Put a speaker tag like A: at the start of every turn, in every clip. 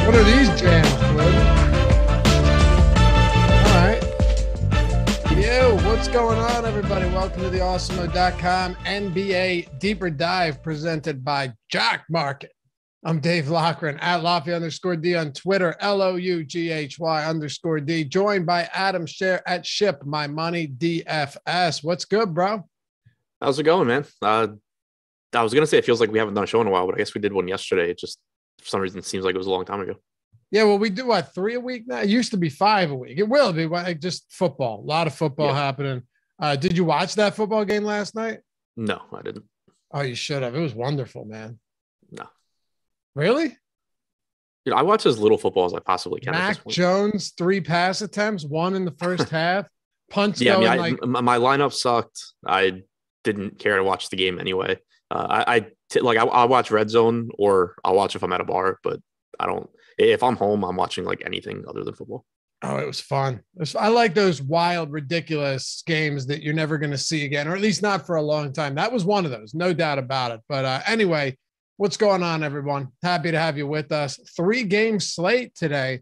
A: What are these jams, Blue? All right. Yo, what's going on, everybody? Welcome to the Awesemo.com NBA Deeper Dive presented by Jock Market. I'm Dave Loughran at Lofty_D on Twitter, LOUGHY_D, joined by Adam Scher at Ship My Money DFS. What's good, bro?
B: How's it going, man? I was going to say it feels like we haven't done a show in a while, but I guess we did one yesterday. It just, for some reason, seems like it was a long time ago.
A: Yeah, well, we do, what, 3 a week now? It used to be 5 a week. It will be just football. A lot of football happening. Did you watch that football game last night?
B: No, I didn't.
A: Oh, you should have. It was wonderful, man.
B: No.
A: Really?
B: You know, I watch as little football as I possibly can.
A: Mac Jones, 3 pass attempts, 1 in the first half. Punch
B: yeah,
A: going
B: my lineup sucked. I didn't care to watch the game anyway. I watch Red Zone, or I'll watch if I'm at a bar, but I don't. If I'm home, I'm watching like anything other than football.
A: Oh, it was fun. I like those wild, ridiculous games that you're never going to see again, or at least not for a long time. That was one of those, no doubt about it. But anyway, what's going on, everyone? Happy to have you with us. 3-game slate today.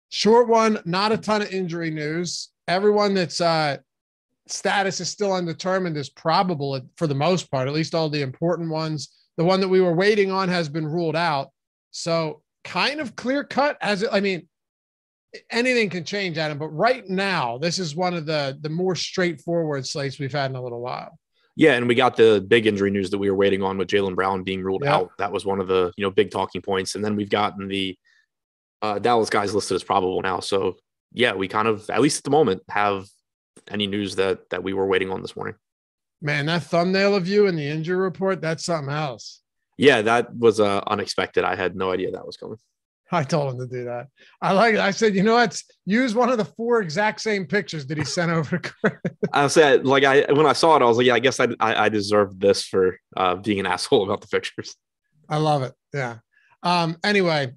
A: Short one, not a ton of injury news. Everyone that's status is still undetermined is probable for the most part, at least all the important ones. The one that we were waiting on has been ruled out. So kind of clear cut anything can change, Adam, but right now, this is one of the more straightforward slates we've had in a little while.
B: Yeah, and we got the big injury news that we were waiting on with Jaylen Brown being ruled out. That was one of the big talking points. And then we've gotten the Dallas guys listed as probable now. So yeah, we kind of, at least at the moment, have any news that we were waiting on this morning.
A: Man, that thumbnail of you in the injury report, that's something else.
B: Yeah, that was unexpected. I had no idea that was coming.
A: I told him to do that. I said, what? Use one of the 4 exact same pictures that he sent over to Chris.
B: I said, when I saw it, I was like, yeah, I guess I deserved this for being an asshole about the pictures.
A: I love it. Yeah. Anyway,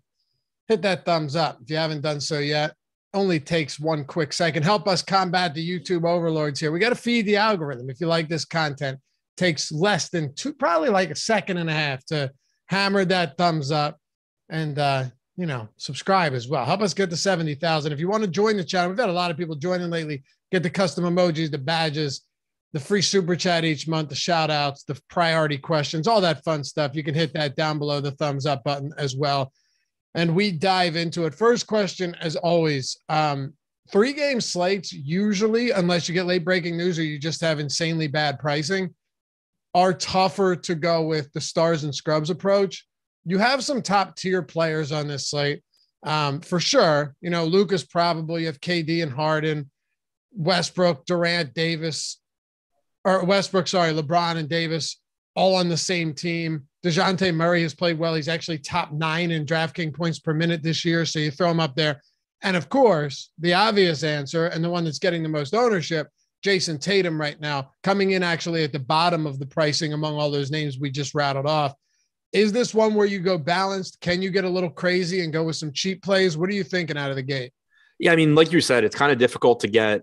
A: hit that thumbs up if you haven't done so yet. Only takes 1 quick second. Help us combat the YouTube overlords here. We got to feed the algorithm. If you like this content, takes less than 2, probably like a second and a half to hammer that thumbs up and, subscribe as well. Help us get to 70,000. If you want to join the channel, we've had a lot of people joining lately. Get the custom emojis, the badges, the free super chat each month, the shout outs, the priority questions, all that fun stuff. You can hit that down below the thumbs up button as well. And we dive into it. First question, as always, 3-game slates, usually, unless you get late breaking news or you just have insanely bad pricing, are tougher to go with the stars and scrubs approach. You have some top tier players on this slate, for sure. Lucas probably, you have KD and Harden, Westbrook, Durant, LeBron and Davis, all on the same team. DeJounte Murray has played well. He's actually top 9 in DraftKings points per minute this year. So you throw him up there. And of course, the obvious answer, and the one that's getting the most ownership, Jason Tatum right now, coming in actually at the bottom of the pricing among all those names we just rattled off. Is this one where you go balanced? Can you get a little crazy and go with some cheap plays? What are you thinking out of the gate?
B: Yeah, I mean, like you said, it's kind of difficult to get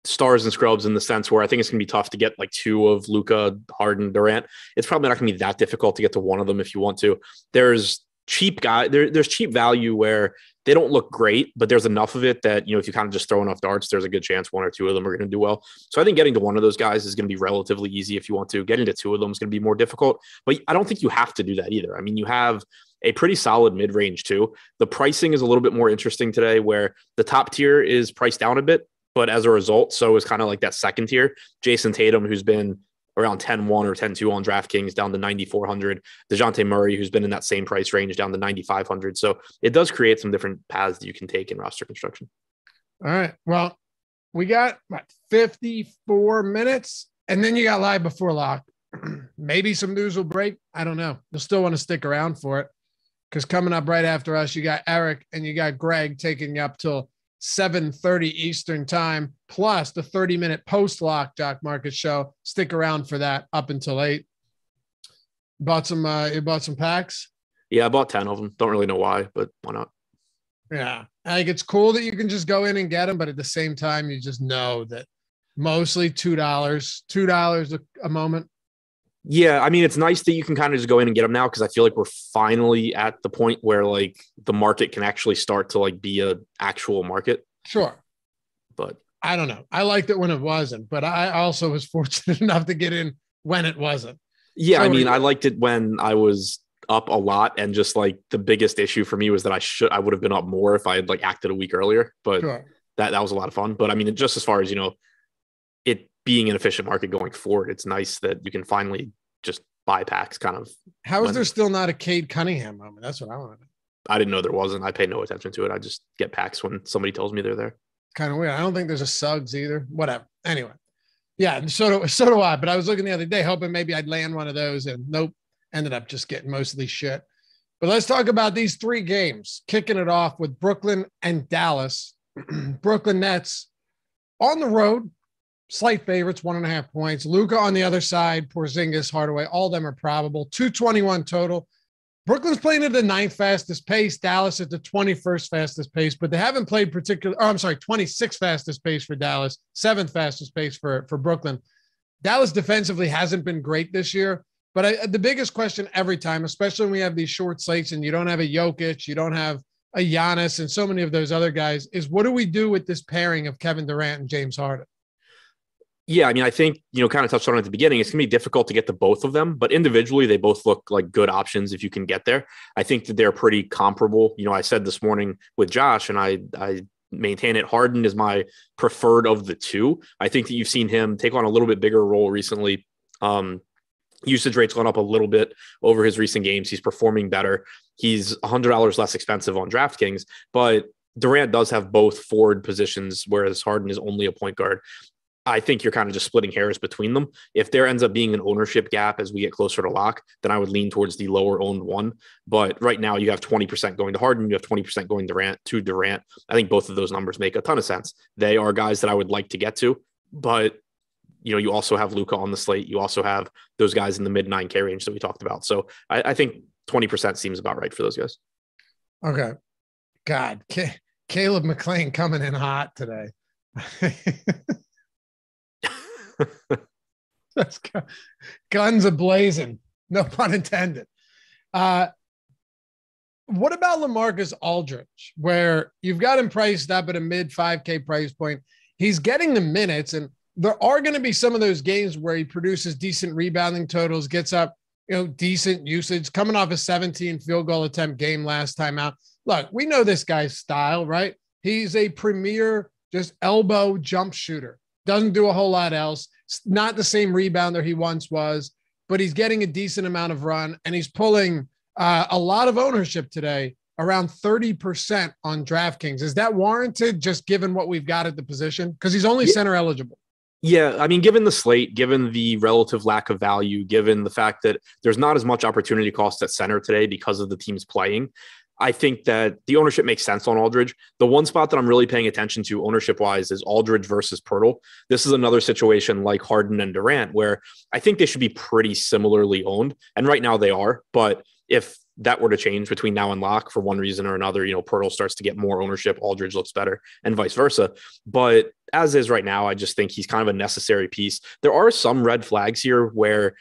B: stars and scrubs in the sense where I think it's going to be tough to get like 2 of Luka, Harden, Durant. It's probably not going to be that difficult to get to one of them if you want to. There's cheap there's cheap value where they don't look great, but there's enough of it that, if you kind of just throw enough darts, there's a good chance 1 or 2 of them are going to do well. So I think getting to one of those guys is going to be relatively easy if you want to. Getting to 2 of them is going to be more difficult, but I don't think you have to do that either. I mean, you have a pretty solid mid-range too. The pricing is a little bit more interesting today where the top tier is priced down a bit, but as a result, so is kind of like that second tier. Jason Tatum, who's been around 10-1 or 10-2 on DraftKings, down to 9,400. DeJounte Murray, who's been in that same price range, down to 9,500. So it does create some different paths that you can take in roster construction.
A: All right. Well, we got 54 minutes, and then you got live before lock. Maybe some news will break. I don't know. You'll still want to stick around for it because coming up right after us, you got Eric and you got Greg taking you up till 7:30 Eastern time, plus the 30-minute post-lock Jock Market show. Stick around for that up until 8. You bought some packs?
B: Yeah, I bought 10 of them. Don't really know why, but why not?
A: Yeah. I think it's cool that you can just go in and get them, but at the same time, you just know that mostly $2 a moment.
B: Yeah, I mean, it's nice that you can kind of just go in and get them now because I feel like we're finally at the point where like the market can actually start to like be a actual market.
A: Sure.
B: But
A: I don't know. I liked it when it wasn't, but I also was fortunate enough to get in when it wasn't.
B: yeah,
A: So
B: I mean, I liked it when I was up a lot, and just like the biggest issue for me was that I would have been up more if I had like acted a week earlier. But
A: sure.
B: that was a lot of fun. But I mean, just as far as it being an efficient market going forward, it's nice that you can finally just buy packs kind of.
A: How is there still not a Cade Cunningham moment? That's what I want to know.
B: I didn't know there wasn't. I pay no attention to it. I just get packs when somebody tells me they're there.
A: Kind of weird. I don't think there's a Suggs either. Whatever. Anyway. Yeah, so do I. But I was looking the other day, hoping maybe I'd land one of those, and nope, ended up just getting mostly shit. But let's talk about these three games. Kicking it off with Brooklyn and Dallas. Brooklyn Nets on the road, slight favorites, 1.5 points. Luka on the other side, Porzingis, Hardaway, all of them are probable. 221 total. Brooklyn's playing at the 9th fastest pace. Dallas at the 21st fastest pace, but they haven't played 26th fastest pace for Dallas, 7th fastest pace for Brooklyn. Dallas defensively hasn't been great this year, but the biggest question every time, especially when we have these short slates and you don't have a Jokic, you don't have a Giannis and so many of those other guys, is what do we do with this pairing of Kevin Durant and James Harden?
B: Yeah, I mean, I think, kind of touched on it at the beginning. It's going to be difficult to get to both of them, but individually, they both look like good options if you can get there. I think that they're pretty comparable. I said this morning with Josh, and I maintain it, Harden is my preferred of the two. I think that you've seen him take on a little bit bigger role recently. Usage rate's gone up a little bit over his recent games. He's performing better. He's $100 less expensive on DraftKings, but Durant does have both forward positions, whereas Harden is only a point guard. I think you're kind of just splitting hairs between them. If there ends up being an ownership gap as we get closer to lock, then I would lean towards the lower owned one. But right now you have 20% going to Harden, you have 20% going to Durant. I think both of those numbers make a ton of sense. They are guys that I would like to get to, but you also have Luka on the slate. You also have those guys in the mid 9K range that we talked about. So I think 20% seems about right for those guys.
A: Okay. God, Caleb McLean coming in hot today. That's guns a-blazing. No pun intended. What about LaMarcus Aldridge, where you've got him priced up at a mid 5K price point? He's getting the minutes, and there are going to be some of those games where he produces decent rebounding totals, gets up, decent usage, coming off a 17 field goal attempt game last time out. Look, we know this guy's style, right? He's a premier just elbow jump shooter. Doesn't do a whole lot else. Not the same rebounder he once was, but he's getting a decent amount of run, and he's pulling a lot of ownership today, around 30% on DraftKings. Is that warranted, just given what we've got at the position? Because he's only center eligible.
B: Yeah, I mean, given the slate, given the relative lack of value, given the fact that there's not as much opportunity cost at center today because of the teams playing, I think that the ownership makes sense on Aldridge. The one spot that I'm really paying attention to ownership-wise is Aldridge versus Poeltl. This is another situation like Harden and Durant, where I think they should be pretty similarly owned. And right now they are. But if that were to change between now and lock for one reason or another, Poeltl starts to get more ownership, Aldridge looks better, and vice versa. But as is right now, I just think he's kind of a necessary piece. There are some red flags here where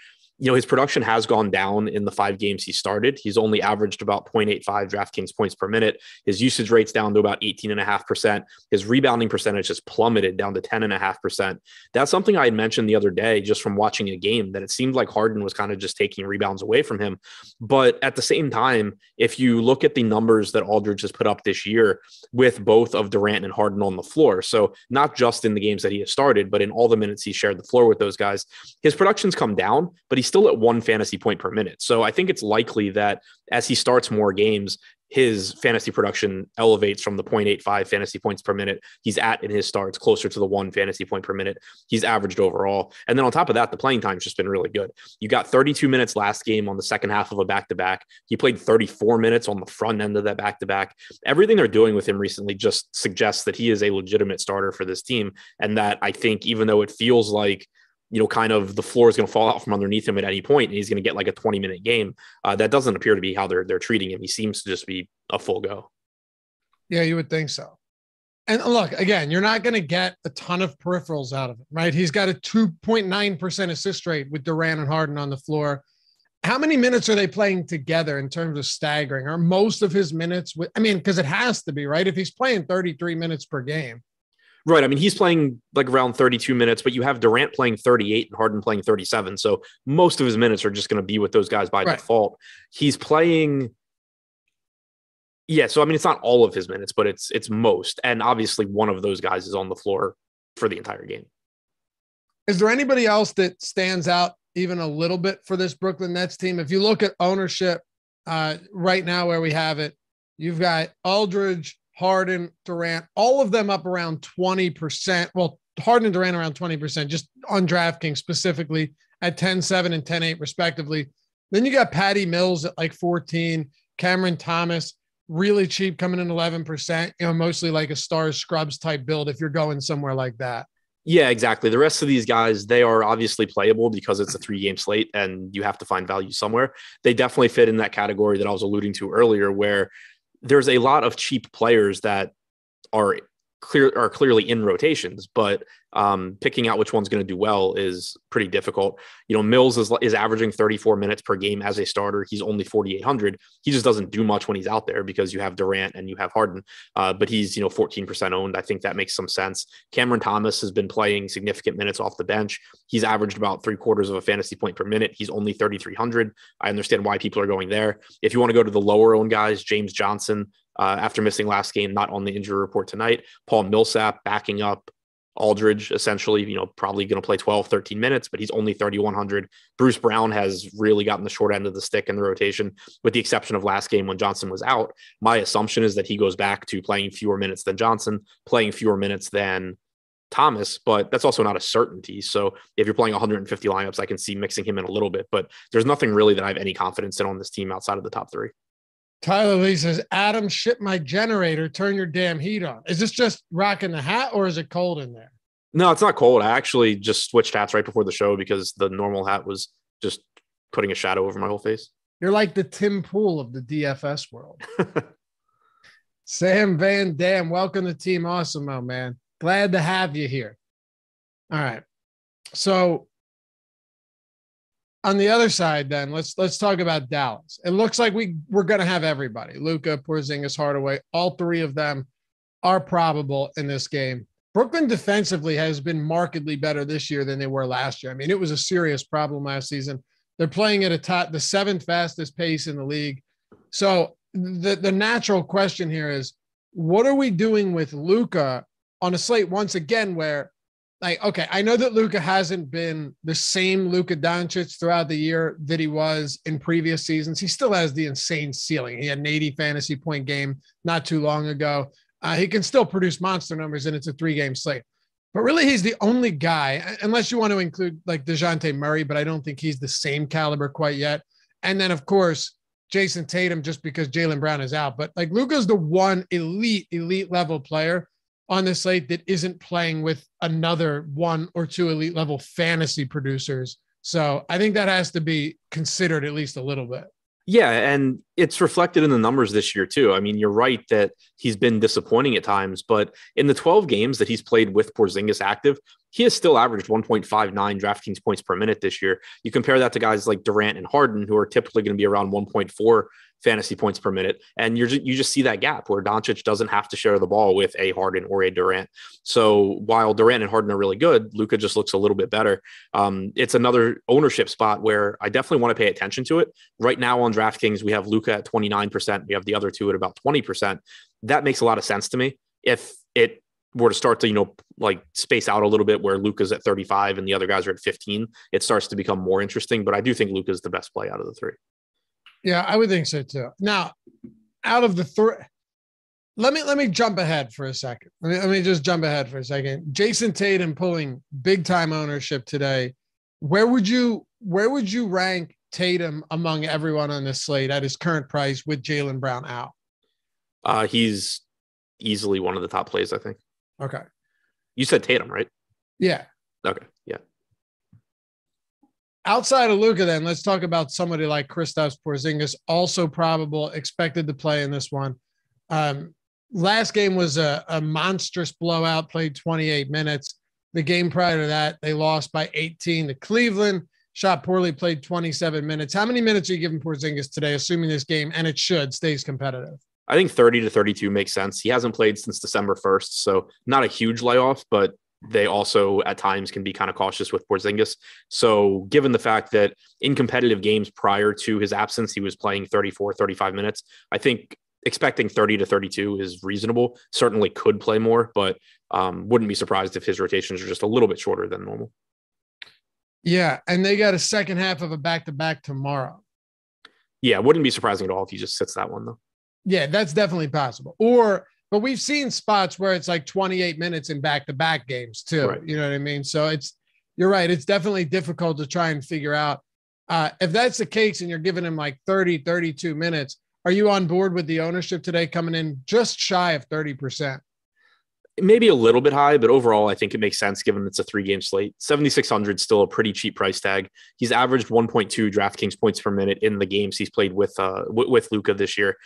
B: his production has gone down in the 5 games he started. He's only averaged about 0.85 DraftKings points per minute. His usage rate's down to about 18.5%. His rebounding percentage has plummeted down to 10.5%. That's something I had mentioned the other day, just from watching a game, that it seemed like Harden was kind of just taking rebounds away from him. But at the same time, if you look at the numbers that Aldridge has put up this year with both of Durant and Harden on the floor, so not just in the games that he has started, but in all the minutes he shared the floor with those guys, his production's come down, but he's still at 1 fantasy point per minute. So I think it's likely that as he starts more games, his fantasy production elevates from the 0.85 fantasy points per minute he's at in his starts closer to the 1 fantasy point per minute he's averaged overall. And then on top of that, the playing time's just been really good. You got 32 minutes last game on the second half of a back-to-back. He played 34 minutes on the front end of that back-to-back. Everything they're doing with him recently just suggests that he is a legitimate starter for this team. And that I think, even though it feels like kind of the floor is going to fall out from underneath him at any point, and he's going to get like a 20-minute game. That doesn't appear to be how they're treating him. He seems to just be a full go.
A: Yeah, you would think so. And look, again, you're not going to get a ton of peripherals out of it, right? He's got a 2.9% assist rate with Durant and Harden on the floor. How many minutes are they playing together in terms of staggering? Are most of his minutes with, I mean, because it has to be, right? If he's playing 33 minutes per game.
B: Right. I mean, he's playing like around 32 minutes, but you have Durant playing 38 and Harden playing 37. So most of his minutes are just going to be with those guys by default. He's playing. Yeah. So, I mean, it's not all of his minutes, but it's most. And obviously one of those guys is on the floor for the entire game.
A: Is there anybody else that stands out even a little bit for this Brooklyn Nets team? If you look at ownership right now where we have it, you've got Aldridge, Harden, Durant, all of them up around 20%. Well, Harden and Durant around 20%, just on DraftKings specifically at 10-7 and 10-8 respectively. Then you got Patty Mills at like 14, Cameron Thomas, really cheap, coming in 11%, mostly like a Stars Scrubs type build if you're going somewhere like that.
B: Yeah, exactly. The rest of these guys, they are obviously playable because it's a 3-game slate and you have to find value somewhere. They definitely fit in that category that I was alluding to earlier, where there's a lot of cheap players that are clearly in rotations, but picking out which one's going to do well is pretty difficult. Mills is averaging 34 minutes per game as a starter. He's only 4,800. He just doesn't do much when he's out there because you have Durant and you have Harden, but he's 14% owned. I think that makes some sense. Cameron Thomas has been playing significant minutes off the bench. He's averaged about 3/4 of a fantasy point per minute. He's only 3,300. I understand why people are going there. If you want to go to the lower owned guys, James Johnson, after missing last game, not on the injury report tonight. Paul Millsap backing up Aldridge, essentially, probably going to play 12, 13 minutes, but he's only 3,100. Bruce Brown has really gotten the short end of the stick in the rotation, with the exception of last game when Johnson was out. My assumption is that he goes back to playing fewer minutes than Johnson, playing fewer minutes than Thomas, but that's also not a certainty. So if you're playing 150 lineups, I can see mixing him in a little bit, but there's nothing really that I have any confidence in on this team outside of the top three.
A: Tyler Lee says, Adam, ship my generator. Turn your damn heat on. Is this just rocking the hat or is it cold in there?
B: No, it's not cold. I actually just switched hats right before the show because the normal hat was just putting a shadow over my whole face.
A: You're like the Tim Pool of the DFS world. Sam Van Dam, welcome to Team Awesemo, man. Glad to have you here. All right. So on the other side, then let's talk about Dallas. It looks like we're going to have everybody. Luka, Porzingis, Hardaway, all three of them are probable in this game. Brooklyn defensively has been markedly better this year than they were last year. I mean, it was a serious problem last season. They're playing at the seventh fastest pace in the league. So the natural question here is, what are we doing with Luka on a slate once again where, like, okay, I know that Luka hasn't been the same Luka Doncic throughout the year that he was in previous seasons. He still has the insane ceiling. He had an 80 fantasy point game not too long ago. He can still produce monster numbers, and it's a 3-game slate. But really, he's the only guy, unless you want to include like DeJounte Murray, but I don't think he's the same caliber quite yet. And then, of course, Jason Tatum, just because Jaylen Brown is out. But like Luka's the one elite level player on the slate that isn't playing with another 1 or 2 elite level fantasy producers. So I think that has to be considered at least a little bit.
B: Yeah, and it's reflected in the numbers this year too. I mean, you're right that he's been disappointing at times, but in the 12 games that he's played with Porzingis active, he has still averaged 1.59 DraftKings points per minute this year. You compare that to guys like Durant and Harden, who are typically going to be around 1.4 fantasy points per minute. And you just see that gap where Doncic doesn't have to share the ball with a Harden or a Durant. So while Durant and Harden are really good, Luka just looks a little bit better. It's another ownership spot where I definitely want to pay attention to it. Right now on DraftKings, we have Luka at 29%. We have the other two at about 20%. That makes a lot of sense to me. If it were to start to, like space out a little bit where Luka's at 35 and the other guys are at 15, it starts to become more interesting. But I do think Luka's the best play out of the three. Yeah,
A: I would think so too. Now, out of the three, let me jump ahead for a second. Let me just jump ahead for a second. Jason Tatum pulling big time ownership today. Where would you rank Tatum among everyone on this slate at his current price with Jaylen Brown out?
B: He's easily one of the top plays, I think.
A: Okay.
B: You said Tatum, right?
A: Yeah.
B: Okay. Yeah.
A: Outside of Luka, then let's talk about somebody like Kristaps Porzingis, also probable, expected to play in this one. last game was a monstrous blowout, played 28 minutes. The game prior to that, they lost by 18 to Cleveland, shot poorly, played 27 minutes. How many minutes are you giving Porzingis today, assuming this game, and it should, stays competitive?
B: I think 30 to 32 makes sense. He hasn't played since December 1st, so not a huge layoff, but they also at times can be kind of cautious with Porzingis. So given the fact that in competitive games prior to his absence, he was playing 34, 35 minutes, I think expecting 30 to 32 is reasonable. Certainly could play more, but wouldn't be surprised if his rotations are just a little bit shorter than normal.
A: Yeah, and they got a second half of a back-to-back tomorrow.
B: Yeah, wouldn't be surprising at all if he just sits that one, though.
A: Yeah, that's definitely possible. But we've seen spots where it's like 28 minutes in back-to-back games too. Right. You know what I mean? So you're right. It's definitely difficult to try and figure out. If that's the case and you're giving him like 30, 32 minutes, are you on board with the ownership today coming in just shy of 30%?
B: Maybe a little bit high, but overall, I think it makes sense given it's a 3-game slate. 7,600 still a pretty cheap price tag. He's averaged 1.2 DraftKings points per minute in the games he's played with Luka this year.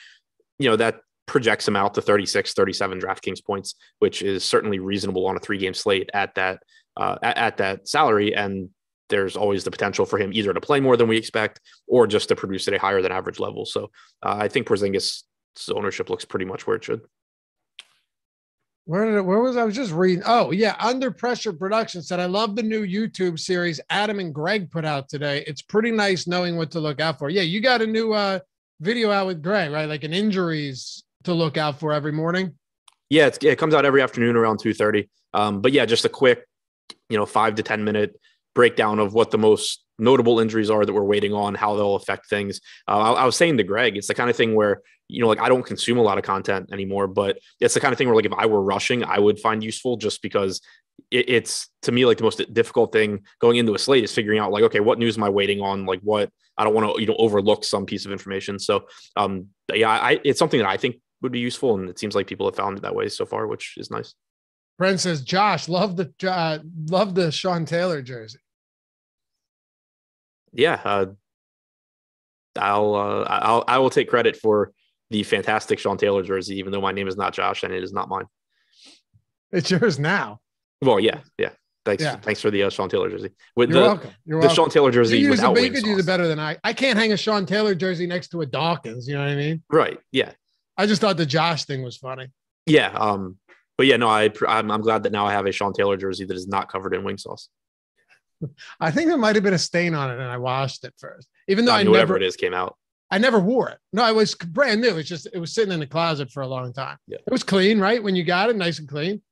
B: You know, that projects him out to 36, 37 DraftKings points, which is certainly reasonable on a 3-game slate at that salary. And there's always the potential for him either to play more than we expect or just to produce at a higher than average level. So I think Porzingis' ownership looks pretty much where it should.
A: Where was I was just reading? Oh yeah. Under Pressure Production said, I love the new YouTube series Adam and Greg put out today. It's pretty nice knowing what to look out for. Yeah. You got a new video out with Greg, right? Like an injuries to look out for every morning.
B: Yeah. It comes out every afternoon around 2:30. But yeah, just a quick, 5 to 10 minute breakdown of what the most notable injuries are that we're waiting on, how they'll affect things. I was saying to Greg, it's the kind of thing where, I don't consume a lot of content anymore, but it's the kind of thing where like, if I were rushing, I would find useful just because it's to me, like the most difficult thing going into a slate is figuring out like, okay, what news am I waiting on? Like what, I don't want to, overlook some piece of information. So it's something that I think would be useful. And it seems like people have found it that way so far, which is nice.
A: Brent says, Josh, love the Sean Taylor jersey.
B: Yeah. I will take credit for the fantastic Sean Taylor jersey, even though my name is not Josh and it is not mine.
A: It's yours now.
B: Well, yeah. Thanks for the Sean Taylor jersey.
A: You're welcome.
B: The Sean Taylor jersey
A: you could use it better than I can't hang a Sean Taylor jersey next to a Dawkins. You know what I mean?
B: Right. Yeah.
A: I just thought the Josh thing was funny.
B: Yeah. But yeah, no, I'm glad that now I have a Sean Taylor jersey that is not covered in wing sauce.
A: I think there might have been a stain on it, and I washed it first. Even though
B: whatever it is came out.
A: I never wore it. No, it was brand new. It was sitting in the closet for a long time.
B: Yeah.
A: It was clean, right? When you got it, nice and clean.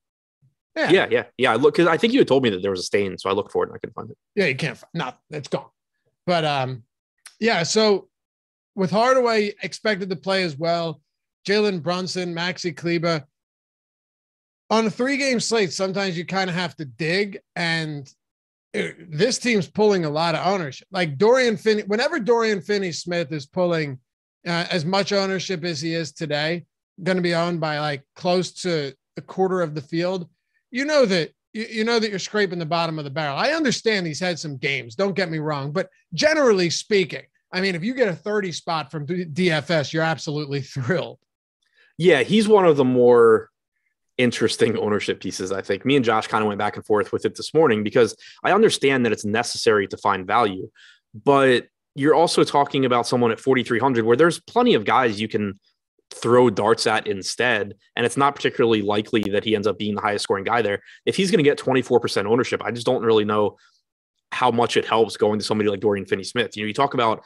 B: Yeah. I look, because I think you had told me that there was a stain, so I looked for it and I couldn't find it.
A: Yeah, you can't. No, it's gone. But yeah. So with Hardaway expected to play as well, Jalen Brunson, Maxi Kleber on a 3-game slate. Sometimes you kind of have to dig, and this team's pulling a lot of ownership. Like whenever Dorian Finney-Smith is pulling as much ownership as he is today, going to be owned by like close to a quarter of the field. You know that you're scraping the bottom of the barrel. I understand he's had some games. Don't get me wrong, but generally speaking, I mean, if you get a 30 spot from DFS, you're absolutely thrilled.
B: Yeah, he's one of the more interesting ownership pieces. I think me and Josh kind of went back and forth with it this morning because I understand that it's necessary to find value, but you're also talking about someone at 4,300 where there's plenty of guys you can throw darts at instead. And it's not particularly likely that he ends up being the highest scoring guy there. If he's going to get 24% ownership, I just don't really know how much it helps going to somebody like Dorian Finney-Smith. You talk about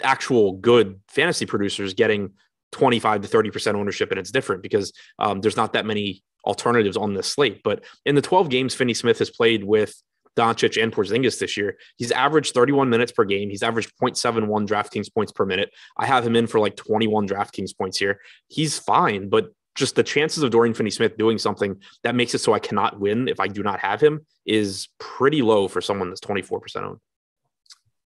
B: actual good fantasy producers getting 25 to 30% ownership, and it's different because there's not that many alternatives on this slate. But in the 12 games Finney-Smith has played with Doncic and Porzingis this year, he's averaged 31 minutes per game. He's averaged 0.71 DraftKings points per minute. I have him in for like 21 DraftKings points here. He's fine, but just the chances of Dorian Finney-Smith doing something that makes it so I cannot win if I do not have him is pretty low for someone that's 24% owned.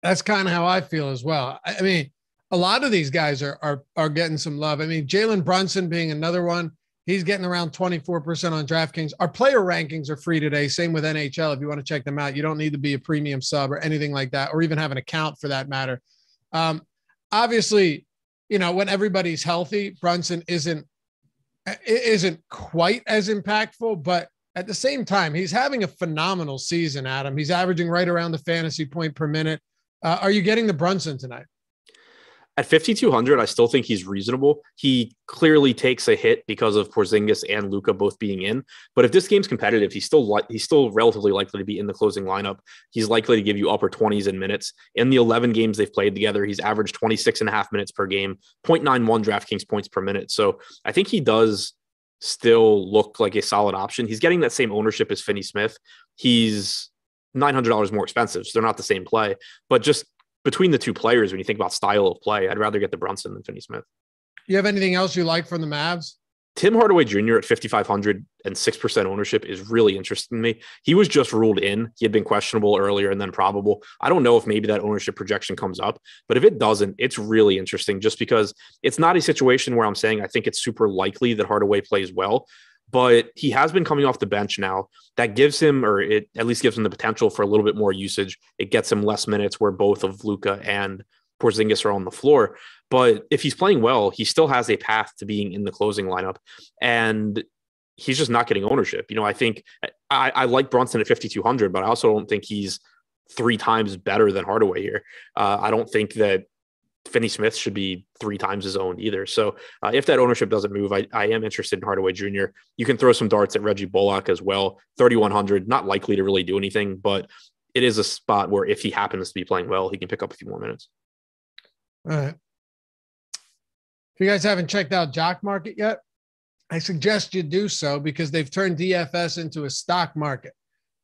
A: That's kind of how I feel as well. I mean, a lot of these guys are getting some love. I mean, Jalen Brunson being another one. He's getting around 24% on DraftKings. Our player rankings are free today. Same with NHL. If you want to check them out, you don't need to be a premium sub or anything like that, or even have an account for that matter. Obviously, when everybody's healthy, Brunson isn't it isn't quite as impactful, but at the same time, he's having a phenomenal season, Adam. He's averaging right around the fantasy point per minute. Are you getting the Brunson tonight?
B: At 5,200, I still think he's reasonable. He clearly takes a hit because of Porzingis and Luka both being in. But if this game's competitive, he's still relatively likely to be in the closing lineup. He's likely to give you upper 20s in minutes. In the 11 games they've played together, he's averaged 26 and a half minutes per game, 0.91 DraftKings points per minute. So I think he does still look like a solid option. He's getting that same ownership as Finney Smith. He's $900 more expensive, so they're not the same play. But just between the two players, when you think about style of play, I'd rather get the Brunson than Finney Smith.
A: You have anything else you like from the Mavs?
B: Tim Hardaway Jr. at 5,500 and 6% ownership is really interesting to me. He was just ruled in. He had been questionable earlier and then probable. I don't know if maybe that ownership projection comes up, but if it doesn't, it's really interesting just because it's not a situation where I'm saying I think it's super likely that Hardaway plays well, but he has been coming off the bench now. That gives him, or it at least gives him the potential for a little bit more usage. It gets him less minutes where both of Luka and Porzingis are on the floor. But if he's playing well, he still has a path to being in the closing lineup. And he's just not getting ownership. You know, I think I like Brunson at 5,200, but I also don't think he's 3 times better than Hardaway here. I don't think that Finney Smith should be 3 times his own either. So if that ownership doesn't move, I am interested in Hardaway Jr. You can throw some darts at Reggie Bullock as well. 3,100, not likely to really do anything, but it is a spot where if he happens to be playing well, he can pick up a few more minutes.
A: All right. If you guys haven't checked out Jock Market yet, I suggest you do so because they've turned DFS into a stock market.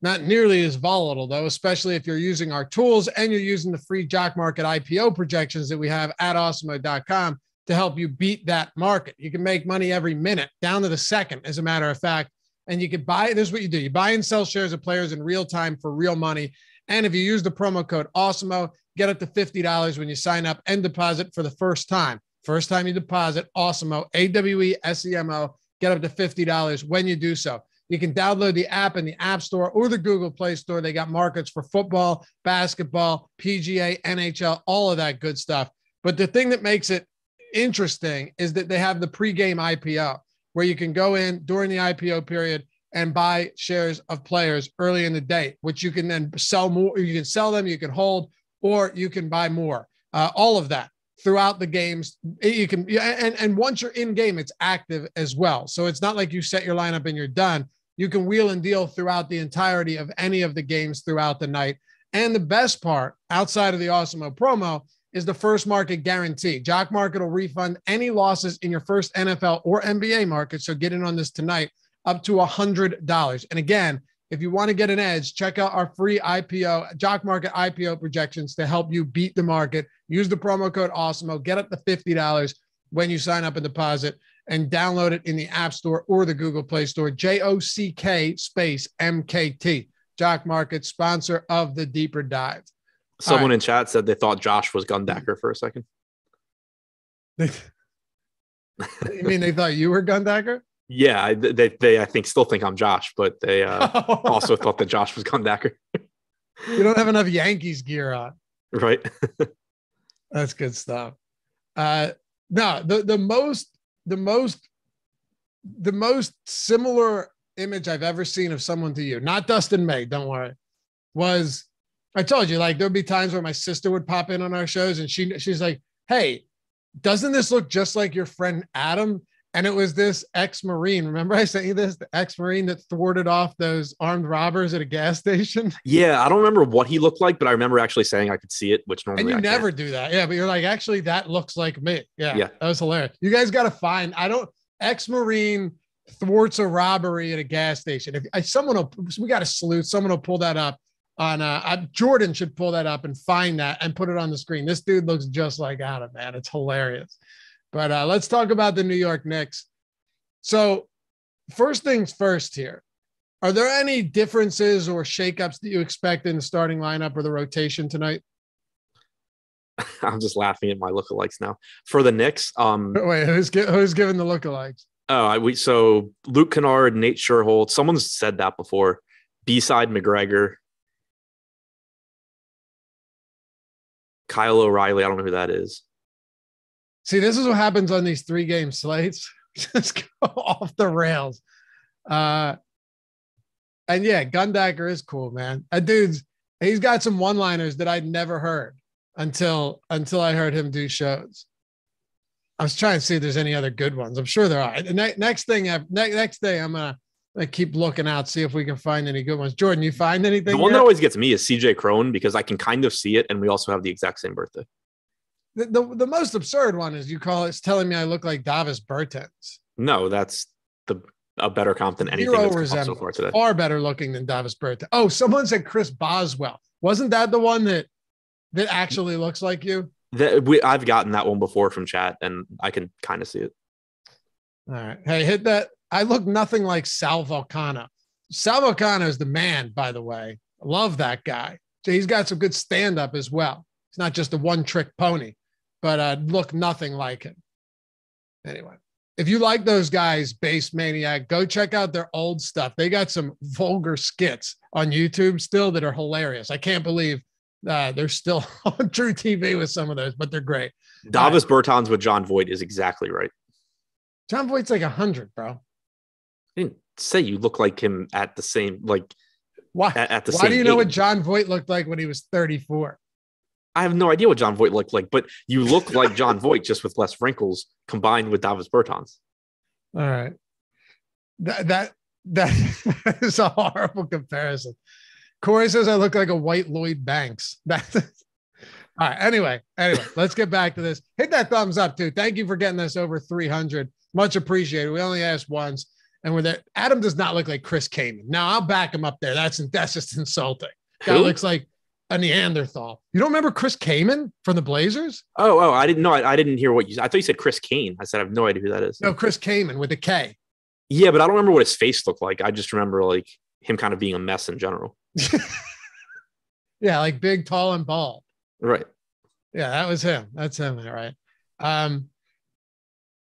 A: Not nearly as volatile, though, especially if you're using our tools and you're using the free Jock Market IPO projections that we have at Awesemo.com to help you beat that market. You can make money every minute, down to the second, as a matter of fact. And you can buy, this is what you do. You buy and sell shares of players in real time for real money. And if you use the promo code Awesemo, get up to $50 when you sign up and deposit for the first time. First time you deposit, Awesemo, AWESEMO, get up to $50 when you do so. You can download the app in the App Store or the Google Play Store. They got markets for football, basketball, PGA, NHL, all of that good stuff. But the thing that makes it interesting is that they have the pregame IPO where you can go in during the IPO period and buy shares of players early in the day, which you can then sell more. You can sell them, you can hold, or you can buy more. All of that throughout the games. You can, and once you're in game, it's active as well. So it's not like you set your lineup and you're done. You can wheel and deal throughout the entirety of any of the games throughout the night. And the best part, outside of the Awesemo promo, is the first market guarantee. Jock Market will refund any losses in your first NFL or NBA market. So get in on this tonight, up to $100. And again, if you want to get an edge, check out our free IPO, Jock Market IPO projections to help you beat the market. Use the promo code Awesemo, get up to $50 when you sign up and deposit, and download it in the App Store or the Google Play Store. JOCK space MKT. Jock Market, sponsor of the Deeper Dive.
B: Someone in chat said they thought Josh was Gundacker for a second.
A: You mean they thought you were Gundacker?
B: Yeah, they I think still think I'm Josh, but they also thought that Josh was Gundacker.
A: You don't have enough Yankees gear on.
B: Right.
A: That's good stuff. No, the most similar image I've ever seen of someone to you, not Dustin May, don't worry, was, I told you, like, there'd be times where my sister would pop in on our shows and she's like, hey, doesn't this look just like your friend Adam? And it was this ex-Marine. Remember I sent you this, the ex-Marine that thwarted off those armed robbers at a gas station?
B: Yeah, I don't remember what he looked like, but I remember actually saying I could see it, which normally
A: and you
B: I
A: never
B: can't.
A: do that. Yeah, but you're like, actually, that looks like me. Yeah, that was hilarious. You guys got to find, ex-Marine thwarts a robbery at a gas station. We got to salute. Someone will pull that up on, Jordan should pull that up and find that and put it on the screen. This dude looks just like Adam, man. It's hilarious. But let's talk about the New York Knicks. So first things first here. Are there any differences or shakeups that you expect in the starting lineup or the rotation tonight?
B: I'm just laughing at my lookalikes now. For the Knicks,
A: wait, who's giving the lookalikes?
B: So Luke Kennard, Nate Sherholt. Someone's said that before. B-side McGregor, Kyle O'Reilly. I don't know who that is.
A: See, this is what happens on these 3-game slates. just go off the rails. And yeah, Gundaker is cool, man. That he's got some one-liners that I'd never heard until I heard him do shows. I was trying to see if there's any other good ones. I'm sure there are. The next day, I'm gonna keep looking out, see if we can find any good ones. Jordan, you find anything?
B: The one that always gets me is CJ Crone because I can kind of see it, and we also have the exact same birthday.
A: The most absurd one is it's telling me I look like Davis Bertans.
B: No, that's a better comp than anything that's come so far today.
A: Far better looking than Davis Bertans. Oh, someone said Chris Boswell. Wasn't that the one that actually looks like you?
B: I've gotten that one before from chat, and I can kind of see it.
A: All right. Hey, hit that. I look nothing like Sal Vulcano. Sal Vulcano is the man, by the way. I love that guy. So he's got some good stand-up as well. It's not just a one-trick pony, but look nothing like him. Anyway, if you like those guys, Base Maniac, go check out their old stuff. They got some vulgar skits on YouTube still that are hilarious. I can't believe they're still on True TV with some of those, but they're great.
B: Davis Bertans with John Voight is exactly right.
A: John Voight's like 100, bro.
B: I didn't say you look like him at the same, like,
A: why?
B: At the
A: why
B: same
A: do you know
B: age.
A: what John Voight looked like when he was 34?
B: I have no idea what John Voight looked like, but you look like John Voight just with less wrinkles combined with Davis Bertans.
A: All right. That is a horrible comparison. Corey says I look like a white Lloyd Banks. All right. Anyway, let's get back to this. Hit that thumbs up too. Thank you for getting us over 300. Much appreciated. We only asked once, and we're there. Adam does not look like Chris Kaman. Now I'll back him up there. That's just insulting. Guy looks like a Neanderthal. You don't remember Chris Kaman from the Blazers?
B: Oh, I didn't know. I didn't hear what you said. I thought you said Chris Kane. I said I have no idea who that is.
A: No, Chris Kaman with a K.
B: Yeah, but I don't remember what his face looked like. I just remember like him kind of being a mess in general.
A: Yeah, like big, tall, and bald.
B: Right.
A: Yeah, that was him. That's him. All right. All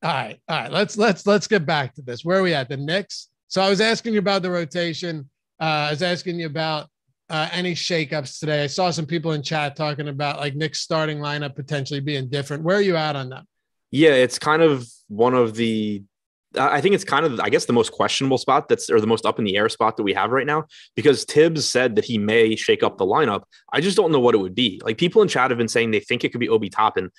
A: right. Let's get back to this. Where are we at? The Knicks. So I was asking you about the rotation. I was asking you about any shakeups today. I saw some people in chat talking about like Knicks starting lineup potentially being different. Where are you at on that?
B: Yeah, it's kind of one of the. I think it's kind of, I guess, the most questionable spot or the most up in the air spot that we have right now, because Tibbs said that he may shake up the lineup. I just don't know what it would be. Like, people in chat have been saying they think it could be Obi Toppin.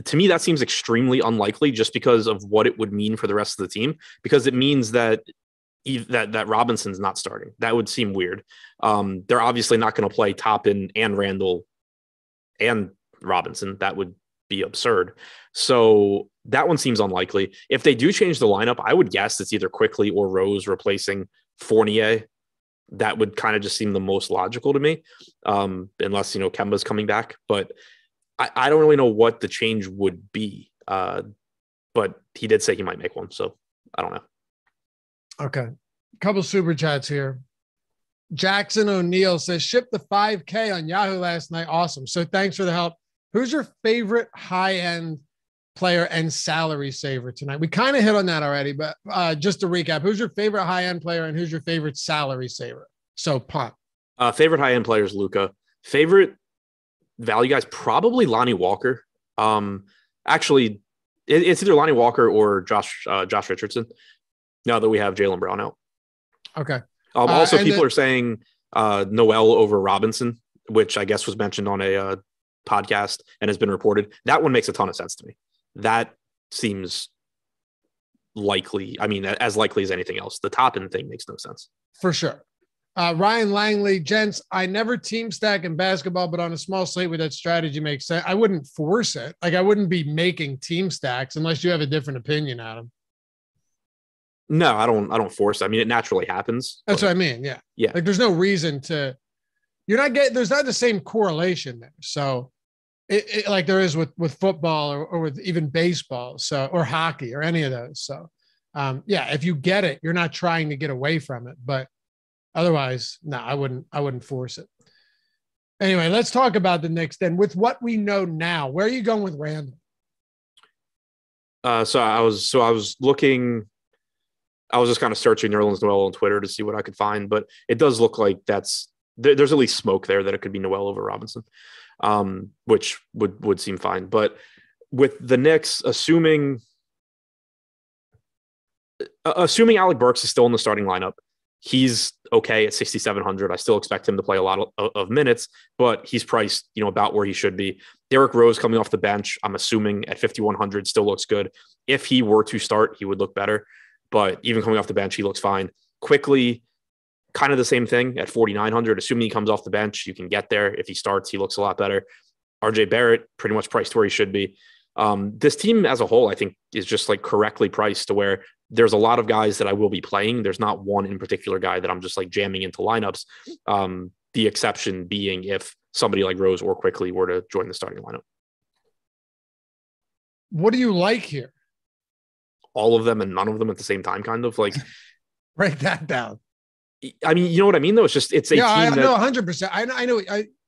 B: To me, that seems extremely unlikely just because of what it would mean for the rest of the team, because it means that Robinson's not starting. That would seem weird. They're obviously not going to play Toppin and Randall and Robinson. That would be absurd. So that one seems unlikely. If they do change the lineup, I would guess it's either Quickly or Rose replacing Fournier. That would kind of just seem the most logical to me, unless, Kemba's coming back. But I don't really know what the change would be. But he did say he might make one, so I don't know.
A: Okay. Couple super chats here. Jackson O'Neill says, ship the 5K on Yahoo last night. Awesome. So thanks for the help. Who's your favorite high-end player and salary saver tonight? We kind of hit on that already, but just to recap, who's your favorite high-end player and who's your favorite salary saver? So punt.
B: Favorite high-end player is Luka. Favorite value guys, probably Lonnie Walker. Actually, it's either Lonnie Walker or Josh Richardson, now that we have Jaylen Brown out.
A: Okay.
B: Also, people are saying Noel over Robinson, which I guess was mentioned on a podcast and has been reported. That one makes a ton of sense to me. That seems likely. I mean, as likely as anything else. The Toppin thing makes no sense.
A: For sure. Ryan Langley, gents, I never team stack in basketball, but on a small slate with that strategy makes sense. I wouldn't force it. Like, I wouldn't be making team stacks unless you have a different opinion, Adam.
B: No, I don't force it. I mean, it naturally happens.
A: That's what I mean. Yeah.
B: Yeah.
A: Like, there's no reason to, there's not the same correlation there. So it like there is with football or with even baseball. So, or hockey or any of those. So if you get it, you're not trying to get away from it, but otherwise, no, I wouldn't force it. Anyway, let's talk about the Knicks then. With what we know now, where are you going with Randall?
B: So I was looking. I was just kind of searching Nerlens Noel on Twitter to see what I could find, but it does look like there's at least smoke there that it could be Noel over Robinson, which would seem fine. But with the Knicks, assuming assuming Alec Burks is still in the starting lineup, he's okay at 6,700. I still expect him to play a lot of minutes, but he's priced, about where he should be. Derrick Rose coming off the bench, I'm assuming at 5,100 still looks good. If he were to start, he would look better, but even coming off the bench, he looks fine. Quickly, kind of the same thing at 4,900. Assuming he comes off the bench, you can get there. If he starts, he looks a lot better. RJ Barrett, pretty much priced where he should be. This team as a whole, I think, is just like correctly priced to where there's a lot of guys that I will be playing. There's not one in particular guy that I'm just like jamming into lineups. The exception being if somebody like Rose or Quickly were to join the starting lineup.
A: What do you like here?
B: All of them and none of them at the same time, kind of like.
A: Write that down.
B: I mean, you know what I mean, though? It's a team.
A: I know 100%. I know.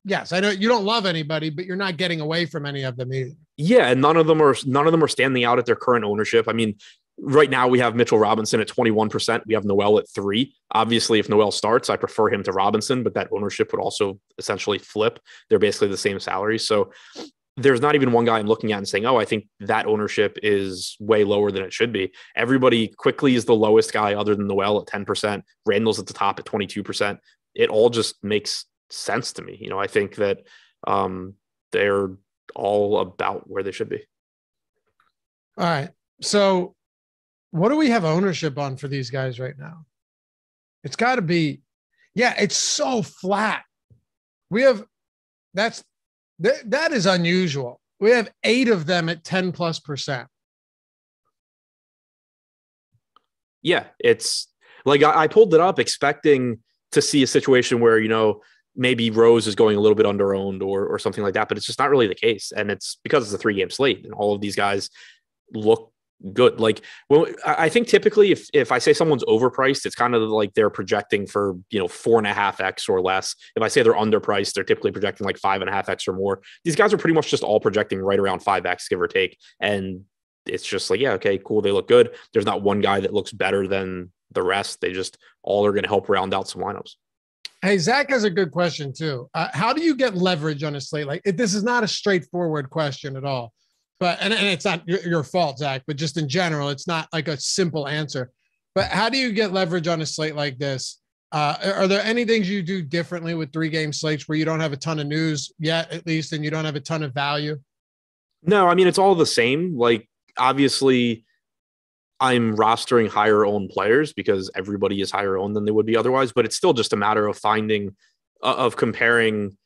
A: Yes, I know you don't love anybody, but you're not getting away from any of them either.
B: Yeah, and none of them are standing out at their current ownership. I mean, right now we have Mitchell Robinson at 21%. We have Noel at 3%. Obviously, if Noel starts, I prefer him to Robinson, but that ownership would also essentially flip. They're basically the same salary. So there's not even one guy I'm looking at and saying, oh, I think that ownership is way lower than it should be. Everybody Quickly is the lowest guy other than Noel at 10%. Randall's at the top at 22%. It all just makes sense to me. I think that they're all about where they should be.
A: All right. So what do we have ownership on for these guys right now? It's got to be, it's so flat. We have, that is unusual. We have 8 of them at 10+%.
B: Yeah. It's like, I pulled it up expecting to see a situation where, maybe Rose is going a little bit under-owned or something like that, but it's just not really the case. And it's because it's a 3-game slate and all of these guys look good. Like, well, I think typically if I say someone's overpriced, it's kind of like they're projecting for, 4.5x or less. If I say they're underpriced, they're typically projecting like 5.5x or more. These guys are pretty much just all projecting right around 5x, give or take. And it's just like, yeah, okay, cool. They look good. There's not one guy that looks better than the rest. They just all are going to help round out some lineups.
A: Hey, Zach has a good question too. How do you get leverage on a slate? Like this is not a straightforward question at all, but, and it's not your fault, Zach, but just in general, it's not like a simple answer, but how do you get leverage on a slate like this? Are there any things you do differently with 3-game slates where you don't have a ton of news yet, at least, and you don't have a ton of value?
B: No, I mean, it's all the same. Like, obviously I'm rostering higher owned players because everybody is higher owned than they would be otherwise, but it's still just a matter of comparing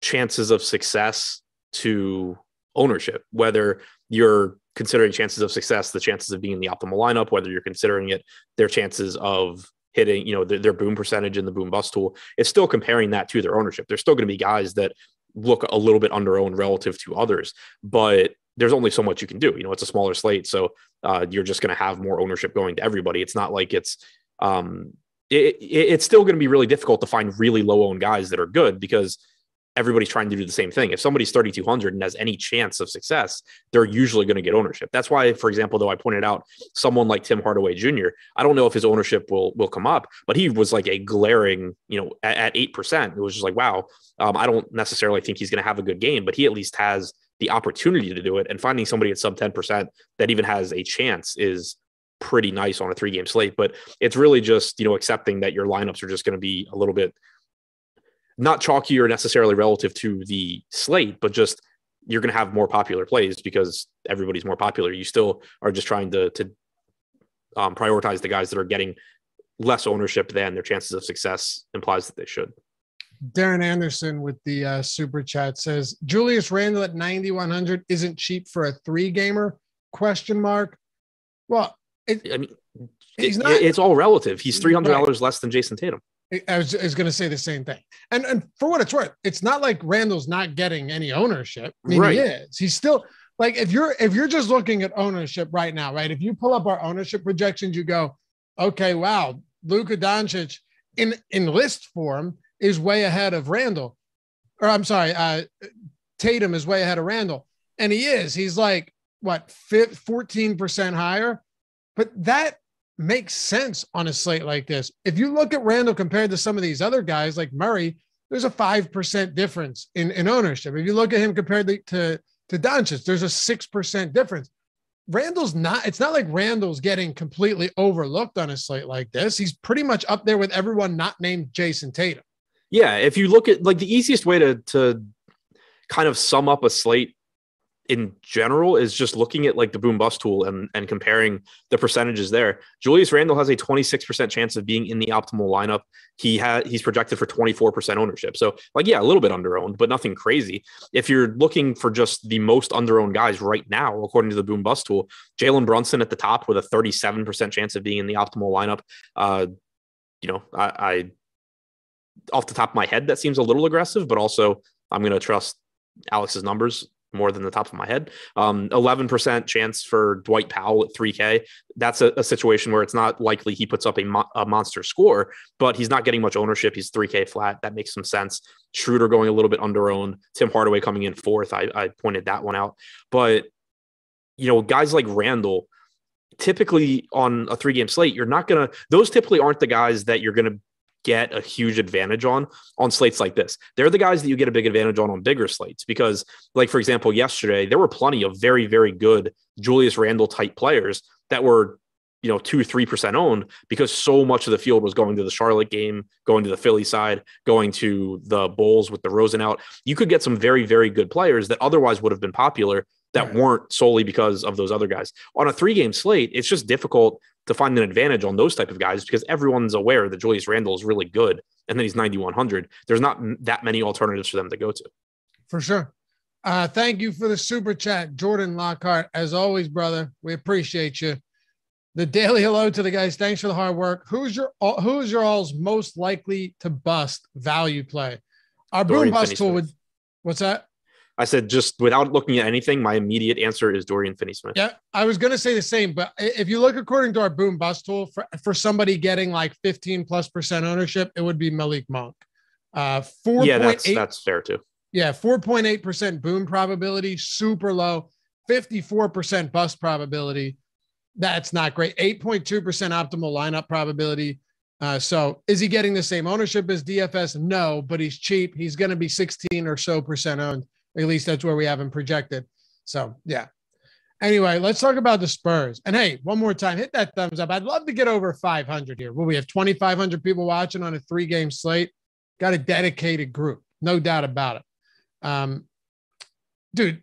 B: chances of success to ownership, whether you're considering chances of success, the chances of being in the optimal lineup, whether you're considering it, their chances of hitting, their boom percentage in the boom bust tool. It's still comparing that to their ownership. There's still going to be guys that look a little bit under owned relative to others, but there's only so much you can do. It's a smaller slate. So you're just going to have more ownership going to everybody. It's not like it's still going to be really difficult to find really low owned guys that are good because everybody's trying to do the same thing. If somebody's 3,200 and has any chance of success, they're usually going to get ownership. That's why, for example, though, I pointed out someone like Tim Hardaway Jr. I don't know if his ownership will come up, but he was like a glaring, at 8%. It was just like, wow. I don't necessarily think he's going to have a good game, but he at least has the opportunity to do it, and finding somebody at sub 10% that even has a chance is pretty nice on a 3-game slate. But it's really just, accepting that your lineups are just going to be a little bit not chalkier necessarily relative to the slate, but just you're going to have more popular plays because everybody's more popular. You still are just trying to prioritize the guys that are getting less ownership than their chances of success implies that they should.
A: Darren Anderson with the super chat says Julius Randle at 9,100 isn't cheap for a 3-gamer ? Well, it's all relative. He's $300 less than Jason Tatum. I was going to say the same thing. And for what it's worth, it's not like Randall's not getting any ownership. I mean, right. He is. He's still like, if you're just looking at ownership right now, right? If you pull up our ownership projections, you go, okay, wow, Luka Doncic in list form is way ahead of Randall. Or I'm sorry, Tatum is way ahead of Randall. And he is. He's like, what, 14% higher? But that makes sense on a slate like this. If you look at Randall compared to some of these other guys like Murray, there's a 5% difference in ownership. If you look at him compared to Doncic, there's a 6% difference. Randall's not, it's not like Randall's getting completely overlooked on a slate like this. He's pretty much up there with everyone not named Jason Tatum.
B: Yeah. If you look at like the easiest way to kind of sum up a slate in general is just looking at like the boom bust tool and comparing the percentages there. Julius Randle has a 26% chance of being in the optimal lineup. He's projected for 24% ownership. So like, yeah, a little bit under-owned, but nothing crazy. If you're looking for just the most under-owned guys right now, according to the boom bust tool, Jalen Brunson at the top with a 37% chance of being in the optimal lineup. I off the top of my head, that seems a little aggressive, but also I'm going to trust Alex's numbers more than the top of my head. 11% chance for Dwight Powell at 3K. That's a situation where it's not likely he puts up a monster score, but he's not getting much ownership. He's 3K flat. That makes some sense. Schroeder going a little bit under-owned. Tim Hardaway coming in fourth. I pointed that one out. But, guys like Randall, typically on a 3-game slate, those typically aren't the guys that you're going to get a huge advantage on slates like this. They're the guys that you get a big advantage on bigger slates because, like, for example, yesterday, there were plenty of very, very good Julius Randle type players that were, 2-3% owned because so much of the field was going to the Charlotte game, going to the Philly side, going to the Bulls with the Rosen out. You could get some very, very good players that otherwise would have been popular that weren't solely because of those other guys. On a 3-game slate, it's just difficult to find an advantage on those type of guys because everyone's aware that Julius Randle is really good and then he's 9,100. There's not that many alternatives for them to go to.
A: For sure. Thank you for the super chat, Jordan Lockhart. As always, brother, we appreciate you. The daily hello to the guys. Thanks for the hard work. Who's your all's most likely to bust value play? Our boom bust tool would. What's that?
B: I said, just without looking at anything, my immediate answer is Dorian Finney-Smith.
A: Yeah, I was going to say the same, but if you look according to our boom bust tool for somebody getting like 15+% ownership, it would be Malik Monk. 4.
B: Yeah, that's fair too.
A: Yeah, 4.8% boom probability, super low. 54% bust probability. That's not great. 8.2% optimal lineup probability. So is he getting the same ownership as DFS? No, but he's cheap. He's going to be 16 or so % owned. At least that's where we have him projected. So, yeah. Anyway, let's talk about the Spurs. And, hey, one more time, hit that thumbs up. I'd love to get over 500 here. Well, we have 2,500 people watching on a 3-game slate. Got a dedicated group. No doubt about it. Dude,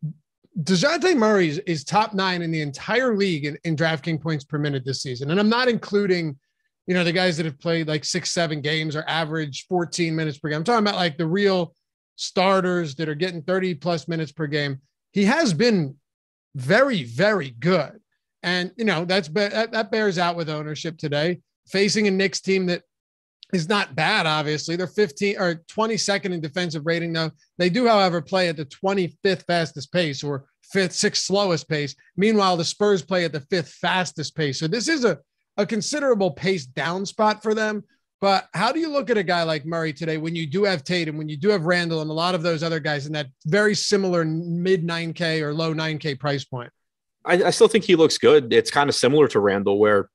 A: DeJounte Murray is top 9 in the entire league in DraftKings points per minute this season. And I'm not including, the guys that have played like 6-7 games or average 14 minutes per game. I'm talking about like the real starters that are getting 30+ minutes per game. He has been very, very good. And, that bears out with ownership today, facing a Knicks team that is not bad. Obviously they're 15 or 22nd in defensive rating. Though they do, however, play at the 25th fastest pace or 6th slowest pace. Meanwhile, the Spurs play at the 5th fastest pace. So this is a considerable pace down spot for them. But how do you look at a guy like Murray today when you do have Tatum, when you do have Randall and a lot of those other guys in that very similar mid 9K or low 9K price point?
B: I still think he looks good. It's kind of similar to Randall where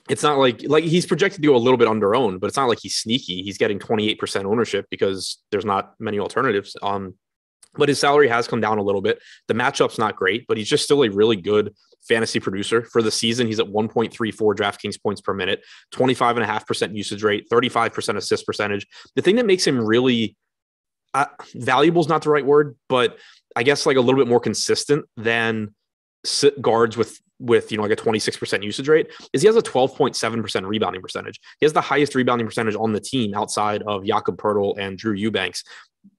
B: it's not like he's projected to go a little bit under-owned, but it's not like he's sneaky. He's getting 28% ownership because there's not many alternatives. But his salary has come down a little bit. The matchup's not great, but he's just still a really good fantasy producer. For the season, he's at 1.34 DraftKings points per minute, 25.5% usage rate, 35% assist percentage. The thing that makes him really valuable is not the right word, but I guess like a little bit more consistent than guards with like a 26% usage rate is he has a 12.7% rebounding percentage. He has the highest rebounding percentage on the team outside of Jakob Poeltl and Drew Eubanks.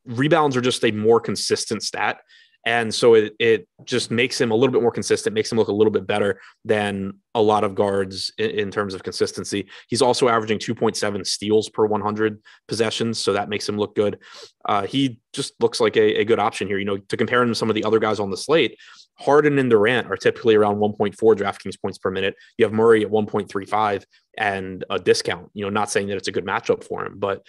B: Rebounds are just a more consistent stat. And so it just makes him a little bit more consistent, makes him look a little bit better than a lot of guards in terms of consistency. He's also averaging 2.7 steals per 100 possessions. So that makes him look good. He just looks like a good option here, to compare him to some of the other guys on the slate. Harden and Durant are typically around 1.4 DraftKings points per minute. You have Murray at 1.35 and a discount, not saying that it's a good matchup for him, but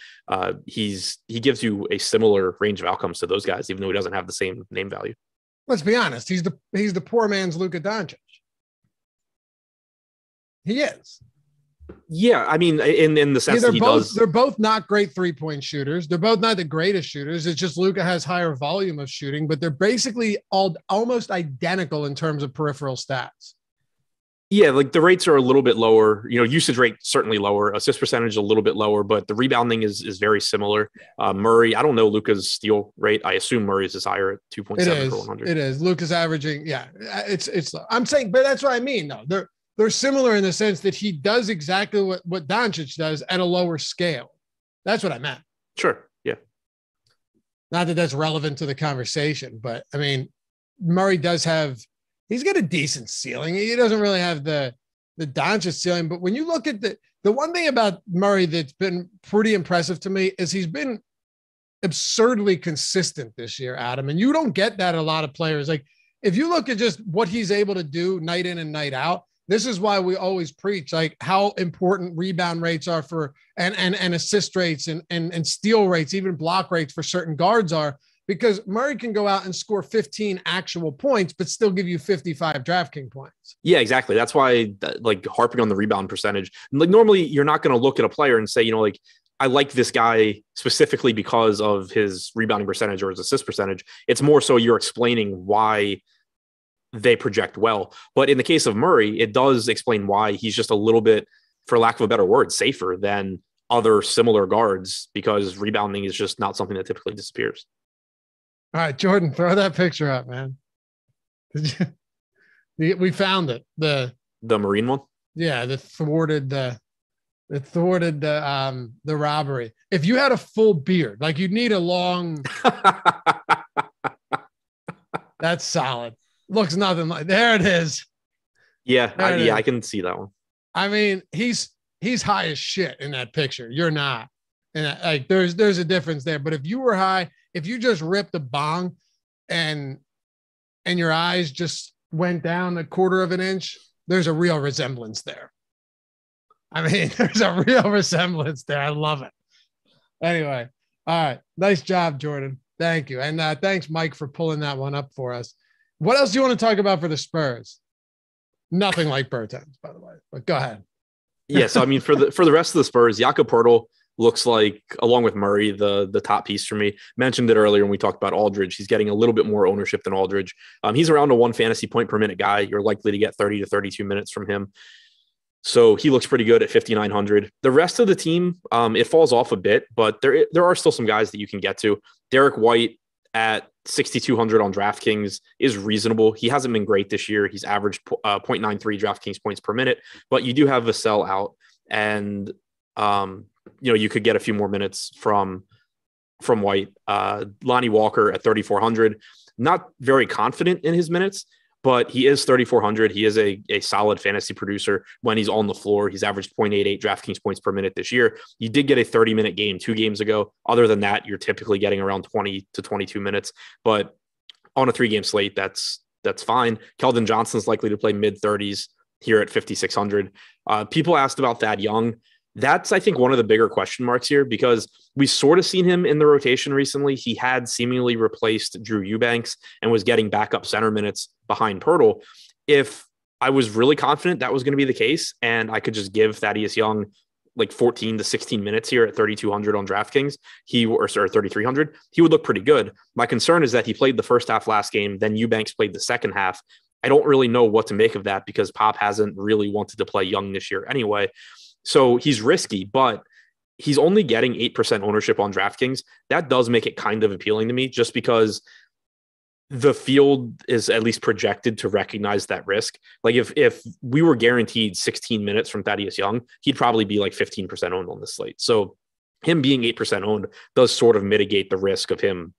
B: he gives you a similar range of outcomes to those guys, even though he doesn't have the same name value.
A: Let's be honest. He's the poor man's Luka Doncic. He is.
B: Yeah, I mean, in the sense that he does.
A: They're both not great 3-point shooters. They're both not the greatest shooters. It's just Luka has higher volume of shooting, but they're basically almost identical in terms of peripheral stats.
B: Yeah, like the rates are a little bit lower. Usage rate certainly lower, assist percentage a little bit lower, but the rebounding is very similar. Murray, I don't know Luka's steal rate. I assume Murray's is higher at 2.7 per 100.
A: It is. Luka's averaging, yeah. It's. I'm saying, but that's what I mean. Though they're similar in the sense that he does exactly what Doncic does at a lower scale. That's what I meant.
B: Sure. Yeah.
A: Not that that's relevant to the conversation, but I mean, Murray does have. He's got a decent ceiling. He doesn't really have the Doncic ceiling, but when you look at the one thing about Murray that's been pretty impressive to me is he's been absurdly consistent this year, Adam. And you don't get that a lot of players. Like if you look at just what he's able to do night in and night out, this is why we always preach like how important rebound rates are for and assist rates and steal rates, even block rates for certain guards are. Because Murray can go out and score 15 actual points, but still give you 55 DraftKings points.
B: Yeah, exactly. That's why, like, harping on the rebound percentage. Like, normally you're not going to look at a player and say, like, I like this guy specifically because of his rebounding percentage or his assist percentage. It's more so you're explaining why they project well. But in the case of Murray, it does explain why he's just a little bit, for lack of a better word, safer than other similar guards because rebounding is just not something that typically disappears.
A: All right, Jordan, throw that picture up, man. We found it. The
B: Marine one.
A: Yeah, the thwarted the robbery. If you had a full beard, like you'd need a long. That's solid. Looks nothing like. There it is.
B: Yeah, I can see that one.
A: I mean, he's high as shit in that picture. You're not, and like there's a difference there. But if you were high. If you just ripped a bong and your eyes just went down a quarter of an inch, there's a real resemblance there. I mean, there's a real resemblance there. I love it. Anyway, all right. Nice job, Jordan. Thank you. And thanks, Mike, for pulling that one up for us. What else do you want to talk about for the Spurs? Nothing like Bertans, by the way, but go ahead.
B: Yeah, so I mean, for the rest of the Spurs, Jakob Poeltl looks like, along with Murray, the top piece for me. Mentioned it earlier when we talked about Aldridge. He's getting a little bit more ownership than Aldridge. He's around a 1 fantasy point per minute guy. You're likely to get 30 to 32 minutes from him. So he looks pretty good at 5,900. The rest of the team, it falls off a bit, but there are still some guys that you can get to. Derek White at 6,200 on DraftKings is reasonable. He hasn't been great this year. He's averaged 0.93 DraftKings points per minute, but you do have Vassell out, and you could get a few more minutes from White. Lonnie Walker at 3,400. Not very confident in his minutes, but he is 3,400. He is a solid fantasy producer when he's on the floor. He's averaged 0.88 DraftKings points per minute this year. You did get a 30-minute game 2 games ago. Other than that, you're typically getting around 20 to 22 minutes. But on a 3-game slate, that's fine. Keldon Johnson's likely to play mid-30s here at 5,600. People asked about Thad Young. That's, I think, one of the bigger question marks here because we sort of seen him in the rotation recently. He had seemingly replaced Drew Eubanks and was getting backup center minutes behind Poeltl. If I was really confident that was going to be the case and I could just give Thaddeus Young like 14 to 16 minutes here at 3,200 on DraftKings, or 3,300, he would look pretty good. My concern is that he played the first half last game, then Eubanks played the second half. I don't really know what to make of that because Pop hasn't really wanted to play Young this year anyway. So he's risky, but he's only getting 8% ownership on DraftKings. That does make it kind of appealing to me just because the field is at least projected to recognize that risk. Like if we were guaranteed 16 minutes from Thaddeus Young, he'd probably be like 15% owned on this slate. So him being 8% owned does sort of mitigate the risk of him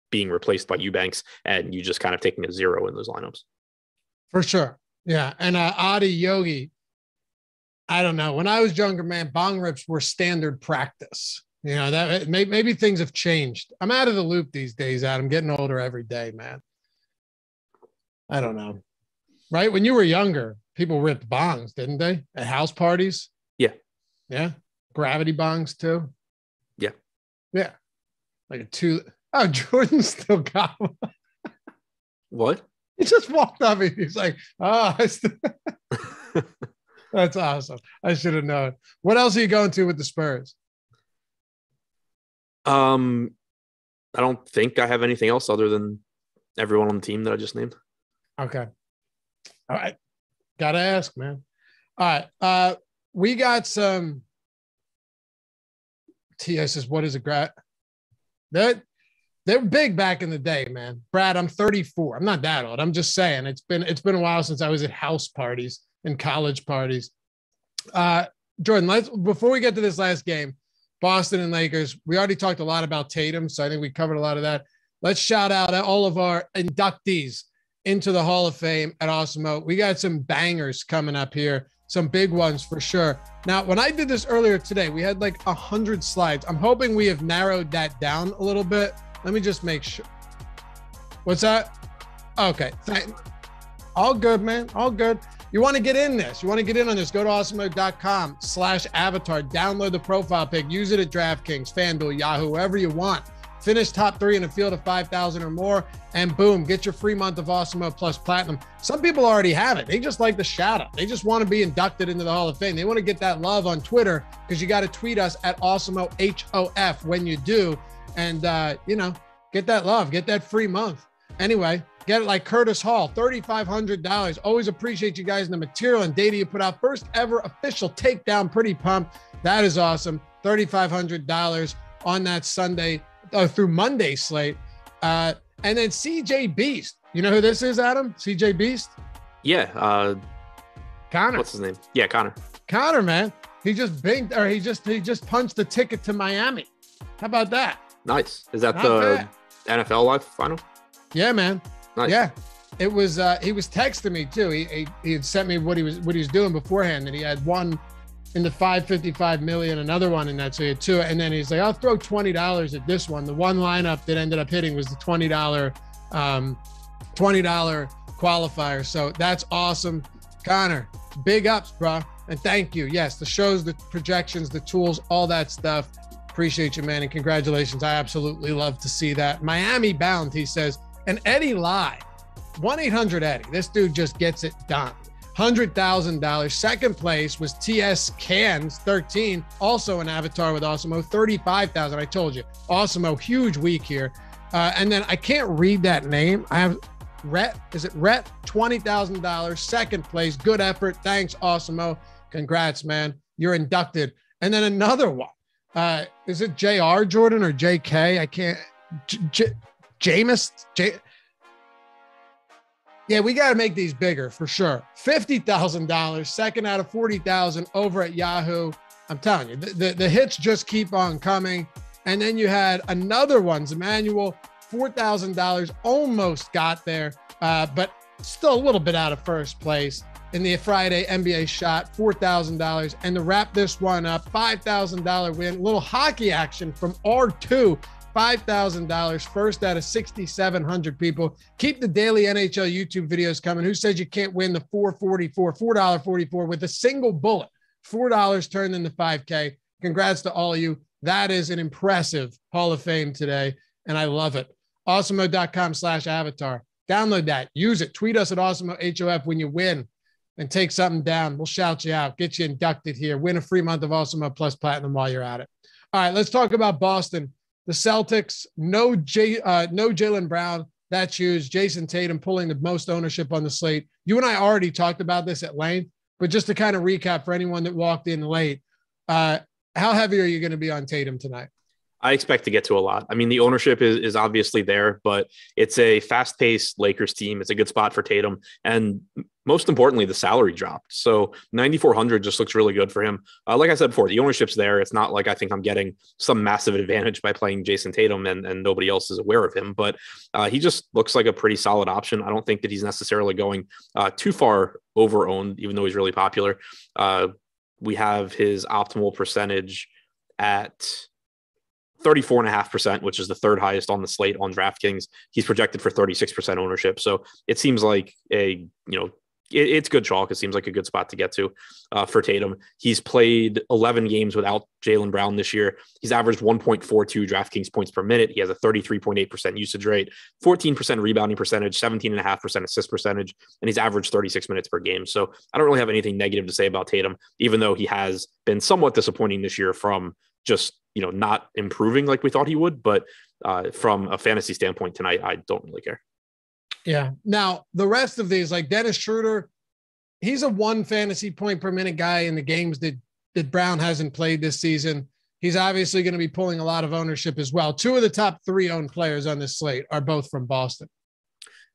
B: being replaced by Eubanks and you just kind of taking a 0 in those lineups.
A: For sure. Yeah. And Adi Yogi, I don't know. When I was younger, man, bong rips were standard practice. That maybe things have changed. I'm out of the loop these days, Adam. Getting older every day, man. I don't know. Right? When you were younger, people ripped bongs, didn't they? At house parties?
B: Yeah.
A: Yeah. Gravity bongs too?
B: Yeah.
A: Yeah. Like a 2. Oh, Jordan still got one.
B: What?
A: He just walked up and he's like, oh, That's awesome. I should have known. What else are you going to with the Spurs?
B: I don't think I have anything else other than everyone on the team that I just named.
A: Okay. All right. Gotta ask, man. All right. We got some TS says, what is a grat? They're big back in the day, man. Brad, I'm 34. I'm not that old. I'm just saying it's been a while since I was at house parties and college parties. Jordan, before we get to this last game, Boston and Lakers, we already talked a lot about Tatum, so I think we covered a lot of that. Let's shout out all of our inductees into the Hall of Fame at Awesemo. We got some bangers coming up here, some big ones for sure. Now, when I did this earlier today, we had like 100 slides. I'm hoping we have narrowed that down a little bit. Let me just make sure. What's that? Okay. All good, man. All good. You want to get in this. You want to get in on this. Go to awesemo.com/avatar. Download the profile pic. Use it at DraftKings, FanDuel, Yahoo, wherever you want. Finish top 3 in a field of 5,000 or more, and boom, get your free month of Awesemo Plus Platinum. Some people already have it. They just like the shout out. They just want to be inducted into the Hall of Fame. They want to get that love on Twitter because you got to tweet us at Awesemo HOF when you do. And, get that love, get that free month. Anyway, get it like Curtis Hall, $3,500. Always appreciate you guys and the material and data you put out. First ever official takedown. Pretty pumped. That is awesome. $3,500 on that Sunday through Monday slate. And then CJ Beast. You know who this is, Adam? CJ Beast?
B: Yeah.
A: Connor.
B: What's his name? Yeah, Connor.
A: Connor, man. He just punched the ticket to Miami. How about that?
B: Nice. Is that
A: Not
B: the
A: bad.
B: NFL live final?
A: Yeah, man.
B: Nice.
A: Yeah. It was he was texting me too. He had sent me what he was doing beforehand, that he had one in the 555 million, another one in that, so he had two, and then he's like, I'll throw $20 at this one. The one lineup that ended up hitting was the $20 qualifier. So that's awesome. Connor, big ups, bro. And thank you. Yes, the shows, the projections, the tools, all that stuff. Appreciate you, man, and congratulations. I absolutely love to see that. Miami bound, he says. And Eddie Lai, 1-800-EDDIE. This dude just gets it done. $100,000. Second place was TS Cans, 13, also an avatar with Awesemo, 35,000. I told you, Awesemo, huge week here. And then I can't read that name. I have Rhett. Is it Rhett? $20,000. Second place. Good effort. Thanks, Awesemo. Congrats, man. You're inducted. And then another one. Is it JR Jordan or JK? I can't. Jameis. Yeah, we got to make these bigger for sure. $50,000, second out of 40,000 over at Yahoo. I'm telling you, the hits just keep on coming. And then you had another one, Emmanuel, $4,000, almost got there, but still a little bit out of first place in the Friday NBA shot, $4,000. And to wrap this one up, $5,000 win, a little hockey action from R2. $5,000, first out of 6,700 people. Keep the daily NHL YouTube videos coming. Who says you can't win the $4.44 with a single bullet? $4 turned into $5K. Congrats to all of you. That is an impressive Hall of Fame today, and I love it. Awesemo.com/avatar. Download that. Use it. Tweet us at AwesemoHOF when you win and take something down. We'll shout you out. Get you inducted here. Win a free month of Awesemo Plus Platinum while you're at it. All right, let's talk about Boston. The Celtics, no Jaylen Brown. That's huge. Jason Tatum pulling the most ownership on the slate. You and I already talked about this at length, but just to kind of recap for anyone that walked in late, how heavy are you going to be on Tatum tonight?
B: I expect to get to a lot. I mean, the ownership is obviously there, but it's a fast-paced Lakers team. It's a good spot for Tatum. And most importantly, the salary dropped. So 9,400 just looks really good for him. Like I said before, the ownership's there. It's not like I think I'm getting some massive advantage by playing Jason Tatum and nobody else is aware of him, but he just looks like a pretty solid option. I don't think that he's necessarily going too far over-owned, even though he's really popular. We have his optimal percentage at 34.5%, which is the third highest on the slate on DraftKings. He's projected for 36% ownership. So it seems like a, it's good chalk. It seems like a good spot to get to for Tatum. He's played 11 games without Jaylen Brown this year. He's averaged 1.42 DraftKings points per minute. He has a 33.8% usage rate, 14% rebounding percentage, 17.5% assist percentage, and he's averaged 36 minutes per game. So I don't really have anything negative to say about Tatum, even though he has been somewhat disappointing this year from just, not improving like we thought he would. But from a fantasy standpoint tonight, I don't really care.
A: Yeah. Now, the rest of these, like Dennis Schroeder, he's a 1 fantasy point per minute guy in the games that Brown hasn't played this season. He's obviously going to be pulling a lot of ownership as well. 2 of the top 3 owned players on this slate are both from Boston.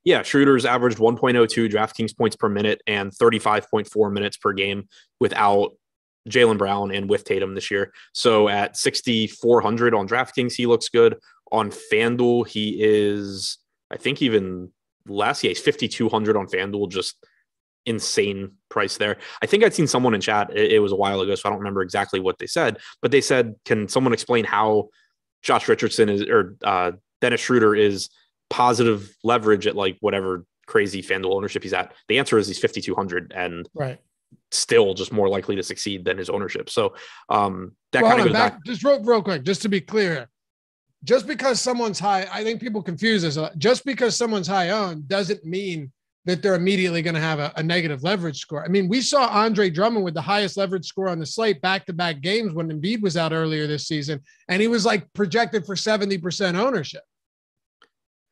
B: Yeah, Schroeder's averaged 1.02 DraftKings points per minute and 35.4 minutes per game without Jaylen Brown and with Tatum this year. So at 6,400 on DraftKings, he looks good. On FanDuel, he is, I think, even less. Yeah, he's 5,200 on FanDuel, just insane price there. I think I'd seen someone in chat, it was a while ago, so I don't remember exactly what they said, but they said, can someone explain how Josh Richardson is, or Dennis Schroeder is positive leverage at like whatever crazy FanDuel ownership he's at? The answer is he's 5,200 and still just more likely to succeed than his ownership. So that kind of goes back.
A: Just real quick, just to be clear, just because someone's high, I think people confuse this a lot. Just because someone's high owned doesn't mean that they're immediately going to have a negative leverage score. I mean, we saw Andre Drummond with the highest leverage score on the slate back-to-back games when Embiid was out earlier this season, and he was like projected for 70% ownership.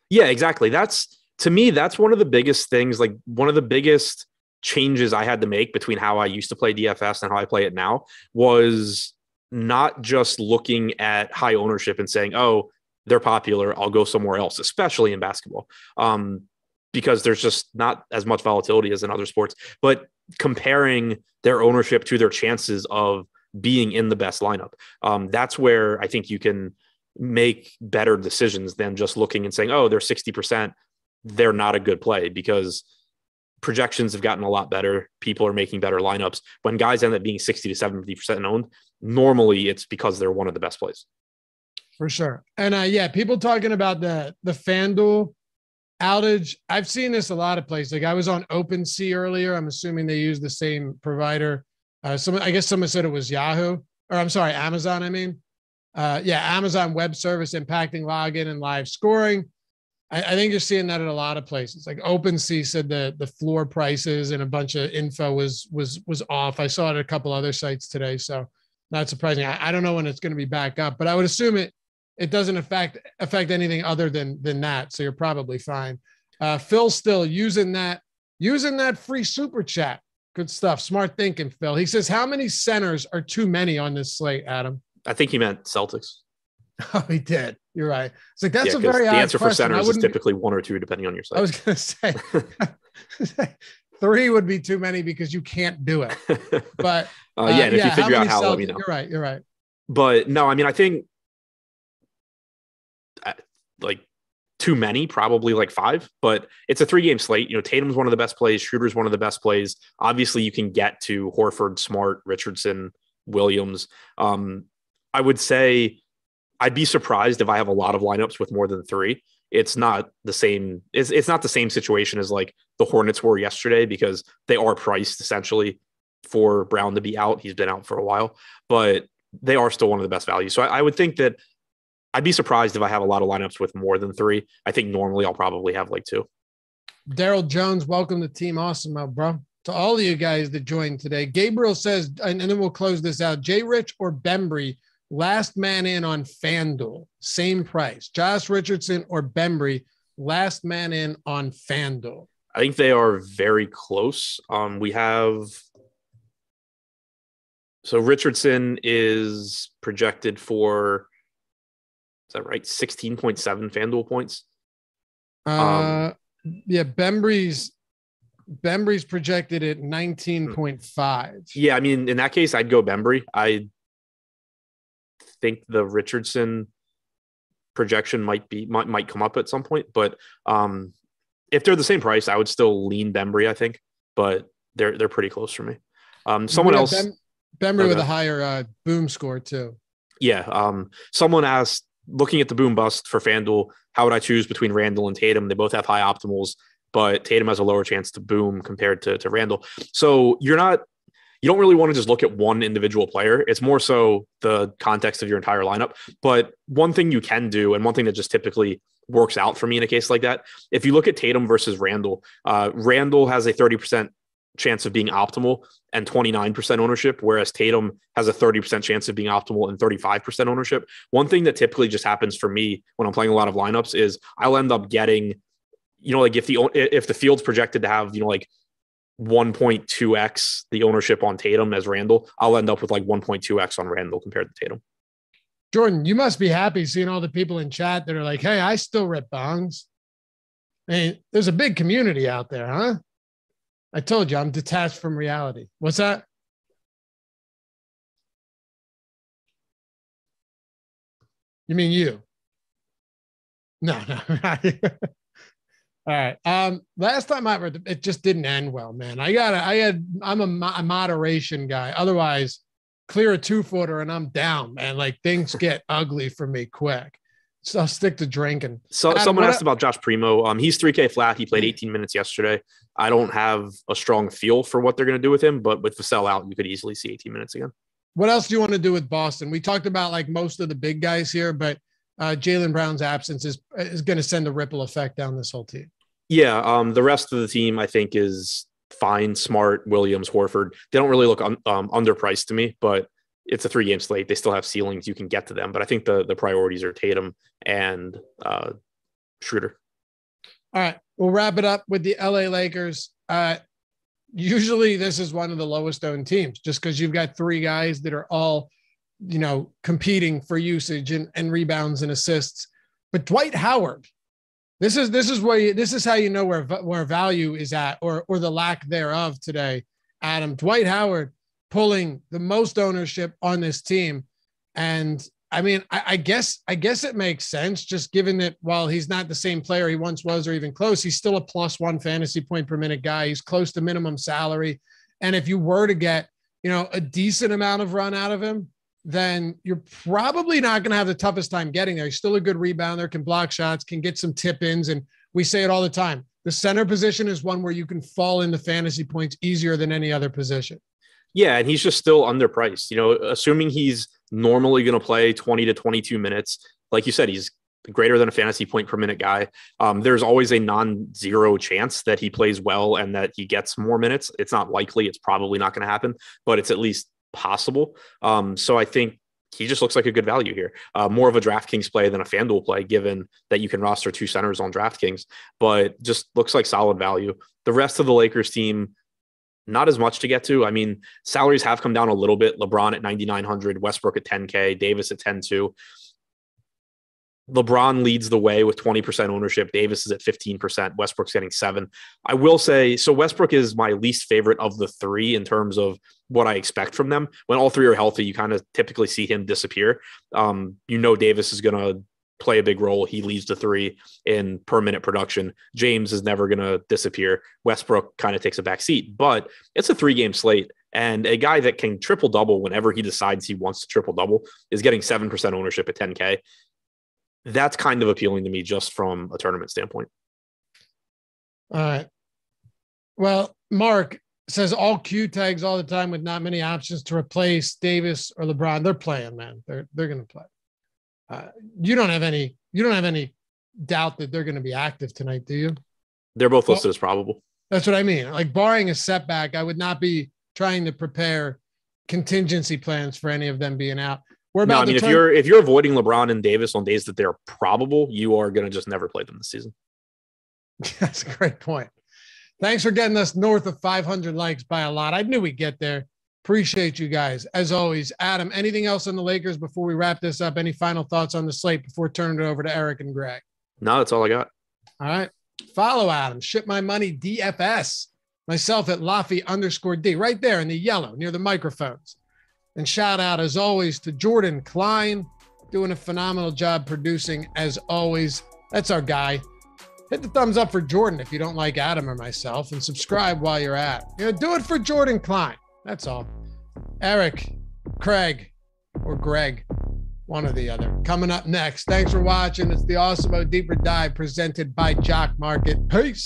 B: Yeah, exactly. To me, that's one of the biggest things, like one of the biggest changes I had to make between how I used to play DFS and how I play it now was not just looking at high ownership and saying, oh, they're popular, I'll go somewhere else, especially in basketball, because there's just not as much volatility as in other sports, but comparing their ownership to their chances of being in the best lineup. That's where I think you can make better decisions than just looking and saying, oh, they're 60%. They're not a good play, because projections have gotten a lot better. People are making better lineups. When guys end up being 60 to 70% owned, normally it's because they're one of the best plays.
A: For sure. And people talking about the FanDuel outage. I've seen this a lot of places. Like I was on OpenSea earlier. I'm assuming they use the same provider. I guess someone said it was Yahoo, or I'm sorry, Amazon. I mean, Amazon Web Service impacting login and live scoring. I think you're seeing that at a lot of places. Like OpenSea said the floor prices and a bunch of info was off. I saw it at a couple other sites today, so not surprising. I don't know when it's going to be back up, but I would assume it doesn't affect anything other than that. So you're probably fine. Phil still using that free super chat. Good stuff. Smart thinking, Phil. He says, how many centers are too many on this slate, Adam?
B: I think he meant Celtics.
A: Oh, he did. You're right. It's like, that's a very odd
B: answer
A: question.
B: For centers is typically 1 or 2, depending on your site.
A: I was going to say 3 would be too many because you can't do it. But
B: and if you figure out how, let me know.
A: You're right.
B: But no, I mean, I think like too many, probably like 5, but it's a 3-game slate. Tatum's one of the best plays. Schroeder's one of the best plays. Obviously you can get to Horford, Smart, Richardson, Williams. I would say I'd be surprised if I have a lot of lineups with more than 3. It's not the same. It's not the same situation as like the Hornets were yesterday, because they are priced essentially for Brown to be out. He's been out for a while, but they are still one of the best values. So I would think that I'd be surprised if I have a lot of lineups with more than 3. I think normally I'll probably have like 2.
A: Daryl Jones, welcome to Team Awesemo, bro. To all of you guys that joined today. Gabriel says, and then we'll close this out, Jay Rich or Bembry, last man in on FanDuel, same price. Josh Richardson or Bembry, last man in on FanDuel.
B: I think they are very close. We have, so Richardson is projected for, is that right? 16.7 FanDuel points.
A: Bembry's projected at 19.5.
B: Yeah, I mean, in that case, I'd go Bembry. I think the Richardson projection might come up at some point, but if they're the same price, I would still lean Bembry, I think, but they're pretty close for me. Someone else,
A: Bembry with a higher boom score too.
B: Yeah. Someone asked, looking at the boom bust for FanDuel, how would I choose between Randall and Tatum? They both have high optimals. but Tatum has a lower chance to boom compared to Randall. So you don't really want to just look at one individual player. It's more so the context of your entire lineup. But one thing you can do, and one thing that just typically works out for me in a case like that, if you look at Tatum versus Randall, Randall has a 30% chance of being optimal and 29% ownership, whereas Tatum has a 30% chance of being optimal and 35% ownership. One thing that typically just happens for me when I'm playing a lot of lineups is I'll end up getting, like if the field's projected to have, like 1.2x the ownership on Tatum as Randall, I'll end up with like 1.2x on Randall compared to Tatum.
A: Jordan, you must be happy seeing all the people in chat that are like, hey, I still rip bongs. I mean, there's a big community out there, huh? I told you I'm detached from reality. What's that? You mean you? No. All right. Last time it just didn't end well, man. I'm a moderation guy. Otherwise, clear a 2-footer and I'm down, man. Like things get ugly for me quick. So I'll stick to drinking.
B: So someone asked about Josh Primo. He's 3K flat. He played 18 minutes yesterday. I don't have a strong feel for what they're going to do with him, but with the sellout, you could easily see 18 minutes again.
A: What else do you want to do with Boston? We talked about like most of the big guys here, but Jaylen Brown's absence is going to send a ripple effect down this whole team.
B: Yeah. The rest of the team, I think, is fine. Smart, Williams, Horford. They don't really look underpriced to me, but it's a 3-game slate. They still have ceilings. You can get to them, but I think the priorities are Tatum and Schroeder.
A: All right. We'll wrap it up with the LA Lakers. Usually this is one of the lowest owned teams just because you've got 3 guys that are all, competing for usage and rebounds and assists. But Dwight Howard, this is how you know where value is at or the lack thereof today, Adam. Dwight Howard pulling the most ownership on this team. And I mean, I guess it makes sense just given that while he's not the same player he once was or even close, he's still a +1 fantasy point per minute guy. He's close to minimum salary. And if you were to get, a decent amount of run out of him, then you're probably not going to have the toughest time getting there. He's still a good rebounder, can block shots, can get some tip-ins. And we say it all the time. The center position is one where you can fall into fantasy points easier than any other position.
B: Yeah, and he's just still underpriced. Assuming he's normally going to play 20 to 22 minutes, like you said, he's greater than a fantasy point per minute guy. There's always a non-zero chance that he plays well and that he gets more minutes. It's not likely. It's probably not going to happen, but it's at least possible. So I think he just looks like a good value here. More of a DraftKings play than a FanDuel play, given that you can roster 2 centers on DraftKings, but just looks like solid value. The rest of the Lakers team, not as much to get to. I mean, salaries have come down a little bit. LeBron at 9,900, Westbrook at 10K, Davis at 10.2. LeBron leads the way with 20% ownership. Davis is at 15%. Westbrook's getting 7. I will say, so Westbrook is my least favorite of the 3 in terms of what I expect from them. When all 3 are healthy, you kind of typically see him disappear. Davis is going to play a big role. He leads the 3 in per minute production. James is never going to disappear. Westbrook kind of takes a back seat, but it's a 3-game slate. And a guy that can triple double whenever he decides he wants to triple double is getting 7% ownership at 10K. That's kind of appealing to me just from a tournament standpoint.
A: All right. Well, Mark says all Q tags all the time with not many options to replace Davis or LeBron. They're playing, man. They're going to play. You don't have any doubt that they're going to be active tonight, do you?
B: They're both listed as probable.
A: That's what I mean. Like barring a setback, I would not be trying to prepare contingency plans for any of them being out. If you're avoiding LeBron and Davis on days that they're probable, you are going to just never play them this season. That's a great point. Thanks for getting us north of 500 likes by a lot. I knew we'd get there. Appreciate you guys. As always, Adam, anything else on the Lakers before we wrap this up? Any final thoughts on the slate before turning it over to Eric and Greg?
B: No, that's all I got.
A: All right. Follow Adam. Ship My Money DFS. Myself at Laffy_D right there in the yellow near the microphones. And shout out, as always, to Jordan Klein, doing a phenomenal job producing, as always. That's our guy. Hit the thumbs up for Jordan if you don't like Adam or myself, and subscribe while you're at. Do it for Jordan Klein. That's all. Eric, Craig, or Greg, one or the other. Coming up next. Thanks for watching. It's the Awesemo Deeper Dive presented by Jock Market. Peace.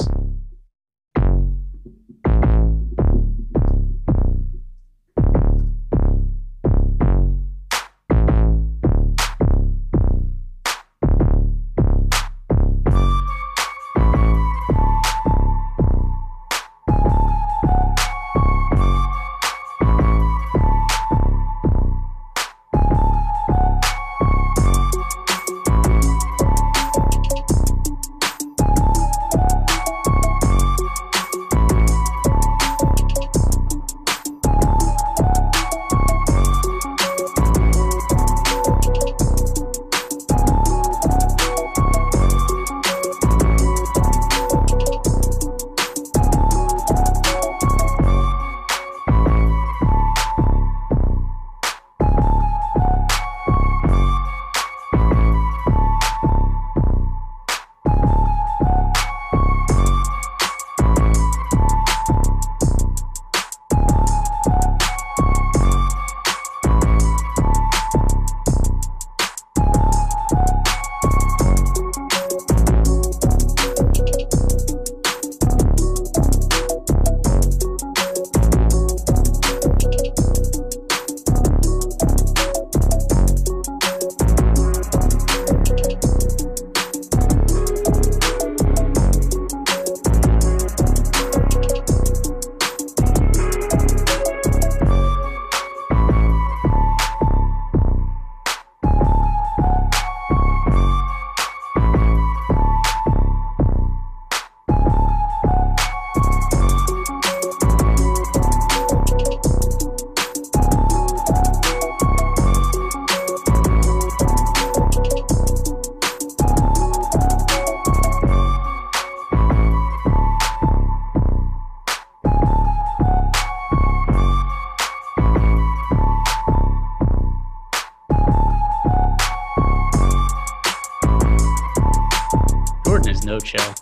C: so chill.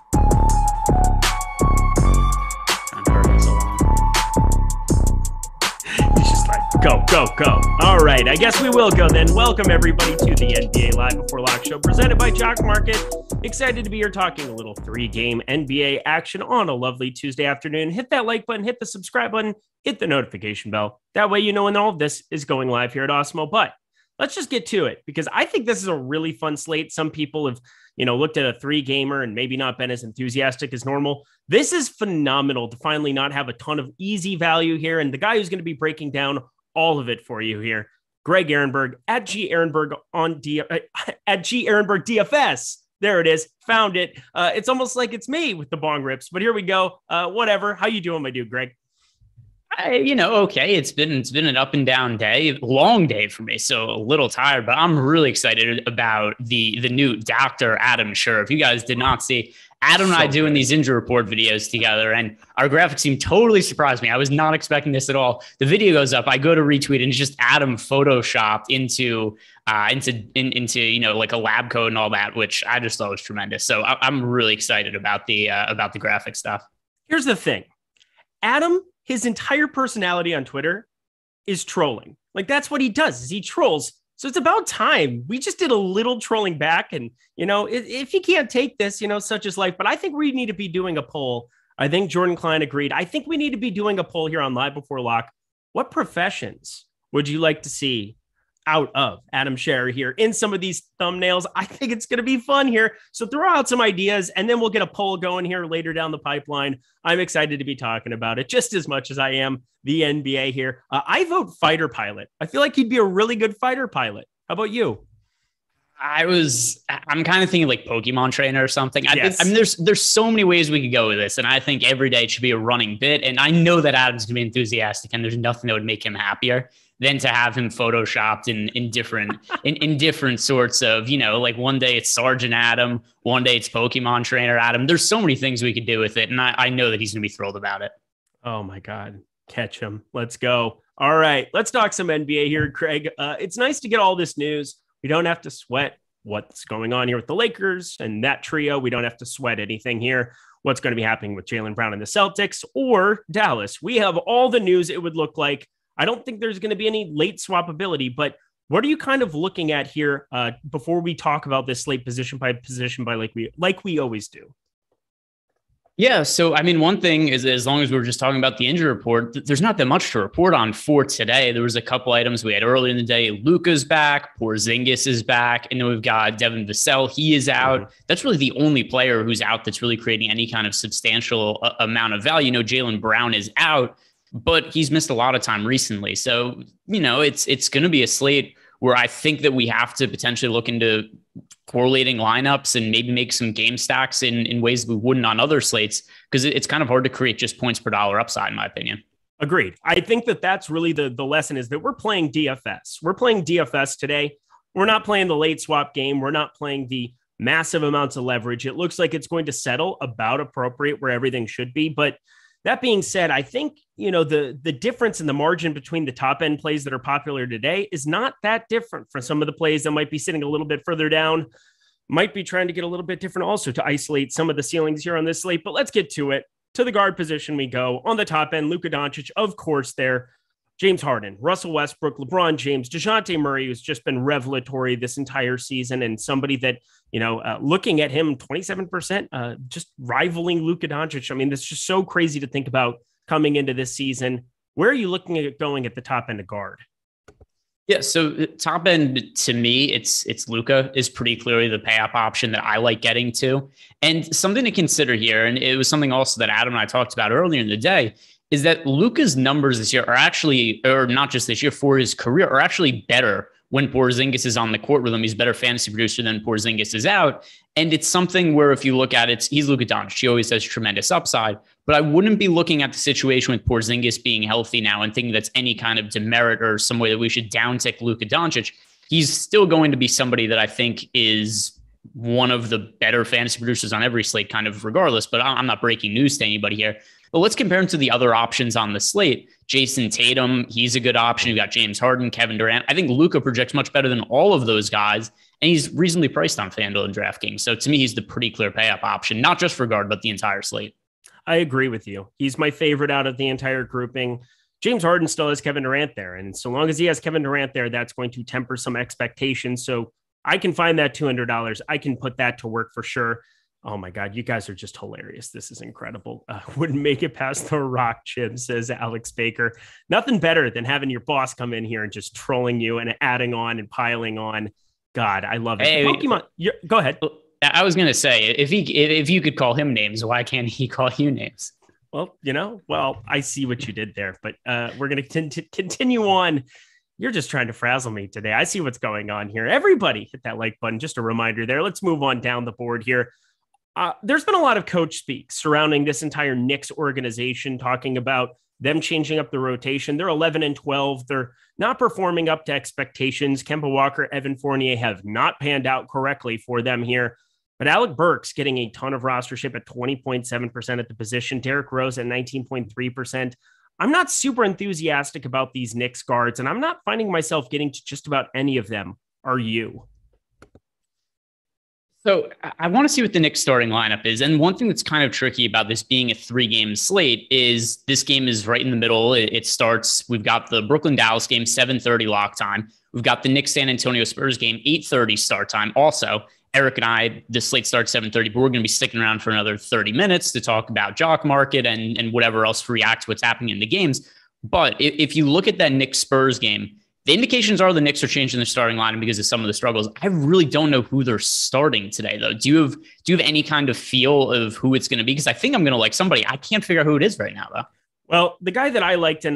C: I've heard it so long.
D: He's just like, go, go, go. All right, I guess we will go then. Welcome everybody to the NBA Live Before Lock show presented by Jock Market. Excited to be here talking a little 3-game NBA action on a lovely Tuesday afternoon. Hit that like button, hit the subscribe button, hit the notification bell. That way you know when all of this is going live here at Awesemo. But let's just get to it because I think this is a really fun slate. Some people have, looked at a 3-gamer and maybe not been as enthusiastic as normal. This is phenomenal to finally not have a ton of easy value here. And the guy who's going to be breaking down all of it for you here, Greg Ehrenberg at G Ehrenberg at G Ehrenberg DFS. There it is. Found it. It's almost like it's me with the bong rips, but here we go. Whatever. How you doing, my dude, Greg?
C: Okay. It's been an up and down day, long day for me. So a little tired, but I'm really excited about the new Dr. Adam Scher. If you guys did not see Adam and I doing these injury report videos together, and our graphics team totally surprised me. I was not expecting this at all. The video goes up, I go to retweet, and it's just Adam photoshopped into like a lab code and all that, which I just thought was tremendous. So I'm really excited about the graphic stuff.
D: Here's the thing, Adam, his entire personality on Twitter is trolling. Like that's what he does, is he trolls. So it's about time. We just did a little trolling back. And, if you can't take this, such is life. But I think we need to be doing a poll. I think Jordan Klein agreed. I think we need to be doing a poll here on Live Before Lock. What professions would you like to see out of Adam Scher here in some of these thumbnails? I think it's going to be fun here. So throw out some ideas and then we'll get a poll going here later down the pipeline. I'm excited to be talking about it just as much as I am the NBA here. I vote fighter pilot. I feel like he'd be a really good fighter pilot. How about you?
C: I'm kind of thinking like Pokemon trainer or something.
D: Yes.
C: I mean, there's so many ways we could go with this. And I think every day it should be a running bit. And I know that Adam's gonna be enthusiastic and there's nothing that would make him happier than to have him photoshopped in different sorts of, like one day it's Sergeant Adam, one day it's Pokemon trainer Adam. There's so many things we could do with it. And I know that he's gonna be thrilled about it.
D: Oh my God. Catch him. Let's go. All right. Let's talk some NBA here, Craig. It's nice to get all this news. We don't have to sweat what's going on here with the Lakers and that trio. We don't have to sweat anything here. What's going to be happening with Jaylen Brown and the Celtics or Dallas. We have all the news it would look like. I don't think there's going to be any late swappability, but what are you kind of looking at here before we talk about this slate position by like we always do?
C: Yeah. So, I mean, one thing is, as long as we were just talking about the injury report, there's not that much to report on for today. There was a couple items we had earlier in the day. Luka's back, Porzingis is back, and then we've got Devin Vassell. He is out. Mm-hmm. That's really the only player who's out that's really creating any kind of substantial amount of value. Jaylen Brown is out, but he's missed a lot of time recently. So, it's going to be a slate where I think that we have to potentially look into correlating lineups and maybe make some game stacks in ways we wouldn't on other slates, because it's kind of hard to create just points per dollar upside, in my opinion.
D: Agreed. I think that's really the lesson, is that we're playing DFS. We're playing DFS today. We're not playing the late swap game. We're not playing the massive amounts of leverage. It looks like it's going to settle about appropriate where everything should be. But that being said, I think, the difference in the margin between the top end plays that are popular today is not that different from some of the plays that might be sitting a little bit further down, might be trying to get a little bit different also to isolate some of the ceilings here on this slate. But let's get to it. To the guard position we go. On the top end, Luka Doncic, of course, there. James Harden, Russell Westbrook, LeBron James, DeJounte Murray, who's just been revelatory this entire season, and somebody that, looking at him, 27%, just rivaling Luka Doncic. I mean, that's just so crazy to think about coming into this season. Where are you looking at going at the top end of guard?
C: Yeah, so top end to me, it's Luka is pretty clearly the pay up option that I like getting to. And something to consider here, and it was something also that Adam and I talked about earlier in the day, is that Luka's numbers this year are actually, or not just this year, for his career, are actually better when Porzingis is on the court with him. He's a better fantasy producer than Porzingis is out. And it's something where if you look at it, he's Luka Doncic. He always has tremendous upside. But I wouldn't be looking at the situation with Porzingis being healthy now and thinking that's any kind of demerit or some way that we should downtick Luka Doncic. He's still going to be somebody that I think is one of the better fantasy producers on every slate, kind of regardless. But I'm not breaking news to anybody here. But let's compare him to the other options on the slate. Jason Tatum, he's a good option. You've got James Harden, Kevin Durant. I think Luka projects much better than all of those guys, and he's reasonably priced on FanDuel and DraftKings. So to me, he's the pretty clear pay-up option, not just for guard, but the entire slate.
D: I agree with you. He's my favorite out of the entire grouping. James Harden still has Kevin Durant there. And so long as he has Kevin Durant there, that's going to temper some expectations. So I can find that $200. I can put that to work for sure. Oh my God, you guys are just hilarious. This is incredible. Wouldn't make it past the rock chip, says Alex Baker. Nothing better than having your boss come in here and just trolling you and adding on and piling on. God, I love it.
C: Hey,
D: Pokemon, go ahead.
C: I was going to say, if you could call him names, why can't he call you names?
D: Well, I see what you did there, but we're going to continue on. You're just trying to frazzle me today. I see what's going on here. Everybody hit that like button. Just a reminder there. Let's move on down the board here. There's been a lot of coach speak surrounding this entire Knicks organization, talking about them changing up the rotation. They're 11-12. They're not performing up to expectations. Kemba Walker, Evan Fournier have not panned out correctly for them here. But Alec Burks getting a ton of rostership at 20.7% at the position. Derrick Rose at 19.3%. I'm not super enthusiastic about these Knicks guards, and I'm not finding myself getting to just about any of them. Are you?
C: So I want to see what the Knicks starting lineup is. And one thing that's kind of tricky about this being a 3-game slate is this game is right in the middle. It starts, we've got the Brooklyn-Dallas game, 7:30 lock time. We've got the Knicks-San Antonio Spurs game, 8:30 start time. Also, Eric and I, the slate starts 7:30, but we're going to be sticking around for another 30 minutes to talk about jock market and whatever else reacts to what's happening in the games. But if you look at that Knicks-Spurs game, the indications are the Knicks are changing their starting line because of some of the struggles. I really don't know who they're starting today, though. Do you have any kind of feel of who it's going to be? Because I think I'm going to like somebody. I can't figure out who it is right now, though.
D: Well, the guy that I liked, and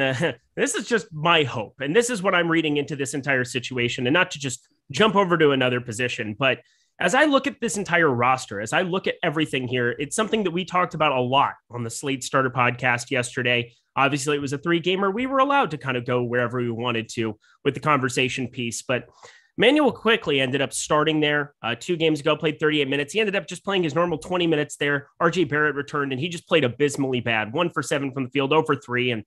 D: this is just my hope, and this is what I'm reading into this entire situation, and not to just jump over to another position, but as I look at this entire roster, as I look at everything here, it's something that we talked about a lot on the Slate Starter podcast yesterday. Obviously, it was a 3-gamer. We were allowed to kind of go wherever we wanted to with the conversation piece, but Manuel quickly ended up starting there 2 games ago, played 38 minutes. He ended up just playing his normal 20 minutes there. RJ Barrett returned, and he just played abysmally bad. 1 for 7 from the field, 0 for 3. And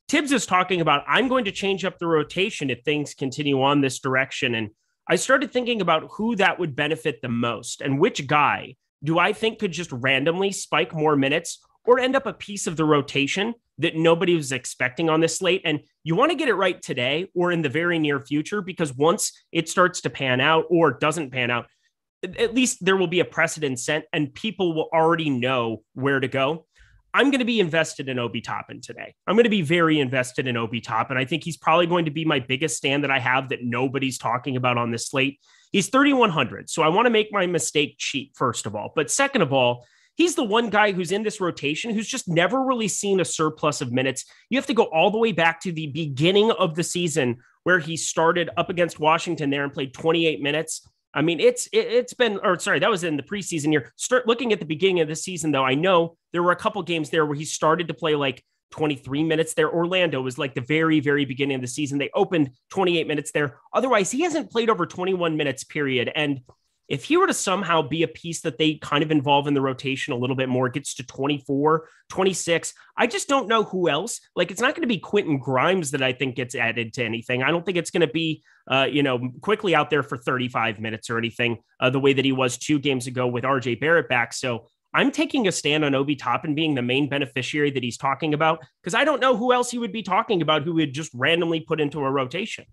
D: Tibbs is talking about, I'm going to change up the rotation if things continue on this direction. And I started thinking about who that would benefit the most and which guy do I think could just randomly spike more minutes or end up a piece of the rotation that nobody was expecting on this slate. And you want to get it right today or in the very near future, because once it starts to pan out or doesn't pan out, at least there will be a precedent set and people will already know where to go. I'm going to be invested in Obi Toppin today. I'm going to be very invested in Obi Toppin. I think he's probably going to be my biggest stand that I have that nobody's talking about on this slate. He's 3,100. So I want to make my mistake cheap, first of all. But second of all, he's the one guy who's in this rotation who's just never really seen a surplus of minutes. You have to go all the way back to the beginning of the season where he started up against Washington there and played 28 minutes. I mean, it's been, or sorry, that was in the preseason year. Start looking at the beginning of the season, though. I know there were a couple games there where he started to play like 23 minutes there. Orlando was like the very, very beginning of the season. They opened 28 minutes there. Otherwise, he hasn't played over 21 minutes, period. And if he were to somehow be a piece that they kind of involve in the rotation a little bit more, gets to 24, 26, I just don't know who else. Like, it's not going to be Quentin Grimes that I think gets added to anything. I don't think it's going to be, quickly out there for 35 minutes or anything the way that he was 2 games ago with RJ Barrett back. So I'm taking a stand on Obi Toppin being the main beneficiary that he's talking about, because I don't know who else he would be talking about who would just randomly put into a rotation.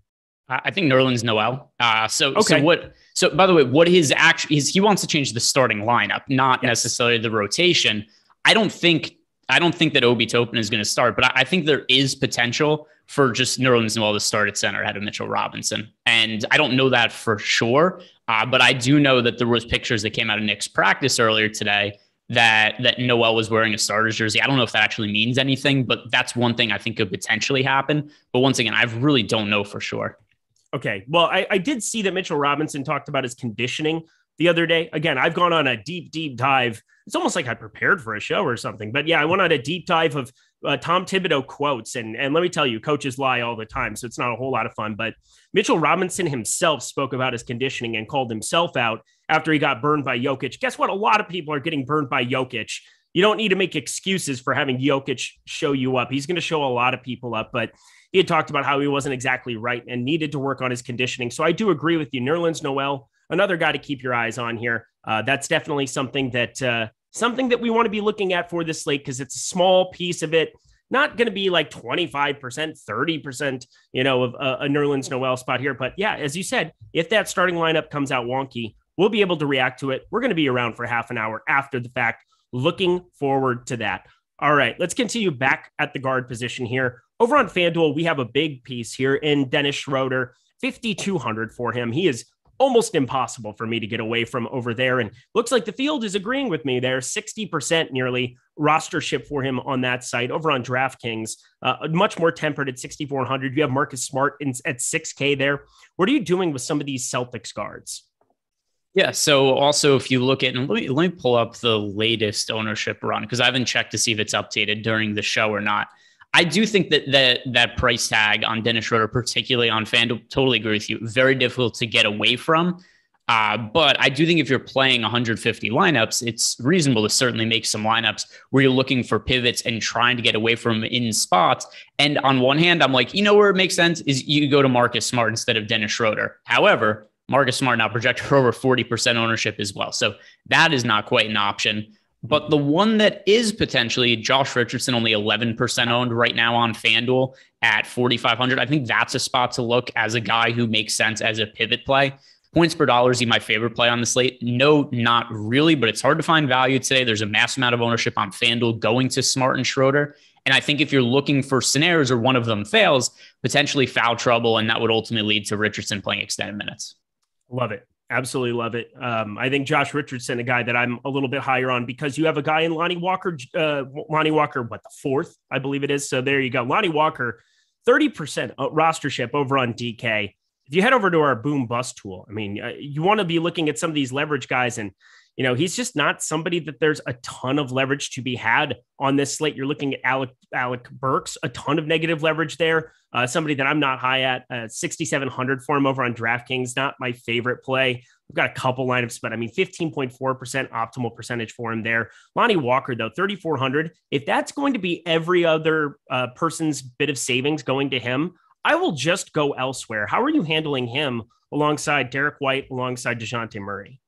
C: I think Nerlens Noel. So by the way, what his action is, he wants to change the starting lineup, not necessarily the rotation. I don't think that Obi Toppin is going to start, but I think there is potential for just Nerlens Noel to start at center ahead of Mitchell Robinson. And I don't know that for sure, but I do know that there was pictures that came out of Knicks practice earlier today that Noel was wearing a starter's jersey. I don't know if that actually means anything, but that's one thing I think could potentially happen. But once again, I really don't know for sure.
D: Okay. Well, I did see that Mitchell Robinson talked about his conditioning the other day. Again, I've gone on a deep dive. It's almost like I prepared for a show or something. But yeah, I went on a deep dive of Tom Thibodeau quotes. And let me tell you, coaches lie all the time, so it's not a whole lot of fun. But Mitchell Robinson himself spoke about his conditioning and called himself out after he got burned by Jokic. Guess what? A lot of people are getting burned by Jokic. you don't need to make excuses for having Jokic show you up. He's going to show a lot of people up, but he had talked about how he wasn't exactly right and needed to work on his conditioning. So I do agree with you. Nerlens Noel, another guy to keep your eyes on here. That's definitely something that we want to be looking at for this slate, because it's a small piece of it. Not going to be like 25%, 30%, of a Nerlens Noel spot here. But yeah, as you said, if that starting lineup comes out wonky, we'll be able to react to it. We're going to be around for half an hour after the fact. Looking forward to that. All right, let's continue back at the guard position here. Over on FanDuel, we have a big piece here in Dennis Schroeder, 5,200 for him. He is almost impossible for me to get away from over there. And looks like the field is agreeing with me there. 60% nearly rostership for him on that site. Over on DraftKings, much more tempered at 6,400. You have Marcus Smart at 6K there. What are you doing with some of these Celtics guards?
C: Yeah. So also, if you look at, and let me pull up the latest ownership run, because I haven't checked to see if it's updated during the show or not. I do think that price tag on Dennis Schroeder, particularly on FanDuel, totally agree with you. Very difficult to get away from. But I do think if you're playing 150 lineups, it's reasonable to certainly make some lineups where you're looking for pivots and trying to get away from in spots. And on one hand, I'm like, where it makes sense is you go to Marcus Smart instead of Dennis Schroeder. However, Marcus Smart now projected for over 40% ownership as well. So that is not quite an option. But the one that is potentially Josh Richardson, only 11% owned right now on FanDuel at 4,500. I think that's a spot to look as a guy who makes sense as a pivot play. Points per dollar is he my favorite play on the slate? No, not really, but it's hard to find value today. There's a mass amount of ownership on FanDuel going to Smart and Schroeder. And I think if you're looking for scenarios or one of them fails, potentially foul trouble, and that would ultimately lead to Richardson playing extended minutes.
D: Love it. Absolutely love it. I think Josh Richardson, a guy that I'm a little bit higher on, because you have a guy in Lonnie Walker, the fourth, I believe it is. So there you go. Lonnie Walker, 30% rostership over on DK. If you head over to our boom bust tool, you want to be looking at some of these leverage guys, and he's just not somebody that there's a ton of leverage to be had on this slate. You're looking at Alec Burks, a ton of negative leverage there. Somebody that I'm not high at, 6,700 for him over on DraftKings. Not my favorite play. We've got a couple lineups, but 15.4% optimal percentage for him there. Lonnie Walker, though, 3,400. If that's going to be every other person's bit of savings going to him, I will just go elsewhere. How are you handling him alongside Derek White, alongside DeJounte Murray?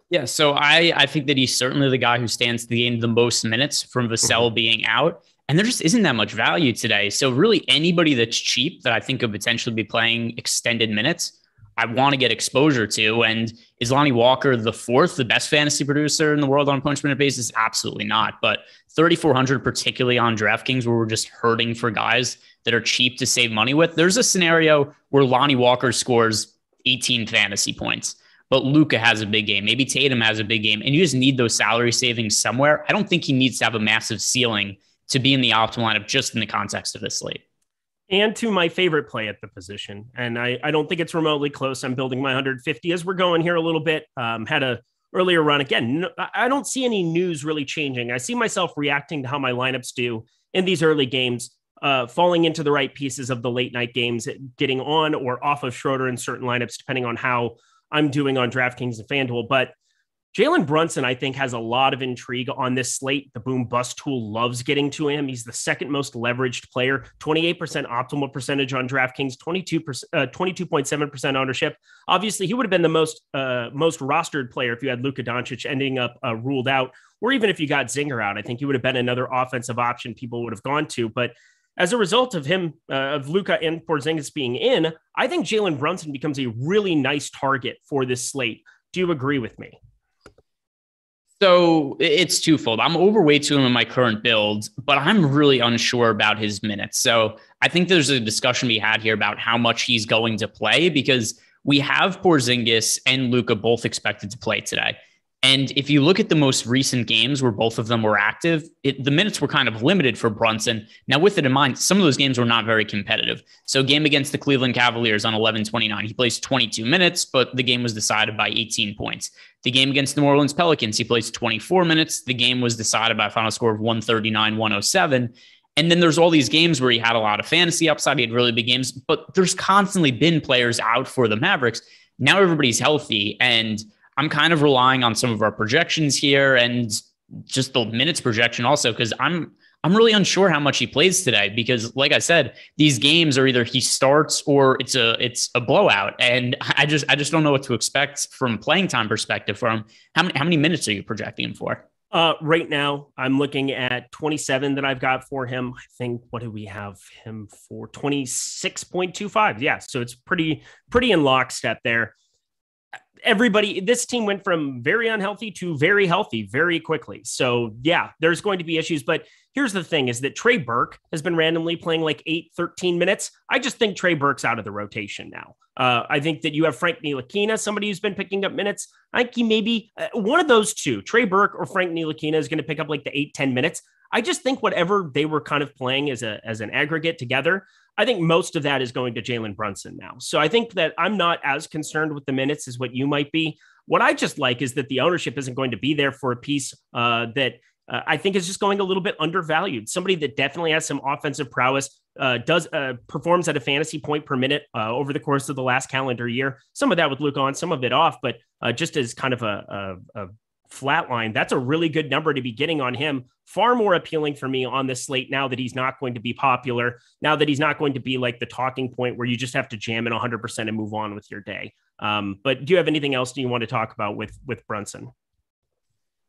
C: Yeah, so I think that he's certainly the guy who stands to gain the most minutes from Vassell being out. And there just isn't that much value today. So really anybody that's cheap that I think could potentially be playing extended minutes, I want to get exposure to. And is Lonnie Walker the fourth, the best fantasy producer in the world on a points per minute basis? Absolutely not. But 3,400, particularly on DraftKings, where we're just hurting for guys that are cheap to save money with. There's a scenario where Lonnie Walker scores 18 fantasy points, but Luka has a big game. Maybe Tatum has a big game, and you just need those salary savings somewhere. I don't think he needs to have a massive ceiling to be in the optimal lineup just in the context of this slate.
D: And to my favorite play at the position. And I don't think it's remotely close. I'm building my 150 as we're going here a little bit. Had a earlier run. Again, I don't see any news really changing. I see myself reacting to how my lineups do in these early games, falling into the right pieces of the late night games, getting on or off of Schroeder in certain lineups, depending on how I'm doing on DraftKings and FanDuel. But Jalen Brunson, I think, has a lot of intrigue on this slate. The boom bust tool loves getting to him. He's the second most leveraged player, 28% optimal percentage on DraftKings, 22.7% ownership. Obviously, he would have been the most rostered player if you had Luka Doncic ending up ruled out, or even if you got Zinger out. I think he would have been another offensive option people would have gone to. But as a result of him, of Luka and Porzingis being in, I think Jalen Brunson becomes a really nice target for this slate. Do you agree with me?
C: So it's twofold. I'm overweight to him in my current build, but I'm really unsure about his minutes. So I think there's a discussion we had here about how much he's going to play, because we have Porzingis and Luka both expected to play today. And if you look at the most recent games where both of them were active, the minutes were kind of limited for Brunson. Now, with it in mind, some of those games were not very competitive. So game against the Cleveland Cavaliers on 11/29, he plays 22 minutes, but the game was decided by 18 points. The game against the New Orleans Pelicans, he plays 24 minutes. The game was decided by a final score of 139-107. And then there's all these games where he had a lot of fantasy upside. He had really big games, but there's constantly been players out for the Mavericks. Now everybody's healthy, and I'm kind of relying on some of our projections here. And just the minutes projection also, because I'm really unsure how much he plays today, because like I said, these games are either he starts or it's a blowout. And I just don't know what to expect from playing time perspective from how many minutes are you projecting him for?
D: Right now, I'm looking at 27 that I've got for him. I think, what do we have him for? 26.25. Yeah. So it's pretty in lockstep there. Everybody, this team went from very unhealthy to very healthy very quickly. So yeah, there's going to be issues, but here's the thing is that Trey Burke has been randomly playing like 13 minutes. I just think Trey Burke's out of the rotation now. I think that you have Frank Ntilikina, somebody who's been picking up minutes. I think he maybe one of those two, Trey Burke or Frank Ntilikina, is going to pick up like the 8-10 minutes. I just think whatever they were kind of playing as an aggregate together, I think most of that is going to Jalen Brunson now. So I think that I'm not as concerned with the minutes as what you might be. What I just like is that the ownership isn't going to be there for a piece that I think is just going a little bit undervalued. Somebody that definitely has some offensive prowess, performs at a fantasy point per minute over the course of the last calendar year. Some of that with Luke on, some of it off, but just as kind of a flat line, that's a really good number to be getting on him. Far more appealing for me on this slate now that he's not going to be popular, now that he's not going to be like the talking point where you just have to jam in 100% and move on with your day. But do you have anything else that you want to talk about with Brunson?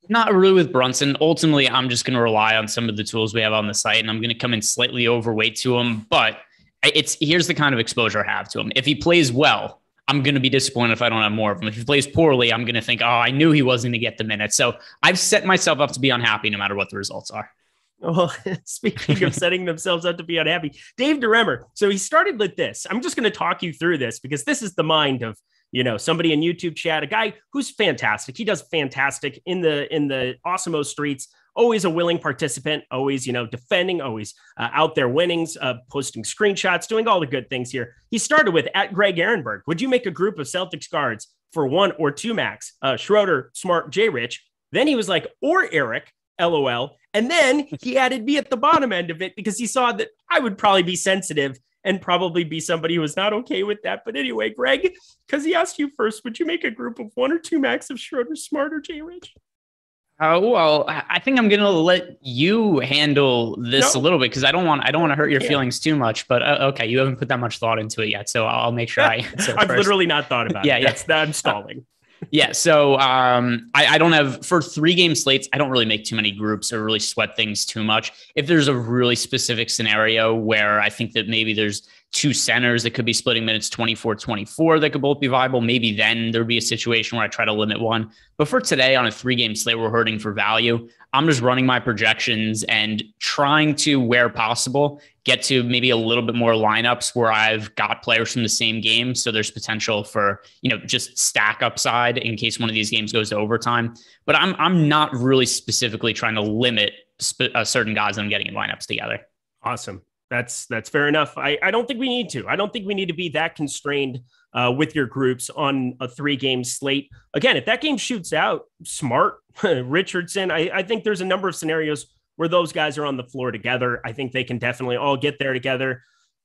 C: Not really with Brunson. Ultimately, I'm just going to rely on some of the tools we have on the site, and I'm going to come in slightly overweight to him. But here's the kind of exposure I have to him. If he plays well, I'm going to be disappointed if I don't have more of him. If he plays poorly, I'm going to think, oh, I knew he wasn't going to get the minutes. So I've set myself up to be unhappy no matter what the results are.
D: Well, speaking of setting themselves up to be unhappy, Dave DeRemer. So he started with this. I'm just going to talk you through this because this is the mind of, somebody in YouTube chat, a guy who's fantastic. He does fantastic in the Awesemo streets, always a willing participant, always, defending, always out there winnings, posting screenshots, doing all the good things here. He started with at Greg Ehrenberg. Would you make a group of Celtics guards for 1 or 2 max? Schroeder, Smart, J Rich. Then he was like, or Eric, LOL. And then he added me at the bottom end of it because he saw that I would probably be sensitive and probably be somebody who was not okay with that. But anyway, Greg, because he asked you first, would you make a group of 1 or 2 max of Schroeder, Smart, or J Rich?
C: Well, I think I'm going to let you handle this a little bit because I don't want to hurt your feelings too much. But okay, you haven't put that much thought into it yet, so I'll make sure I answer
D: I've
C: first.
D: literally not thought about it. I'm stalling.
C: Yeah, so I don't have, for 3-game slates, I don't really make too many groups or really sweat things too much. If there's a really specific scenario where I think that maybe there's 2 centers that could be splitting minutes 24-24 that could both be viable, maybe then there'd be a situation where I try to limit one. But for today on a 3-game slate, we're hurting for value. I'm just running my projections and trying to, where possible, get to maybe a little bit more lineups where I've got players from the same game. So there's potential for, just stack upside in case one of these games goes to overtime. But I'm not really specifically trying to limit certain guys I'm getting in lineups together.
D: Awesome. That's fair enough. I don't think we need to. I don't think we need to be that constrained with your groups on a 3-game slate. Again, if that game shoots out, Smart, Richardson, I think there's a number of scenarios where those guys are on the floor together. I think they can definitely all get there together.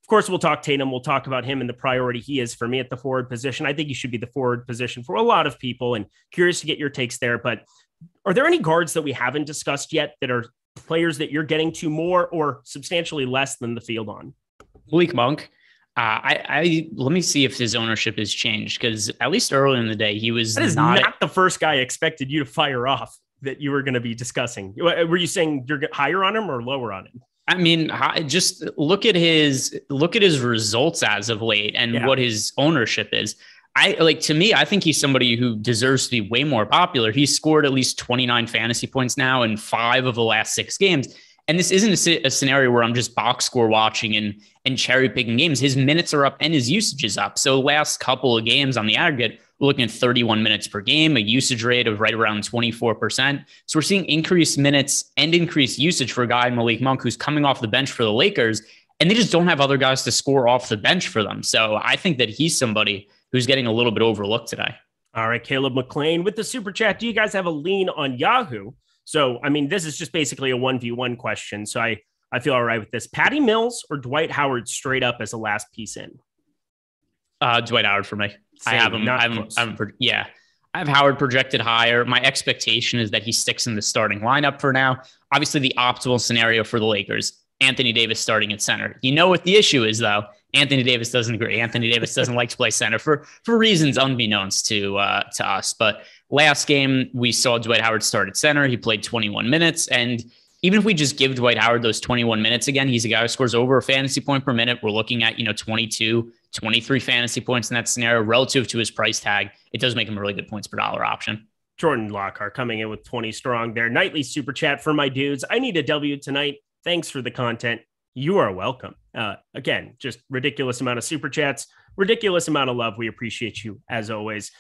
D: Of course, we'll talk Tatum. We'll talk about him and the priority he is for me at the forward position. I think he should be the forward position for a lot of people, and curious to get your takes there. But are there any guards that we haven't discussed yet that are players that you're getting to more or substantially less than the field on?
C: Malik Monk. I let me see if his ownership has changed, because at least early in the day, he was
D: not the first guy I expected you to fire off that you were going to be discussing. Were you saying you're higher on him or lower on him?
C: I mean, just look at his results as of late and what his ownership is. To me, I think he's somebody who deserves to be way more popular. He's scored at least 29 fantasy points now in 5 of the last 6 games. And this isn't a scenario where I'm just box score watching and cherry picking games. His minutes are up and his usage is up. So last couple of games on the aggregate, we're looking at 31 minutes per game, a usage rate of right around 24%. So we're seeing increased minutes and increased usage for a guy, Malik Monk, who's coming off the bench for the Lakers, and they just don't have other guys to score off the bench for them. So I think that he's somebody who's getting a little bit overlooked today.
D: All right, Caleb McLean with the super chat. Do you guys have a lean on Yahoo? So, I mean, this is just basically a 1v1 question. So I feel all right with this. Patty Mills or Dwight Howard straight up as a last piece in?
C: Dwight Howard for me.
D: Same,
C: I haven't. Yeah. I have Howard projected higher. My expectation is that he sticks in the starting lineup for now. Obviously, the optimal scenario for the Lakers, Anthony Davis starting at center. You know what the issue is, though? Anthony Davis doesn't agree. Anthony Davis doesn't like to play center for reasons unbeknownst to us. But last game, we saw Dwight Howard start at center. He played 21 minutes. And even if we just give Dwight Howard those 21 minutes again, he's a guy who scores over a fantasy point per minute. We're looking at, 22, 23 fantasy points in that scenario relative to his price tag. It does make him a really good points per dollar option.
D: Jordan Lockhart coming in with 20 strong there. Nightly super chat for my dudes. I need a W tonight. Thanks for the content. You are welcome. Again, just ridiculous amount of super chats, ridiculous amount of love. We appreciate you as always.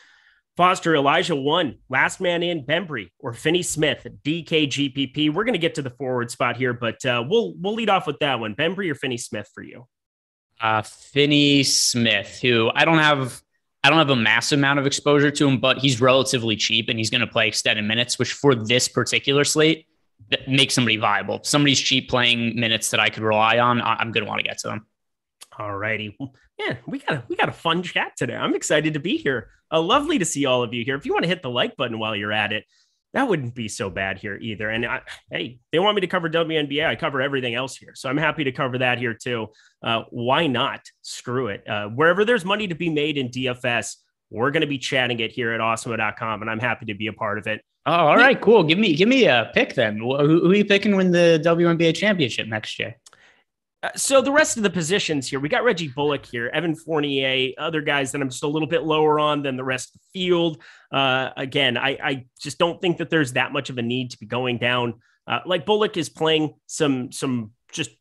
D: Foster Elijah 1, last man in Bembry or Finney Smith, DKGPP. We're going to get to the forward spot here, but we'll lead off with that one. Bembry or Finney Smith for you?
C: Finney Smith, who I don't have a massive amount of exposure to him, but he's relatively cheap and he's going to play extended minutes, which for this particular slate that makes somebody viable. If somebody's cheap playing minutes that I could rely on, I'm going to want to get to them.
D: All righty. Yeah, we got a fun chat today. I'm excited to be here. Lovely to see all of you here. If you want to hit the like button while you're at it, that wouldn't be so bad here either. And hey, they want me to cover WNBA. I cover everything else here. So I'm happy to cover that here too. Why not? Screw it. Wherever there's money to be made in DFS, we're going to be chatting it here at awesemo.com. And I'm happy to be a part of it.
C: Oh, all right, cool. Give me a pick then. Who are you picking to win the WNBA championship next year?
D: So the rest of the positions here, we got Reggie Bullock here, Evan Fournier, other guys that I'm just a little bit lower on than the rest of the field. Again, I just don't think that there's that much of a need to be going down. Like Bullock is playing some just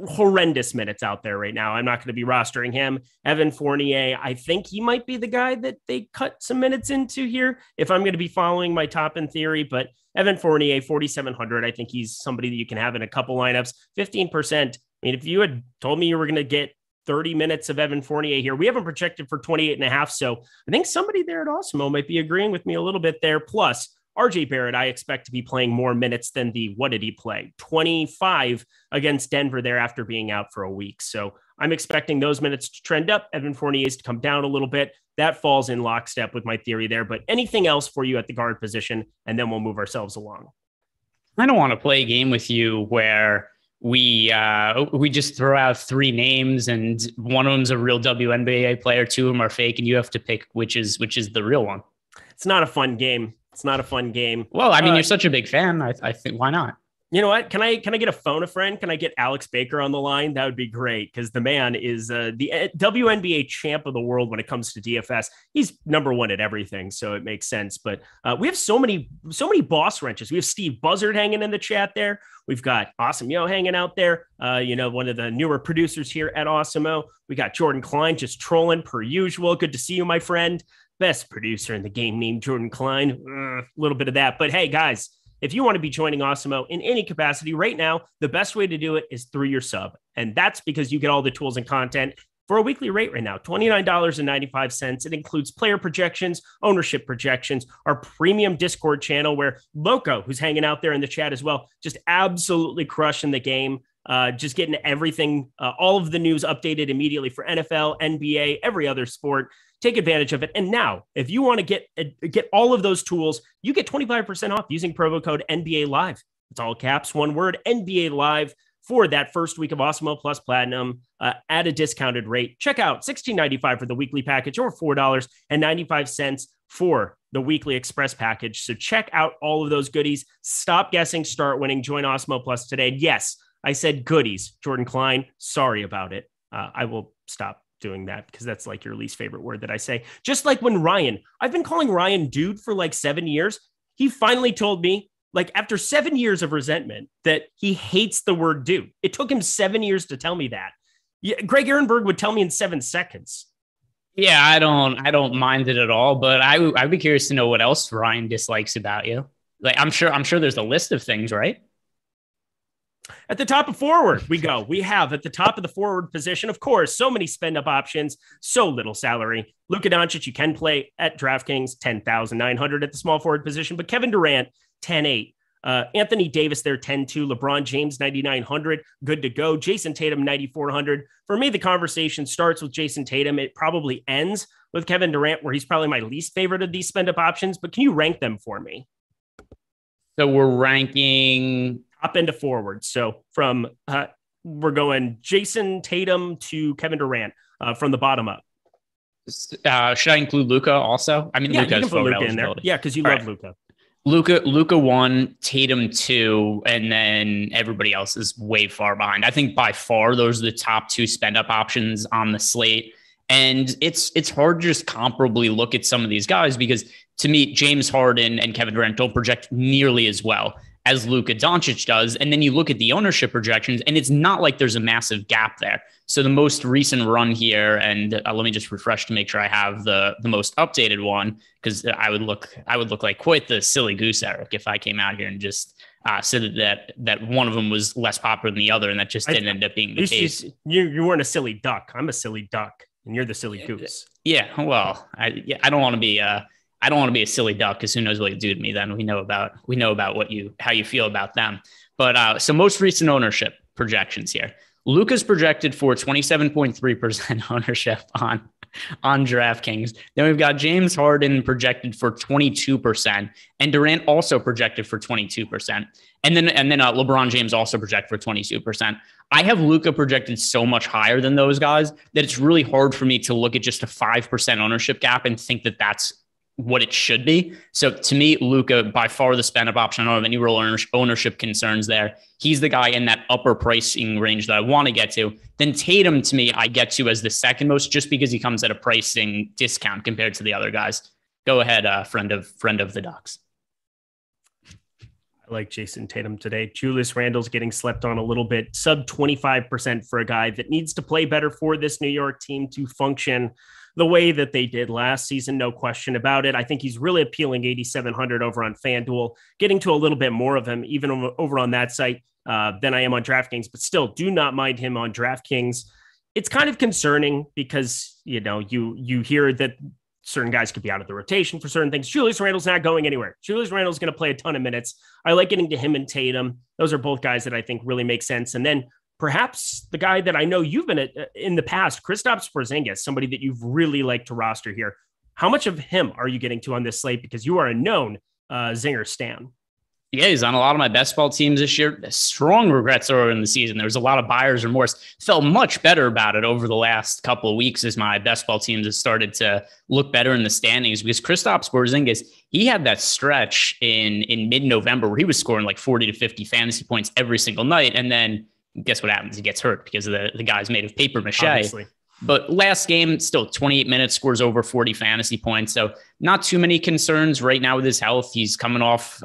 D: horrendous minutes out there right now. I'm not going to be rostering him. Evan Fournier, I think he might be the guy that they cut some minutes into here if I'm going to be following my top end theory. But Evan Fournier, 4,700. I think he's somebody that you can have in a couple lineups, 15%. I mean, if you had told me you were going to get 30 minutes of Evan Fournier here, we haven't projected for 28 and a half. So I think somebody there at Awesemo might be agreeing with me a little bit there. Plus RJ Barrett, I expect to be playing more minutes than what did he play? 25 against Denver there after being out for a week. So I'm expecting those minutes to trend up. Evan Fournier's to come down a little bit. That falls in lockstep with my theory there, but anything else for you at the guard position, and then we'll move ourselves along.
C: I don't want to play a game with you where we just throw out three names and one of them's a real WNBA player, two of them are fake, and you have to pick which is the real one.
D: It's not a fun game. It's not a fun game.
C: Well, I mean, you're such a big fan. I think why not?
D: You know what? Can I get a phone a friend? Can I get Alex Baker on the line? That would be great because the man is the WNBA champ of the world when it comes to DFS. He's number one at everything, so it makes sense. But we have so many boss wrenches. We have Steve Buzzard hanging in the chat there. We've got Awesemo hanging out there. One of the newer producers here at Awesemo. We got Jordan Klein just trolling per usual. Good to see you, my friend. Best producer in the game named Jordan Klein. A little bit of that. But hey, guys, if you want to be joining Awesemo in any capacity right now, the best way to do it is through your sub. And that's because you get all the tools and content for a weekly rate right now, $29.95. It includes player projections, ownership projections, our premium Discord channel where Loco, who's hanging out there in the chat as well, just absolutely crushing the game. Just getting everything, all of the news updated immediately for NFL, NBA, every other sport. Take advantage of it. And now, if you want to get all of those tools, you get 25% off using promo code NBA Live. It's all caps, one word, NBA Live, for that first week of Awesemo Plus Platinum at a discounted rate. Check out $16.95 for the weekly package or $4.95 for the weekly express package. So check out all of those goodies. Stop guessing, start winning. Join Awesemo Plus today. Yes, I said goodies, Jordan Klein. Sorry about it. I will stop doing that because that's like your least favorite word that I say. Just like when I've been calling Ryan dude for like 7 years. He finally told me, like after 7 years of resentment, that he hates the word dude. It took him 7 years to tell me that. Yeah, Greg Ehrenberg would tell me in 7 seconds.
C: Yeah, I don't mind it at all, but I'd be curious to know what else Ryan dislikes about you. Like I'm sure there's a list of things, right?
D: At the top of forward, we go. We have at the top of the forward position, of course, so many spend up options, so little salary. Luka Doncic, you can play at DraftKings, 10,900 at the small forward position, but Kevin Durant, 10,800. Anthony Davis there, 10,200. LeBron James, 9,900. Good to go. Jason Tatum, 9,400. For me, the conversation starts with Jason Tatum. It probably ends with Kevin Durant, where he's probably my least favorite of these spend up options, but can you rank them for me?
C: So we're ranking
D: top end to forward. So from, we're going Jason Tatum to Kevin Durant from the bottom up.
C: Should I include Luka also? I mean,
D: yeah,
C: Luka
D: you can put Luka in there.
C: eligibility.
D: Yeah, because you love Luka.
C: Luka 1, Tatum 2, and then everybody else is way far behind. I think by far those are the top 2 spend up options on the slate. And it's hard to just comparably look at some of these guys because to me, James Harden and Kevin Durant don't project nearly as well as Luka Doncic does. And then you look at the ownership projections and it's not like there's a massive gap there. So the most recent run here, and let me just refresh to make sure I have the most updated one, because I would look like quite the silly goose, Eric, if I came out here and just said that one of them was less popular than the other, and that just didn't end up being the case.
D: You weren't a silly duck. I'm a silly duck, and you're the silly goose.
C: Yeah, well, I don't want to be I don't want to be a silly duck because who knows what you do to me then. We know about how you feel about them. But so most recent ownership projections here. Luka's projected for 27.3% ownership on DraftKings. Then we've got James Harden projected for 22%, and Durant also projected for 22%. And then LeBron James also projected for 22%. I have Luka projected so much higher than those guys that it's really hard for me to look at just a 5% ownership gap and think that that's what it should be. So to me, Luka, by far the spend up option. I don't have any real ownership concerns there. He's the guy in that upper pricing range that I want to get to. Then Tatum, to me, I get to as the second most, just because he comes at a pricing discount compared to the other guys. Go ahead, friend of the Ducks.
D: I like Jason Tatum today. Julius Randle's getting slept on a little bit, sub 25% for a guy that needs to play better for this New York team to function the way that they did last season. No question about it. I think he's really appealing 8,700 over on FanDuel, getting to a little bit more of him, even over on that site than I am on DraftKings, but still do not mind him on DraftKings. It's kind of concerning because, you hear that certain guys could be out of the rotation for certain things. Julius Randle's not going anywhere. Julius Randle's going to play a ton of minutes. I like getting to him and Tatum. Those are both guys that I think really make sense. And then perhaps the guy that I know you've been in the past, Kristaps Porzingis, somebody that you've really liked to roster here. How much of him are you getting to on this slate? Because you are a known Zinger stan.
C: Yeah, he's on a lot of my best ball teams this year. Strong regrets earlier in the season. There was a lot of buyer's remorse. Felt much better about it over the last couple of weeks as my best ball teams have started to look better in the standings, because Kristaps Porzingis, he had that stretch in mid-November where he was scoring like 40 to 50 fantasy points every single night. And then guess what happens? He gets hurt because of the guy's made of paper mache. Obviously. But last game, still 28 minutes, scores over 40 fantasy points. So not too many concerns right now with his health. He's coming off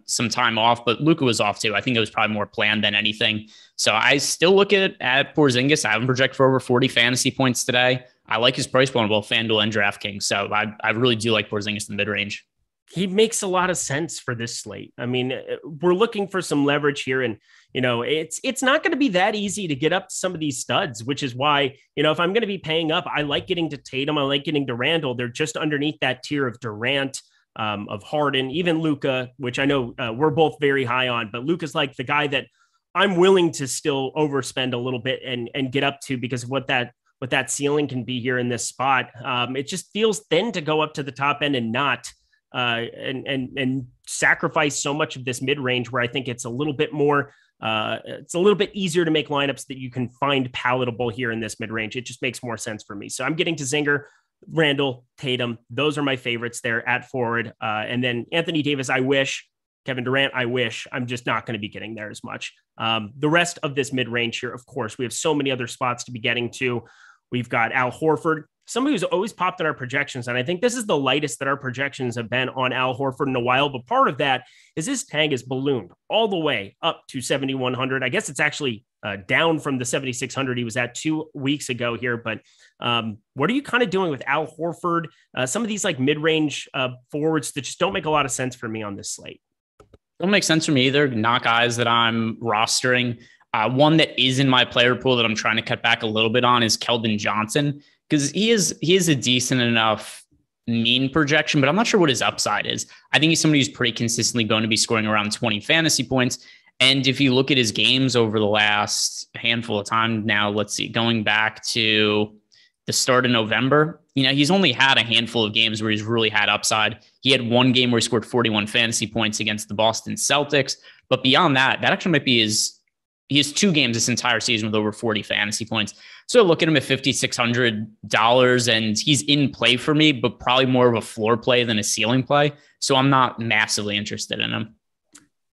C: some time off, but Luka was off too. I think it was probably more planned than anything. So I still look at Porzingis. I have him project for over 40 fantasy points today. I like his price point on both FanDuel and DraftKings. So I really do like Porzingis in the mid-range.
D: He makes a lot of sense for this slate. I mean, we're looking for some leverage here, and it's not going to be that easy to get up to some of these studs, which is why, if I'm going to be paying up, I like getting to Tatum. I like getting to Randle. They're just underneath that tier of Durant, of Harden, even Luka, which I know we're both very high on, but Luka's like the guy that I'm willing to still overspend a little bit and get up to because of what that ceiling can be here in this spot. It just feels thin to go up to the top end and not and sacrifice so much of this mid-range where I think it's a little bit more, it's a little bit easier to make lineups that you can find palatable here in this mid-range. It just makes more sense for me. So I'm getting to Zinger, Randle, Tatum. Those are my favorites there at forward. And then Anthony Davis, I wish. Kevin Durant, I wish. I'm just not going to be getting there as much. The rest of this mid-range here, of course, we have so many other spots to be getting to. We've got Al Horford, somebody who's always popped in our projections. And I think this is the lightest that our projections have been on Al Horford in a while. But part of that is his tag is ballooned all the way up to 7,100. I guess it's actually down from the 7,600 he was at 2 weeks ago here. But what are you kind of doing with Al Horford? Some of these like mid-range forwards that just don't make a lot of sense for me on this slate.
C: Don't make sense for me either. Not guys that I'm rostering. One that is in my player pool that I'm trying to cut back a little bit on is Keldon Johnson, because he is a decent enough mean projection, but I'm not sure what his upside is. I think he's somebody who's pretty consistently going to be scoring around 20 fantasy points. And if you look at his games over the last handful of time now, let's see, going back to the start of November, he's only had a handful of games where he's really had upside. He had one game where he scored 41 fantasy points against the Boston Celtics. But beyond that actually might be he has 2 games this entire season with over 40 fantasy points. So look at him at $5,600 and he's in play for me, but probably more of a floor play than a ceiling play. So I'm not massively interested in him.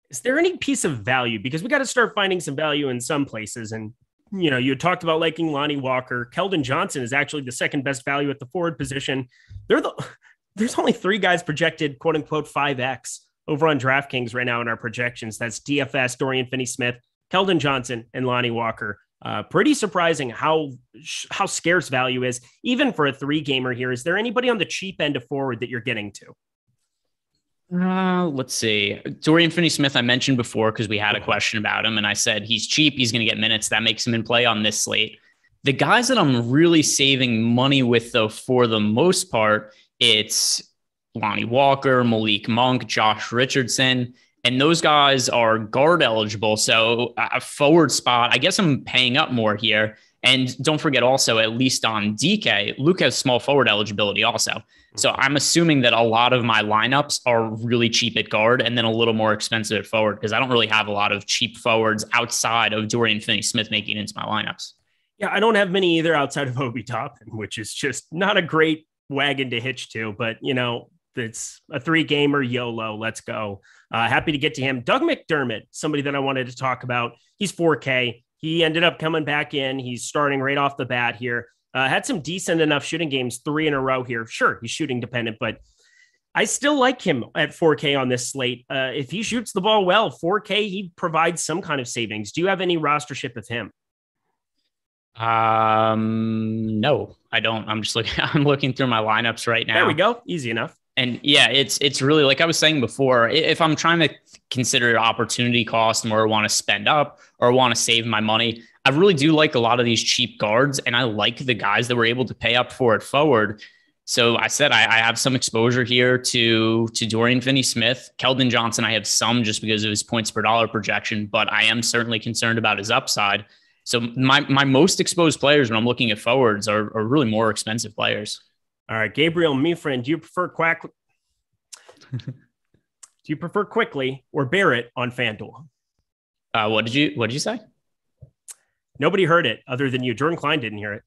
D: Is there any piece of value? Because we got to start finding some value in some places. And, you talked about liking Lonnie Walker. Keldon Johnson is actually the second best value at the forward position. There's only 3 guys projected, quote unquote, 5X over on DraftKings right now in our projections. That's DFS, Dorian Finney-Smith, Keldon Johnson, and Lonnie Walker. Pretty surprising how scarce value is, even for a 3-gamer here. Is there anybody on the cheap end of forward that you're getting to?
C: Let's see. Dorian Finney-Smith, I mentioned before because we had a question about him, and I said he's cheap. He's going to get minutes. That makes him in play on this slate. The guys that I'm really saving money with, though, for the most part, it's Lonnie Walker, Malik Monk, Josh Richardson. And those guys are guard eligible. So a forward spot, I guess I'm paying up more here. And don't forget also, at least on DK, Luke has small forward eligibility also. So I'm assuming that a lot of my lineups are really cheap at guard and then a little more expensive at forward because I don't really have a lot of cheap forwards outside of Dorian Finney-Smith making it into my lineups.
D: Yeah, I don't have many either outside of Obi Toppin, which is just not a great wagon to hitch to. But, it's a 3-gamer YOLO. Let's go. Happy to get to him. Doug McDermott, somebody that I wanted to talk about. He's 4K. He ended up coming back in. He's starting right off the bat here. Had some decent enough shooting games, 3 in a row here. Sure, he's shooting dependent, but I still like him at 4K on this slate. If he shoots the ball well, 4K, he provides some kind of savings. Do you have any rostership of him?
C: No, I don't. I'm looking through my lineups right now.
D: There we go. Easy enough.
C: And yeah, it's really, like I was saying before, if I'm trying to consider opportunity cost and where I want to spend up or want to save my money, I really do like a lot of these cheap guards, and I like the guys that were able to pay up for it forward. So I said I have some exposure here to Dorian Finney-Smith. Keldon Johnson, I have some just because of his points per dollar projection, but I am certainly concerned about his upside. So my most exposed players when I'm looking at forwards are really more expensive players.
D: All right, Gabriel, me friend, do you prefer Quickly or Barrett on FanDuel?
C: What did you say?
D: Nobody heard it other than you. Jordan Klein didn't hear it.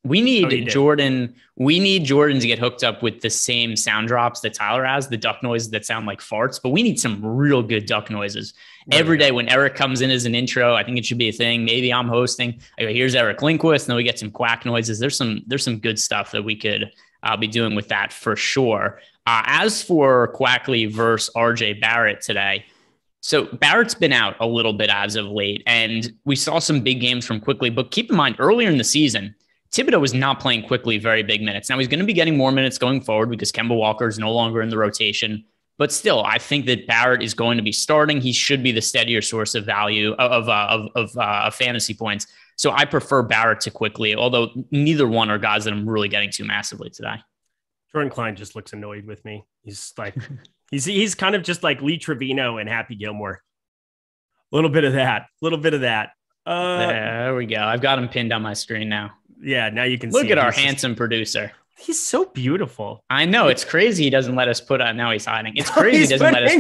C: We need Jordan. We need Jordan to get hooked up with the same sound drops that Tyler has, the duck noises that sound like farts, but we need some real good duck noises. Every day when Eric comes in as an intro, I think it should be a thing. Maybe I'm hosting. I go, here's Eric Lindquist, and then we get some quack noises. There's some good stuff that we could be doing with that for sure. As for Quackley versus RJ Barrett today, so Barrett's been out a little bit as of late, and we saw some big games from Quickley, but keep in mind earlier in the season, Thibodeau was not playing Quickley very big minutes. Now he's going to be getting more minutes going forward because Kemba Walker is no longer in the rotation. But still, I think that Barrett is going to be starting. He should be the steadier source of value of fantasy points. So I prefer Barrett to Quickley, although neither one are guys that I'm really getting to massively today.
D: Jordan Klein just looks annoyed with me. He's like, he's kind of just like Lee Trevino and Happy Gilmore. A little bit of that.
C: There we go. I've got him pinned on my screen now.
D: Yeah, now you can
C: look
D: see
C: at our handsome producer.
D: He's so beautiful.
C: I know, it's crazy he doesn't let us put on. Now he's hiding. It's crazy he doesn't let us.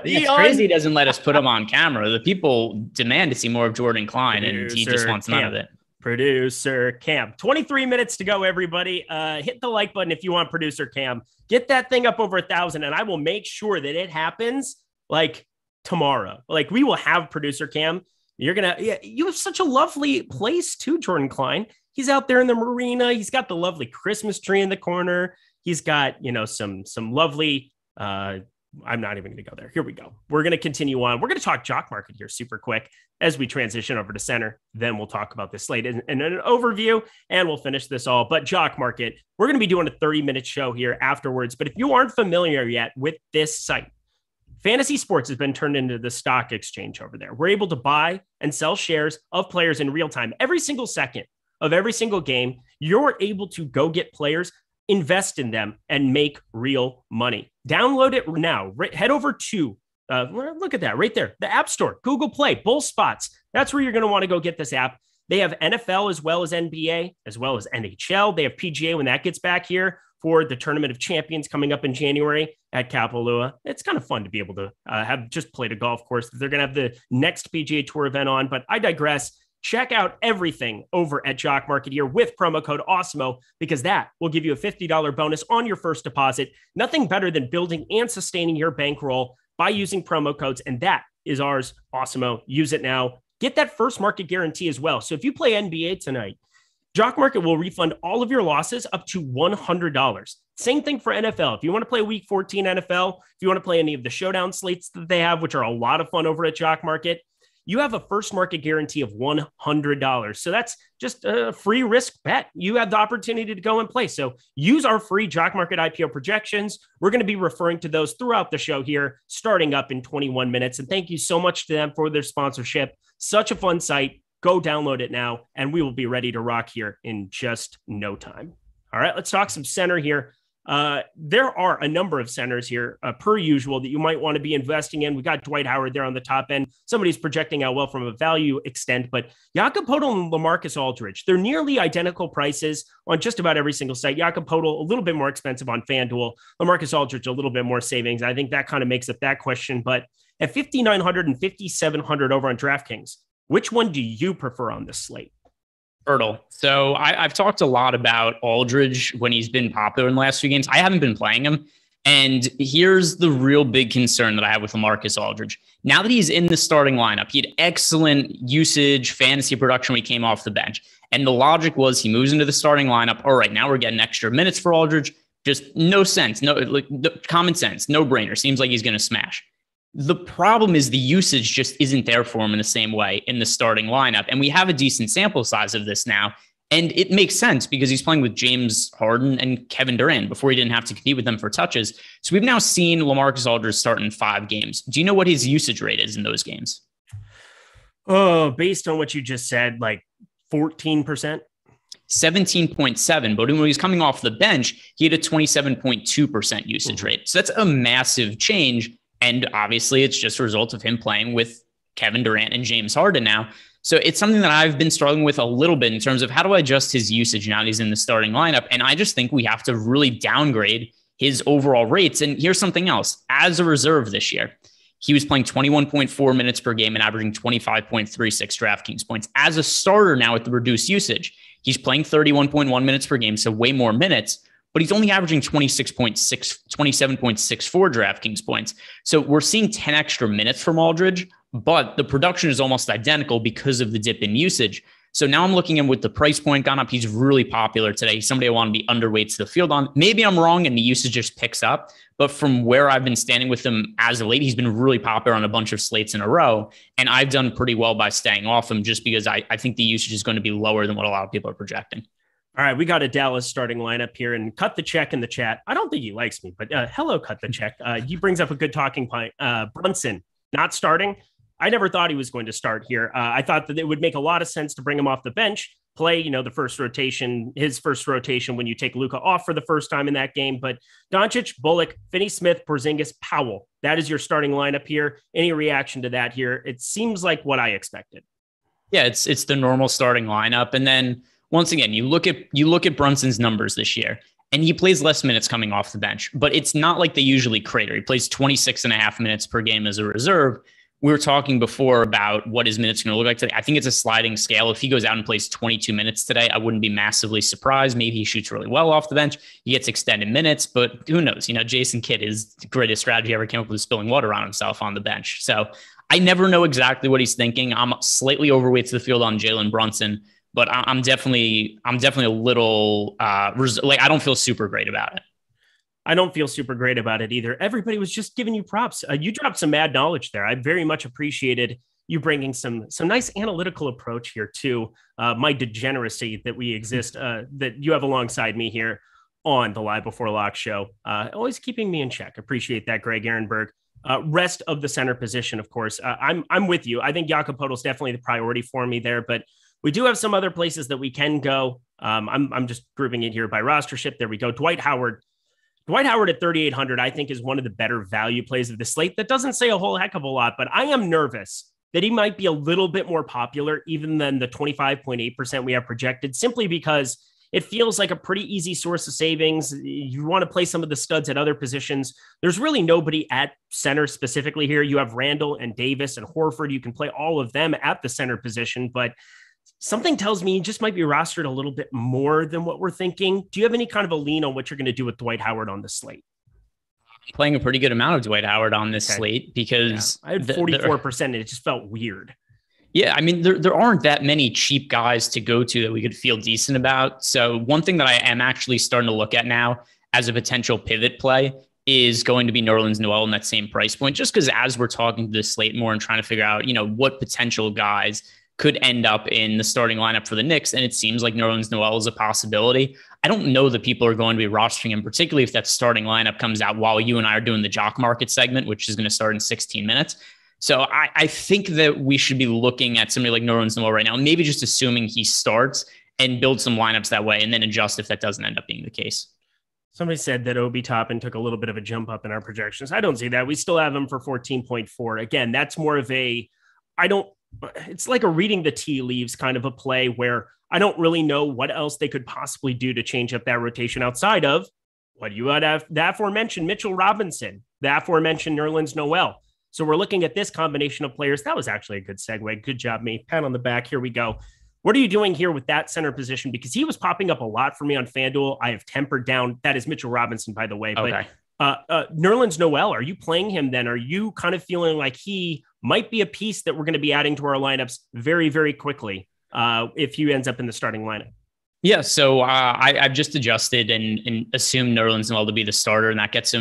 C: It's crazy he doesn't let us put him on camera. The people demand to see more of Jordan Klein, and he just wants none of it.
D: Producer Cam, 23 minutes to go. Everybody, hit the like button if you want Producer Cam. Get that thing up over 1,000, and I will make sure that it happens like tomorrow. Like we will have Producer Cam. You have such a lovely place too, Jordan Klein. He's out there in the marina. He's got the lovely Christmas tree in the corner. He's got, some lovely, I'm not even going to go there. Here we go. We're going to continue on. We're going to talk jock market here super quick as we transition over to center. Then we'll talk about this slate and an overview, and we'll finish this all. But jock market, we're going to be doing a 30-minute show here afterwards. But if you aren't familiar yet with this site, Fantasy Sports has been turned into the stock exchange over there. We're able to buy and sell shares of players in real time every single second of every single game. You're able to go get players, invest in them, and make real money. Download it now. Head over to, look at that right there, the App Store, Google Play, Bull Spots. That's where you're going to want to go get this app. They have NFL as well as NBA, as well as NHL. They have PGA when that gets back here for the Tournament of Champions coming up in January at Kapalua. It's kind of fun to be able to have just played a golf course. They're going to have the next PGA Tour event on, but I digress. Check out everything over at Jock Market here with promo code Awesemo, because that will give you a $50 bonus on your first deposit. Nothing better than building and sustaining your bankroll by using promo codes, and that is ours, Awesemo. Use it now. Get that first market guarantee as well. So if you play NBA tonight, Jock Market will refund all of your losses up to $100. Same thing for NFL. If you want to play Week 14 NFL, if you want to play any of the showdown slates that they have, which are a lot of fun over at Jock Market, you have a first market guarantee of $100. So that's just a free risk bet. You have the opportunity to go and play. So use our free Jock Market IPO projections. We're going to be referring to those throughout the show here, starting up in 21 minutes. And thank you so much to them for their sponsorship. Such a fun site. Go download it now, and we will be ready to rock here in just no time. All right, let's talk some center here. There are a number of centers here, per usual, that you might want to be investing in. We got Dwight Howard there on the top end. Somebody's projecting out well from a value extent, but Jakob Poeltl and LaMarcus Aldridge, they're nearly identical prices on just about every single site. Jakob Poeltl, a little bit more expensive on FanDuel. LaMarcus Aldridge, a little bit more savings. I think that kind of makes up that question. But at 5,900 and 5,700 over on DraftKings, which one do you prefer on this slate?
C: Poeltl. So I've talked a lot about Aldridge when he's been popular in the last few games. I haven't been playing him. And here's the real big concern that I have with LaMarcus Aldridge. Now that he's in the starting lineup, he had excellent usage, fantasy production when he came off the bench. And the logic was he moves into the starting lineup. All right, now we're getting extra minutes for Aldridge. Just no sense, common sense, no brainer. Seems like he's going to smash. The problem is the usage just isn't there for him in the same way in the starting lineup. And we have a decent sample size of this now. And it makes sense because he's playing with James Harden and Kevin Durant before he didn't have to compete with them for touches. So we've now seen LaMarcus Aldridge start in 5 games. Do you know what his usage rate is in those games?
D: Oh, based on what you just said, like 14%?
C: 17.7, but when he was coming off the bench, he had a 27.2% usage rate. So that's a massive change. And obviously, it's just a result of him playing with Kevin Durant and James Harden now. So it's something that I've been struggling with a little bit in terms of how do I adjust his usage now that he's in the starting lineup. And I just think we have to really downgrade his overall rates. And here's something else. As a reserve this year, he was playing 21.4 minutes per game and averaging 25.36 DraftKings points. As a starter now with the reduced usage, he's playing 31.1 minutes per game, so way more minutes. But he's only averaging 27.64 DraftKings points. So we're seeing 10 extra minutes from Aldridge, but the production is almost identical because of the dip in usage. So now I'm looking at with the price point gone up, he's really popular today. He's somebody I want to be underweight to the field on. Maybe I'm wrong and the usage just picks up, but from where I've been standing with him as of late, he's been really popular on a bunch of slates in a row. And I've done pretty well by staying off him just because I think the usage is going to be lower than what a lot of people are projecting.
D: All right, we got a Dallas starting lineup here, and Cut the Check in the chat. I don't think he likes me, but hello, Cut the Check. He brings up a good talking point. Brunson not starting. I never thought he was going to start here. I thought that it would make a lot of sense to bring him off the bench, play, the first rotation, his first rotation when you take Luka off for the first time in that game. But Doncic, Bullock, Finney-Smith, Porzingis, Powell. That is your starting lineup here. Any reaction to that here? It seems like what I expected.
C: Yeah, it's the normal starting lineup, and then. Once again, you look at Brunson's numbers this year, and he plays less minutes coming off the bench, but it's not like they usually crater. He plays 26 and a half minutes per game as a reserve. We were talking before about what his minutes are going to look like today. I think it's a sliding scale. If he goes out and plays 22 minutes today, I wouldn't be massively surprised. Maybe he shoots really well off the bench. He gets extended minutes, but who knows? Jason Kidd, his greatest strategy ever came up with spilling water on himself on the bench. So I never know exactly what he's thinking. I'm slightly overweight to the field on Jalen Brunson. But I'm definitely a little I don't feel super great about it.
D: I don't feel super great about it either. Everybody was just giving you props. You dropped some mad knowledge there. I very much appreciated you bringing some nice analytical approach here to my degeneracy that we exist, that you have alongside me here on the Live Before Lock show. Always keeping me in check. Appreciate that, Greg Ehrenberg. Rest of the center position, of course. I'm with you. I think Jakob Poeltl is definitely the priority for me there, but we do have some other places that we can go. I'm just grouping it here by rostership. There we go. Dwight Howard at 3,800, I think, is one of the better value plays of the slate. That doesn't say a whole heck of a lot, but I am nervous that he might be a little bit more popular even than the 25.8% we have projected, simply because it feels like a pretty easy source of savings. You want to play some of the studs at other positions. There's really nobody at center specifically here. You have Randall and Davis and Horford. You can play all of them at the center position, but something tells me you just might be rostered a little bit more than what we're thinking. Do you have any kind of a lean on what you're going to do with Dwight Howard on the slate?
C: Playing a pretty good amount of Dwight Howard on this slate because
D: I had 44% and it just felt weird.
C: Yeah, I mean, there aren't that many cheap guys to go to that we could feel decent about. So one thing that I am actually starting to look at now as a potential pivot play is going to be Nerlens Noel in that same price point, just because as we're talking to the slate more and trying to figure out, what potential guys could end up in the starting lineup for the Knicks. And it seems like Nerlens Noel is a possibility. I don't know that people are going to be rostering him, particularly if that starting lineup comes out while you and I are doing the jock market segment, which is going to start in 16 minutes. So I think that we should be looking at somebody like Nerlens Noel right now, maybe just assuming he starts and build some lineups that way and then adjust if that doesn't end up being the case.
D: Somebody said that Obi Toppin took a little bit of a jump up in our projections. I don't see that. We still have him for 14.4. Again, that's more of it's like a reading the tea leaves kind of a play where I don't really know what else they could possibly do to change up that rotation outside of what you would have, the aforementioned Mitchell Robinson, the aforementioned Nerlens Noel. So we're looking at this combination of players. That was actually a good segue. Good job, mate. Pat on the back. Here we go. What are you doing here with that center position? Because he was popping up a lot for me on FanDuel. I have tempered down. That is Mitchell Robinson, by the way.
C: Okay.
D: But Nerlens Noel, are you playing him then? Are you kind of feeling like he might be a piece that we're going to be adding to our lineups very, very quickly if he ends up in the starting lineup?
C: Yeah, so I've just adjusted and assumed Nerlens Noel to be the starter, and that gets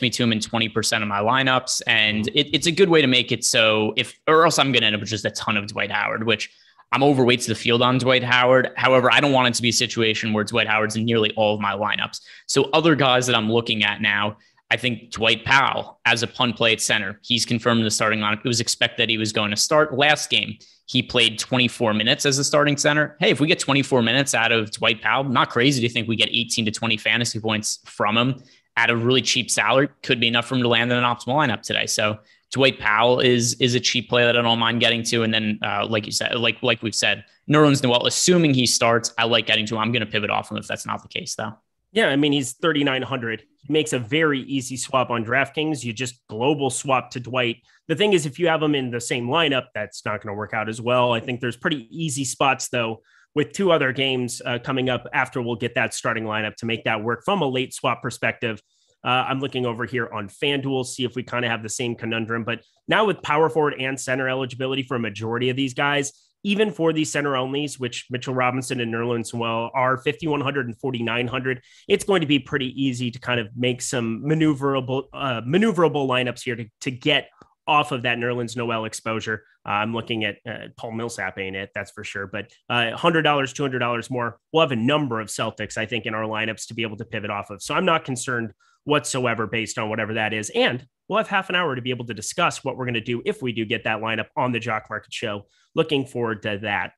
C: me to him in 20% of my lineups, and it's a good way to make it so or else I'm going to end up with just a ton of Dwight Howard, which I'm overweight to the field on Dwight Howard. However, I don't want it to be a situation where Dwight Howard's in nearly all of my lineups. So other guys that I'm looking at now, I think Dwight Powell as a punt play at center. He's confirmed in the starting lineup. It was expected that he was going to start. Last game, he played 24 minutes as a starting center. Hey, if we get 24 minutes out of Dwight Powell, not crazy to think we get 18 to 20 fantasy points from him at a really cheap salary. Could be enough for him to land in an optimal lineup today. So Dwight Powell is a cheap play that I don't mind getting to. And then, like you said, like we've said, Nerlens Noel, assuming he starts, I like getting to him. I'm going to pivot off him if that's not the case, though.
D: Yeah, I mean, he's 3,900. He makes a very easy swap on DraftKings. You just global swap to Dwight. The thing is, if you have him in the same lineup, that's not going to work out as well. I think there's pretty easy spots, though, with two other games coming up after we'll get that starting lineup to make that work from a late swap perspective. I'm looking over here on FanDuel, see if we kind of have the same conundrum. But now with power forward and center eligibility for a majority of these guys, even for these center onlys, which Mitchell Robinson and Nerlens Noel are 5,100 and 4,900, it's going to be pretty easy to kind of make some maneuverable lineups here to get off of that Nerlens Noel exposure. I'm looking at Paul Millsap, ain't it? That's for sure. But $100, $200 more. We'll have a number of Celtics, I think, in our lineups to be able to pivot off of. So I'm not concerned whatsoever based on whatever that is. And we'll have half an hour to be able to discuss what we're going to do if we do get that lineup on the Jock Market Show. Looking forward to that.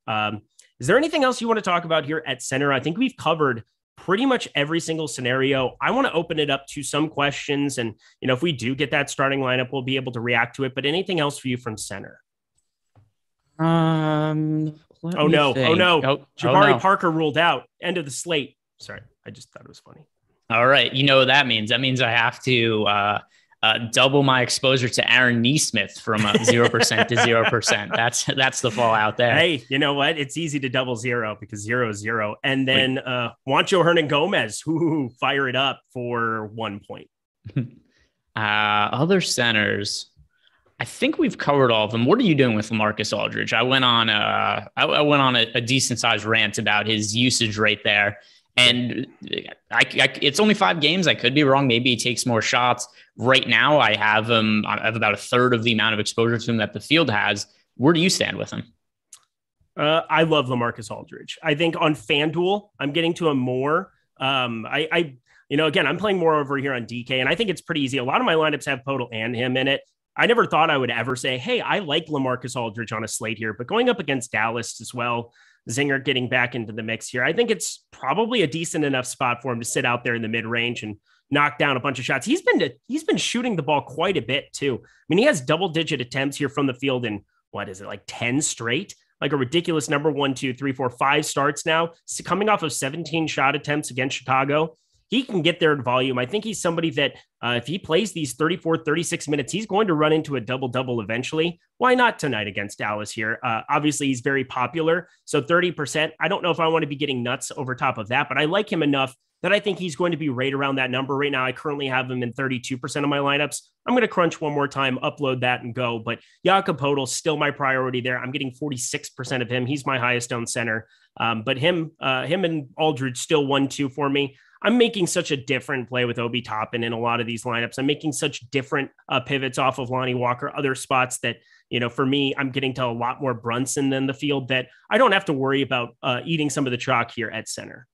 D: Is there anything else you want to talk about here at center? I think we've covered pretty much every single scenario. I want to open it up to some questions. And, if we do get that starting lineup, we'll be able to react to it. But anything else for you from center?
C: Oh no.
D: Jabari Parker ruled out. End of the slate. Sorry. I just thought it was funny.
C: All right. You know what that means? That means I have to double my exposure to Aaron Neesmith from 0% to 0%. That's the fallout there.
D: Hey, you know what? It's easy to double zero because 0 is 0. And then Juancho Hernan Gomez, fire it up for 1 point.
C: Other centers, I think we've covered all of them. What are you doing with LaMarcus Aldridge? I went on a decent sized rant about his usage rate there. And it's only 5 games. I could be wrong. Maybe he takes more shots. Right now, I have about a third of the amount of exposure to him that the field has. Where do you stand with him?
D: I love LaMarcus Aldridge. I think on FanDuel, I'm getting to him more. Again, I'm playing more over here on DK, and I think it's pretty easy. A lot of my lineups have Podol and him in it. I never thought I would ever say, hey, I like LaMarcus Aldridge on a slate here, but going up against Dallas as well, Zinger getting back into the mix here, I think it's probably a decent enough spot for him to sit out there in the mid-range and knock down a bunch of shots. He's been shooting the ball quite a bit too. I mean, he has double-digit attempts here from the field in what is it, like 10 straight? Like a ridiculous number 1, 2, 3, 4, 5 starts now, coming off of 17 shot attempts against Chicago. He can get there in volume. I think he's somebody that if he plays these 34, 36 minutes, he's going to run into a double-double eventually. Why not tonight against Dallas here? Obviously, he's very popular. So 30%, I don't know if I want to be getting nuts over top of that, but I like him enough that I think he's going to be right around that number. Right now, I currently have him in 32% of my lineups. I'm going to crunch one more time, upload that, and go. But Jakob Poeltl's still my priority there. I'm getting 46% of him. He's my highest owned center. But him and Aldridge still 1-2 for me. I'm making such a different play with Obi Toppin in a lot of these lineups. I'm making such different pivots off of Lonnie Walker, other spots that, for me, I'm getting to a lot more Brunson than the field that I don't have to worry about eating some of the chalk here at center.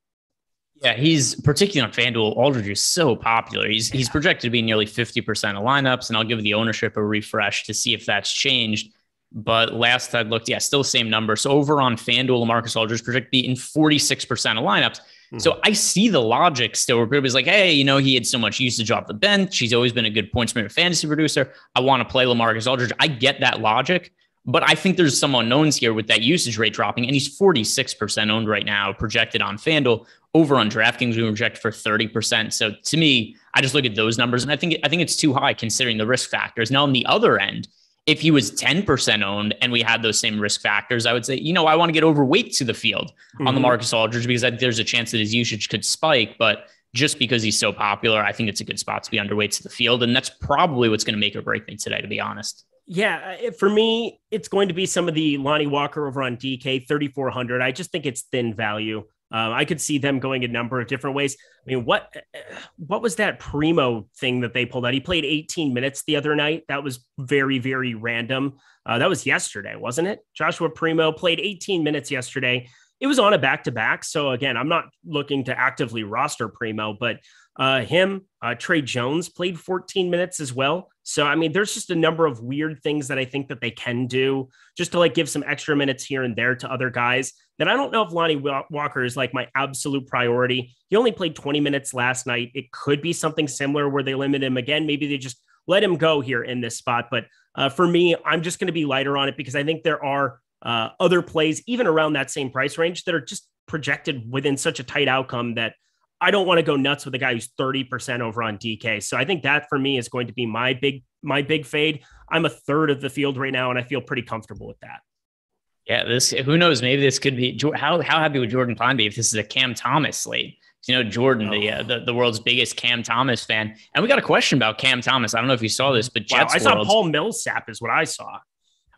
C: Yeah, he's particularly on FanDuel. Aldridge is so popular. He's projected to be nearly 50% of lineups, and I'll give the ownership a refresh to see if that's changed. But last I looked, still the same number. So over on FanDuel, LaMarcus Aldridge projected to be in 46% of lineups. Mm-hmm. So I see the logic still where everybody's like, hey, he had so much usage off the bench. He's always been a good points per fantasy producer. I want to play LaMarcus Aldridge. I get that logic. But I think there's some unknowns here with that usage rate dropping, and he's 46% owned right now, projected on FanDuel. Over on DraftKings, we project for 30%. So to me, I just look at those numbers, and I think it's too high considering the risk factors. Now, on the other end, if he was 10% owned and we had those same risk factors, I would say, I want to get overweight to the field on the Marcus Aldridge because there's a chance that his usage could spike. But just because he's so popular, I think it's a good spot to be underweight to the field. And that's probably what's going to make or break me today, to be honest.
D: Yeah, for me, it's going to be some of the Lonnie Walker over on DK, 3,400. I just think it's thin value. I could see them going a number of different ways. I mean, what was that Primo thing that they pulled out? He played 18 minutes the other night. That was very, very random. That was yesterday, wasn't it? Joshua Primo played 18 minutes yesterday. It was on a back-to-back. So again, I'm not looking to actively roster Primo, but Trey Jones played 14 minutes as well. So, I mean, there's just a number of weird things that I think that they can do just to give some extra minutes here and there to other guys that I don't know if Lonnie Walker is my absolute priority. He only played 20 minutes last night. It could be something similar where they limit him again. Maybe they just let him go here in this spot. But for me, I'm just going to be lighter on it because I think there are other plays, even around that same price range, that are just projected within such a tight outcome that I don't want to go nuts with a guy who's 30% over on DK. So I think that for me is going to be my big fade. I'm a third of the field right now, and I feel pretty comfortable with that.
C: Yeah, who knows? Maybe this could be how happy would Jordan Klein be if this is a Cam Thomas slate? Jordan, the world's biggest Cam Thomas fan, and we got a question about Cam Thomas. I don't know if you saw this, but Jets
D: I saw Paul Millsap is what I saw.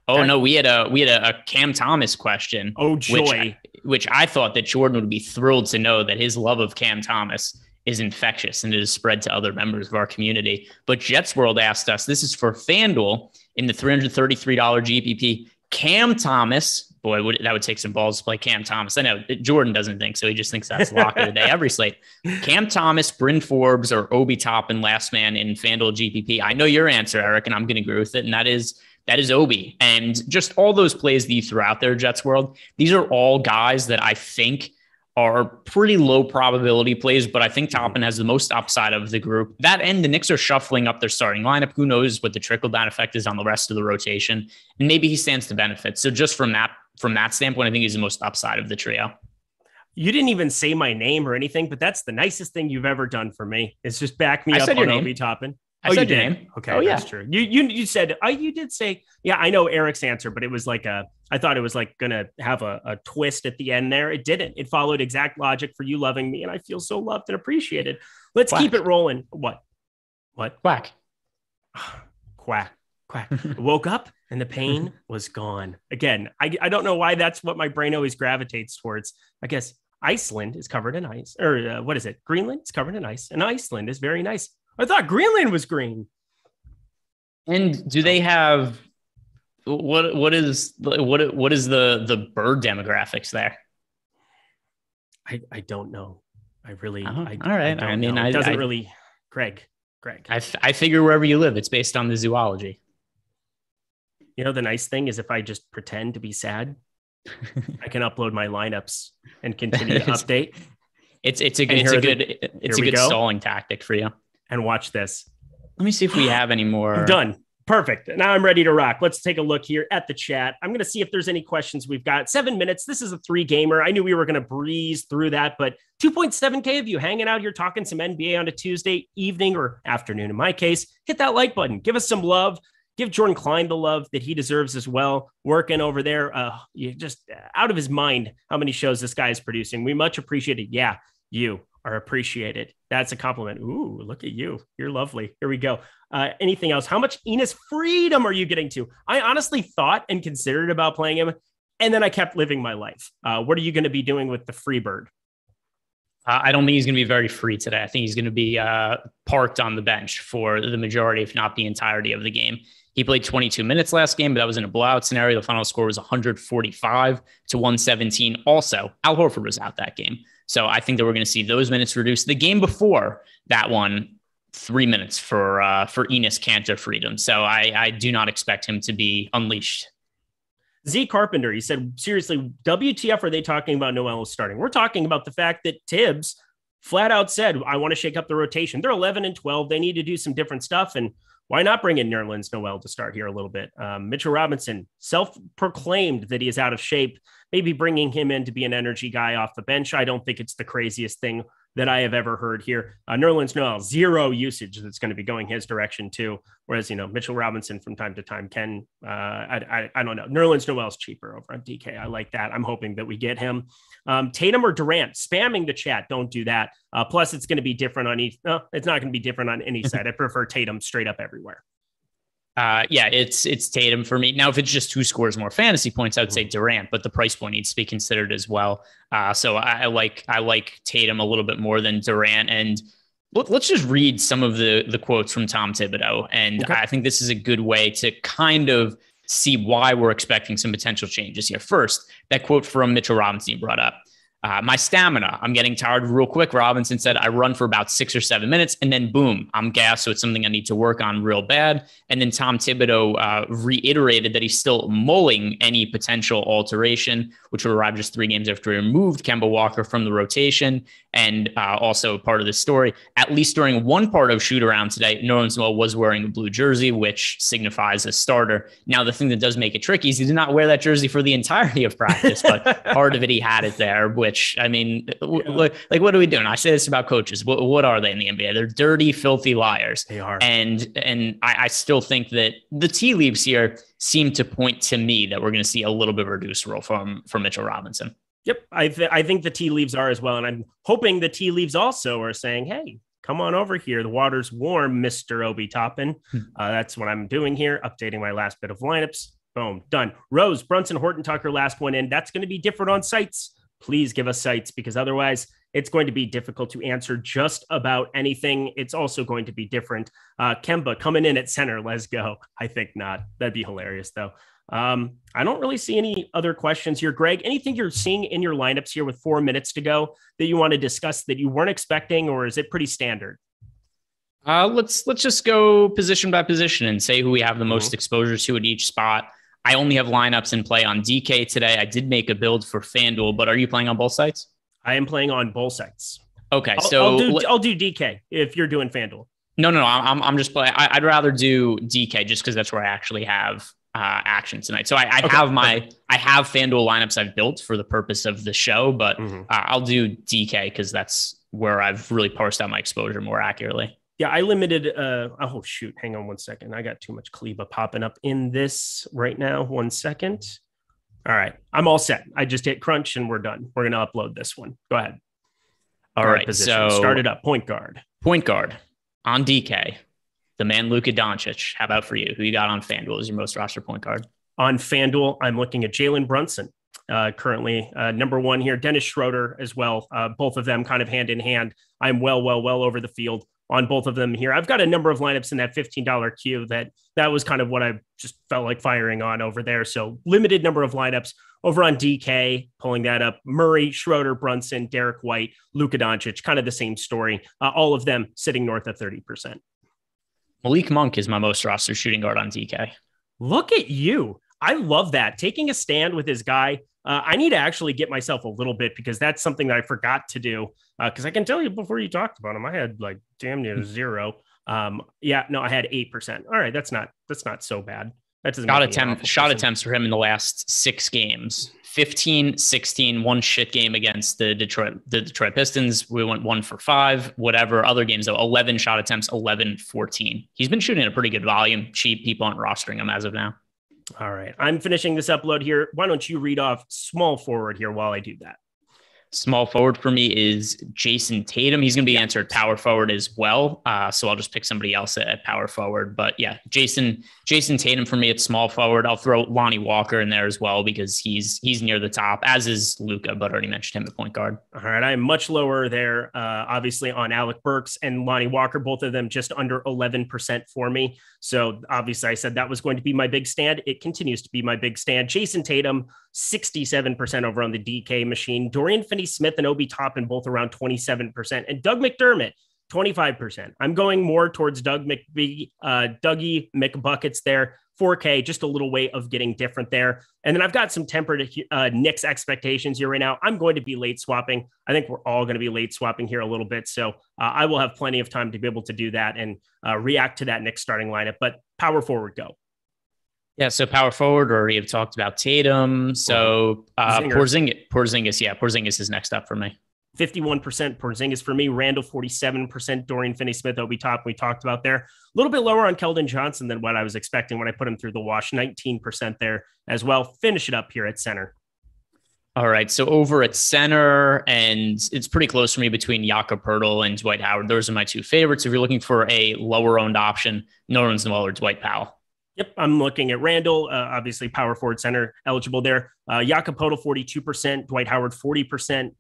C: Oh, no, we had a Cam Thomas question.
D: Oh, joy.
C: Which I thought that Jordan would be thrilled to know that his love of Cam Thomas is infectious and it is spread to other members of our community. But Jets World asked us, this is for FanDuel in the $333 GPP. Cam Thomas, boy, that would take some balls to play Cam Thomas. I know Jordan doesn't think so. He just thinks that's lock of the day every slate. Cam Thomas, Bryn Forbes, or Obi Toppin, last man in FanDuel GPP. I know your answer, Eric, and I'm going to agree with it. And that is Obi. And just all those plays that you threw out there, Jets World, these are all guys that I think are pretty low probability plays, but I think Toppin has the most upside of the group. That end, the Knicks are shuffling up their starting lineup. Who knows what the trickle-down effect is on the rest of the rotation? And maybe he stands to benefit. So just from that standpoint, I think he's the most upside of the trio.
D: You didn't even say my name or anything, but that's the nicest thing you've ever done for me. It's just back me up on Obi Toppin.
C: I said your name.
D: Okay, that's true. You said you did say, yeah, I know Eric's answer, but it was I thought it was gonna have a twist at the end there. It didn't. It followed exact logic for you loving me, and I feel so loved and appreciated. Let's keep it rolling. What?
C: Quack.
D: Quack. Woke up and the pain was gone. Again, I don't know why that's what my brain always gravitates towards. I guess Iceland is covered in ice, or what is it? Greenland is covered in ice, and Iceland is very nice. I thought Greenland was green.
C: And do they have what is the bird demographics there?
D: I don't know. I really.
C: All right. I mean,
D: it doesn't really. Greg.
C: I figure wherever you live, it's based on the zoology.
D: The nice thing is if I just pretend to be sad, I can upload my lineups and continue to update.
C: It's a good stalling tactic for you.
D: And watch this.
C: Let me see if we have any more.
D: I'm done. Perfect. Now I'm ready to rock. Let's take a look here at the chat. I'm going to see if there's any questions we've got. 7 minutes. This is a 3-gamer. I knew we were going to breeze through that, but 2.7K of you hanging out here talking some NBA on a Tuesday evening or afternoon in my case. Hit that like button. Give us some love. Give Jordan Klein the love that he deserves as well. Working over there, you just out of his mind how many shows this guy is producing. We much appreciate it. Yeah, you are appreciated. That's a compliment. Ooh, look at you. You're lovely. Here we go. Anything else? How much Enos Freedom are you getting to? I honestly thought and considered about playing him, and then I kept living my life. What are you going to be doing with the free bird?
C: I don't think he's going to be very free today. I think he's going to be parked on the bench for the majority, if not the entirety of the game. He played 22 minutes last game, but that was in a blowout scenario. The final score was 145 to 117. Also, Al Horford was out that game. So I think that we're going to see those minutes reduced. The game before that one, 3 minutes for Enos Kanter Freedom. So I do not expect him to be unleashed.
D: Z Carpenter, he said, seriously, WTF are they talking about Noel starting? We're talking about the fact that Tibbs flat out said, I want to shake up the rotation. They're 11 and 12. They need to do some different stuff. And why not bring in Nerlens Noel to start here a little bit? Mitchell Robinson self-proclaimed that he is out of shape. Maybe bringing him in to be an energy guy off the bench. I don't think it's the craziest thing that I have ever heard here. Nerlens Noel, 0 usage that's going to be going his direction too. Whereas, Mitchell Robinson from time to time can, I don't know. Nerlens Noel's cheaper over on DK. I like that. I'm hoping that we get him. Tatum or Durant, spamming the chat. Don't do that. Plus it's going to be different on each. No, it's not going to be different on any side. I prefer Tatum straight up everywhere.
C: Yeah, it's Tatum for me. Now, if it's just who scores more fantasy points, I would say Durant, but the price point needs to be considered as well. So I like Tatum a little bit more than Durant. And let's just read some of the quotes from Tom Thibodeau. And okay. I think this is a good way to kind of see why we're expecting some potential changes here. First, that quote from Mitchell Robinson brought up. My stamina, I'm getting tired real quick. Robinson said, I run for about 6 or 7 minutes and then boom, I'm gassed. So it's something I need to work on real bad. And then Tom Thibodeau reiterated that he's still mulling any potential alteration, which would arrive just 3 games after he removed Kemba Walker from the rotation. And also part of the story, at least during one part of shoot around today, Nerlens Noel was wearing a blue jersey, which signifies a starter. Now, the thing that does make it tricky is he did not wear that jersey for the entirety of practice, but part of it, he had it there, which, I mean, like, what are we doing? I say this about coaches. What are they in the NBA? They're dirty, filthy liars.
D: They are.
C: And I still think that the tea leaves here seem to point to me that we're going to see a little bit of a reduced role from Mitchell Robinson.
D: Yep. I think the tea leaves are as well. And I'm hoping the tea leaves also are saying, hey, come on over here. The water's warm, Mr. Obi Toppin. That's what I'm doing here. Updating my last bit of lineups. Boom. Done. Rose, Brunson, Horton Tucker, last one in. That's going to be different on sites. Please give us sites because otherwise it's going to be difficult to answer just about anything. It's also going to be different. Kemba coming in at center. Let's go. I think not. That'd be hilarious though. I don't really see any other questions here. Greg, anything you're seeing in your lineups here with 4 minutes to go that you want to discuss that you weren't expecting, or is it pretty standard?
C: Let's just go position by position and say who we have the most exposure to at each spot. I only have lineups in play on DK today. I did make a build for FanDuel, but are you playing on both sites?
D: I am playing on both sites.
C: Okay,
D: I'll do DK if you're doing FanDuel.
C: No, I'm just playing. I'd rather do DK just because that's where I actually have action tonight. So I have FanDuel lineups I've built for the purpose of the show, but I'll do DK because that's where I've really parsed out my exposure more accurately.
D: Yeah, I limited. Oh shoot, hang on 1 second. I got too much Kleba popping up in this right now. 1 second. All right, I'm all set. I just hit crunch and we're done. We're gonna upload this one. Go ahead.
C: All right,
D: position. So start it up. Point guard
C: on DK. The man, Luka Doncic. How about for you? Who you got on FanDuel as your most roster point guard?
D: On FanDuel, I'm looking at Jalen Brunson, currently number 1 here. Dennis Schroeder as well. Both of them kind of hand in hand. I'm well over the field on both of them here. I've got a number of lineups in that $15 queue that was kind of what I just felt like firing on over there. So limited number of lineups over on DK, pulling that up. Murray, Schroeder, Brunson, Derek White, Luka Doncic, kind of the same story. All of them sitting north of 30%.
C: Malik Monk is my most roster shooting guard on DK.
D: Look at you. I love that. Taking a stand with his guy. I need to actually get myself a little bit because that's something that I forgot to do. Because I can tell you before you talked about him, I had like damn near 0. Yeah, no, I had 8%. All right, that's not so bad. That doesn't
C: shot attempts for him in the last 6 games. 15, 16, one shit game against the Detroit Pistons. We went 1 for 5, whatever. Other games, though, 11 shot attempts, 11, 14. He's been shooting a pretty good volume. Cheap. People aren't rostering him as of now.
D: All right. I'm finishing this upload here. Why don't you read off small forward here while I do that?
C: Small forward for me is Jason Tatum. He's going to be answered power forward as well. So I'll just pick somebody else at power forward. But yeah, Jason Tatum for me at small forward. I'll throw Lonnie Walker in there as well because he's near the top, as is Luka, but I already mentioned him at point guard.
D: All right. I'm much lower there, obviously, on Alec Burks and Lonnie Walker, both of them just under 11% for me. So obviously I said that was going to be my big stand. It continues to be my big stand. Jason Tatum, 67% over on the DK machine. Dorian Finney-Smith and Obi Toppin both around 27%. And Doug McDermott, 25%. I'm going more towards Dougie McBuckets there. 4K, just a little way of getting different there. And then I've got some tempered Knicks expectations here right now. I'm going to be late swapping. I think we're all going to be late swapping here a little bit. So I will have plenty of time to be able to do that and react to that Knicks starting lineup. But power forward, go.
C: Yeah, so power forward, or you've talked about Tatum. So Porzingis. Yeah, Porzingis is next up for me.
D: 51% Porzingis for me. Randall, 47%. Dorian Finney-Smith, Obi Toppin, we talked about there. A little bit lower on Keldon Johnson than what I was expecting when I put him through the wash. 19% there as well. Finish it up here at center.
C: All right, so over at center, and it's pretty close for me between Jakob Poeltl and Dwight Howard. Those are my 2 favorites. If you're looking for a lower-owned option, Nerlens Noel or Dwight Powell.
D: Yep, I'm looking at Randall, obviously power forward center eligible there. Jakob Poeltl, 42%, Dwight Howard, 40%,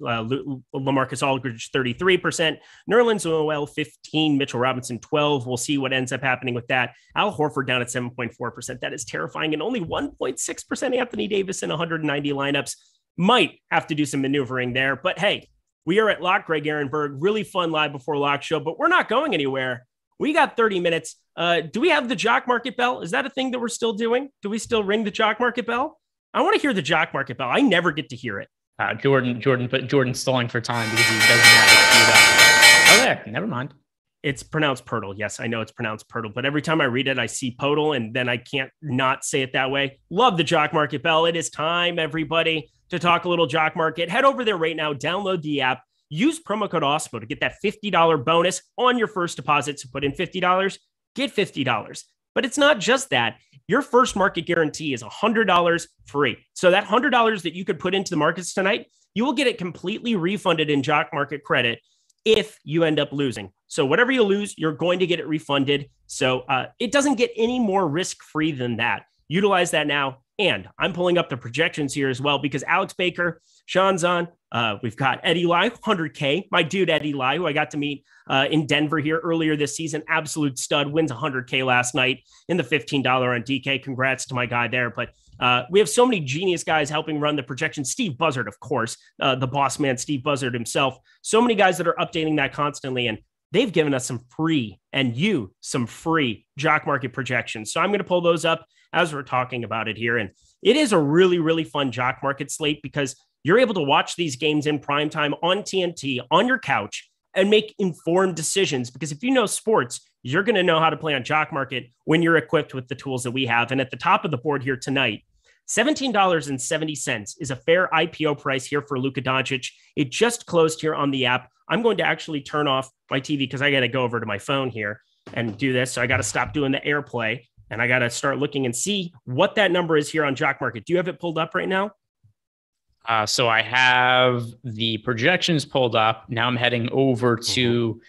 D: LaMarcus Aldridge, 33%, Nerlens Noel, 15%, Mitchell Robinson, 12%. We'll see what ends up happening with that. Al Horford down at 7.4%. That is terrifying. And only 1.6% Anthony Davis in 190 lineups. Might have to do some maneuvering there. But hey, we are at Lock, Greg Ehrenberg. Really fun live before lock show, but we're not going anywhere. We got 30 minutes. Do we have the jock market bell? Is that a thing that we're still doing? Do we still ring the jock market bell? I want to hear the jock market bell. I never get to hear it.
C: Jordan's stalling for time because he doesn't have it queued up. Oh, there. Never mind.
D: It's pronounced Poeltl. Yes, I know it's pronounced Poeltl, but every time I read it, I see Poeltl, and then I can't not say it that way. Love the jock market bell. It is time, everybody, to talk a little jock market. Head over there right now. Download the app. Use promo code Awesemo to get that $50 bonus on your first deposit. So put in $50, get $50. But it's not just that. Your first market guarantee is $100 free. So that $100 that you could put into the markets tonight, you will get it completely refunded in Jock Market credit if you end up losing. So whatever you lose, you're going to get it refunded. So it doesn't get any more risk-free than that. Utilize that now. And I'm pulling up the projections here as well because Alex Baker, Sean's on. We've got Eddie Lai, 100K. My dude, Eddie Lai, who I got to meet in Denver here earlier this season. Absolute stud, wins 100K last night in the $15 on DK. Congrats to my guy there. But we have so many genius guys helping run the projections. Steve Buzzard, of course, the boss man, Steve Buzzard himself. So many guys that are updating that constantly. And they've given us some free Jock Market projections. So I'm going to pull those up as we're talking about it here. And it is a really, really fun Jock Market slate because you're able to watch these games in primetime on TNT, on your couch, and make informed decisions. Because if you know sports, you're going to know how to play on Jock Market when you're equipped with the tools that we have. And at the top of the board here tonight, $17.70 is a fair IPO price here for Luka Doncic. It just closed here on the app. I'm going to actually turn off my TV because I got to go over to my phone here and do this. So I got to stop doing the AirPlay and I got to start looking and see what that number is here on Jock Market. Do you have it pulled up right now?
C: So I have the projections pulled up. Now I'm heading over to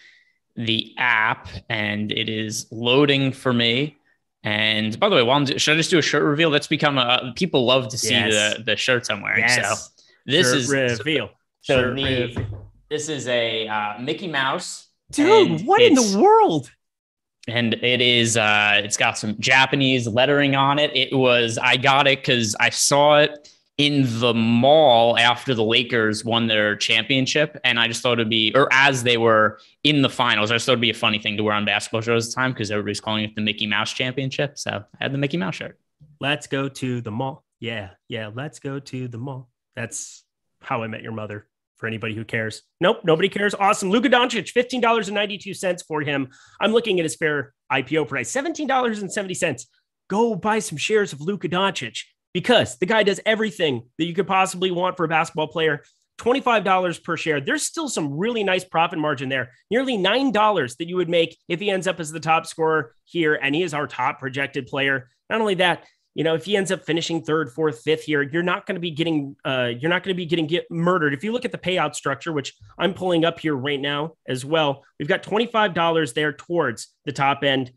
C: the app and it is loading for me. And by the way, should I just do a shirt reveal? That's become people love to see the shirts I'm wearing. Yes. So this
D: shirt
C: is
D: reveal.
C: This is a Mickey Mouse.
D: Dude, what in the world?
C: And it is, it's got some Japanese lettering on it. I got it because I saw it in the mall after the Lakers won their championship. And I just thought as they were in the finals, I just thought it'd be a funny thing to wear on basketball shows at the time because everybody's calling it the Mickey Mouse championship. So I had the Mickey Mouse shirt.
D: Let's go to the mall. Yeah. Let's go to the mall. That's How I Met Your Mother for anybody who cares. Nope, nobody cares. Awesome. Luka Doncic, $15.92 for him. I'm looking at his fair IPO price, $17.70. Go buy some shares of Luka Doncic because the guy does everything that you could possibly want for a basketball player. $25 per share. There's still some really nice profit margin there. Nearly $9 that you would make if he ends up as the top scorer here, and he is our top projected player. Not only that, if he ends up finishing third, fourth, fifth here, you're not going to be getting murdered. If you look at the payout structure, which I'm pulling up here right now as well, we've got $25 there towards the top end.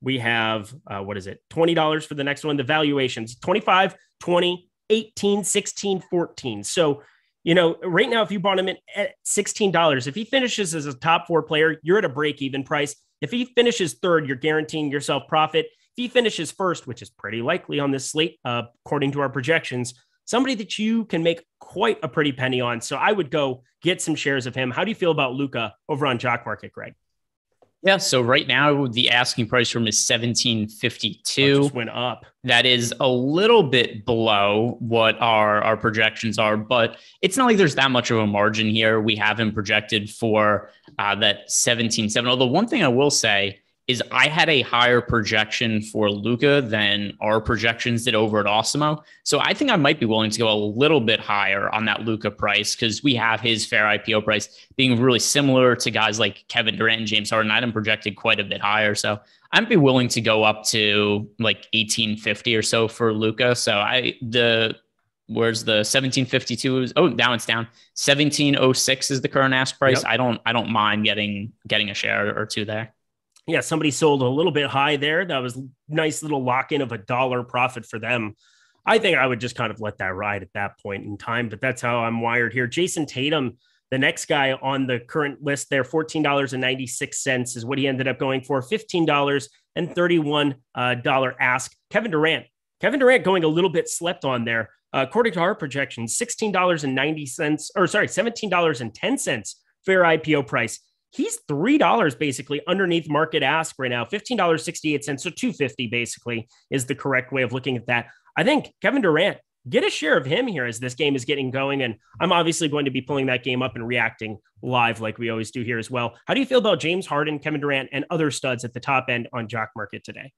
D: We have, $20 for the next one. The valuations, 25, 20, 18, 16, 14. So, right now, if you bought him in at $16, if he finishes as a top 4 player, you're at a break-even price. If he finishes third, you're guaranteeing yourself profit. If he finishes first, which is pretty likely on this slate, according to our projections, somebody that you can make quite a pretty penny on. So I would go get some shares of him. How do you feel about Luka over on Jock Market, Greg?
C: Yeah, so right now the asking price for him is $17.52.
D: Just went up.
C: That is a little bit below what our projections are, but it's not like there's that much of a margin here. We have him projected for that 17.7. Although one thing I will say is I had a higher projection for Luka than our projections did over at Awesemo. So I think I might be willing to go a little bit higher on that Luka price because we have his fair IPO price being really similar to guys like Kevin Durant and James Harden. I had him projected quite a bit higher. So I'd be willing to go up to like 1850 or so for Luka. So where's the 1752? Oh, now it's down. 1706 is the current ask price. Yep. I don't mind getting a share or two there.
D: Yeah, somebody sold a little bit high there. That was nice little lock-in of $1 profit for them. I think I would just kind of let that ride at that point in time, but that's how I'm wired here. Jason Tatum, the next guy on the current list there, $14.96 is what he ended up going for. $15.31 ask. Kevin Durant going a little bit slept on there. According to our projections, $17.10 fair IPO price. He's $3 basically underneath market ask right now, $15.68. So $2.50 basically is the correct way of looking at that. I think Kevin Durant, get a share of him here as this game is getting going. And I'm obviously going to be pulling that game up and reacting live like we always do here as well. How do you feel about James Harden, Kevin Durant, and other studs at the top end on Jock Market today?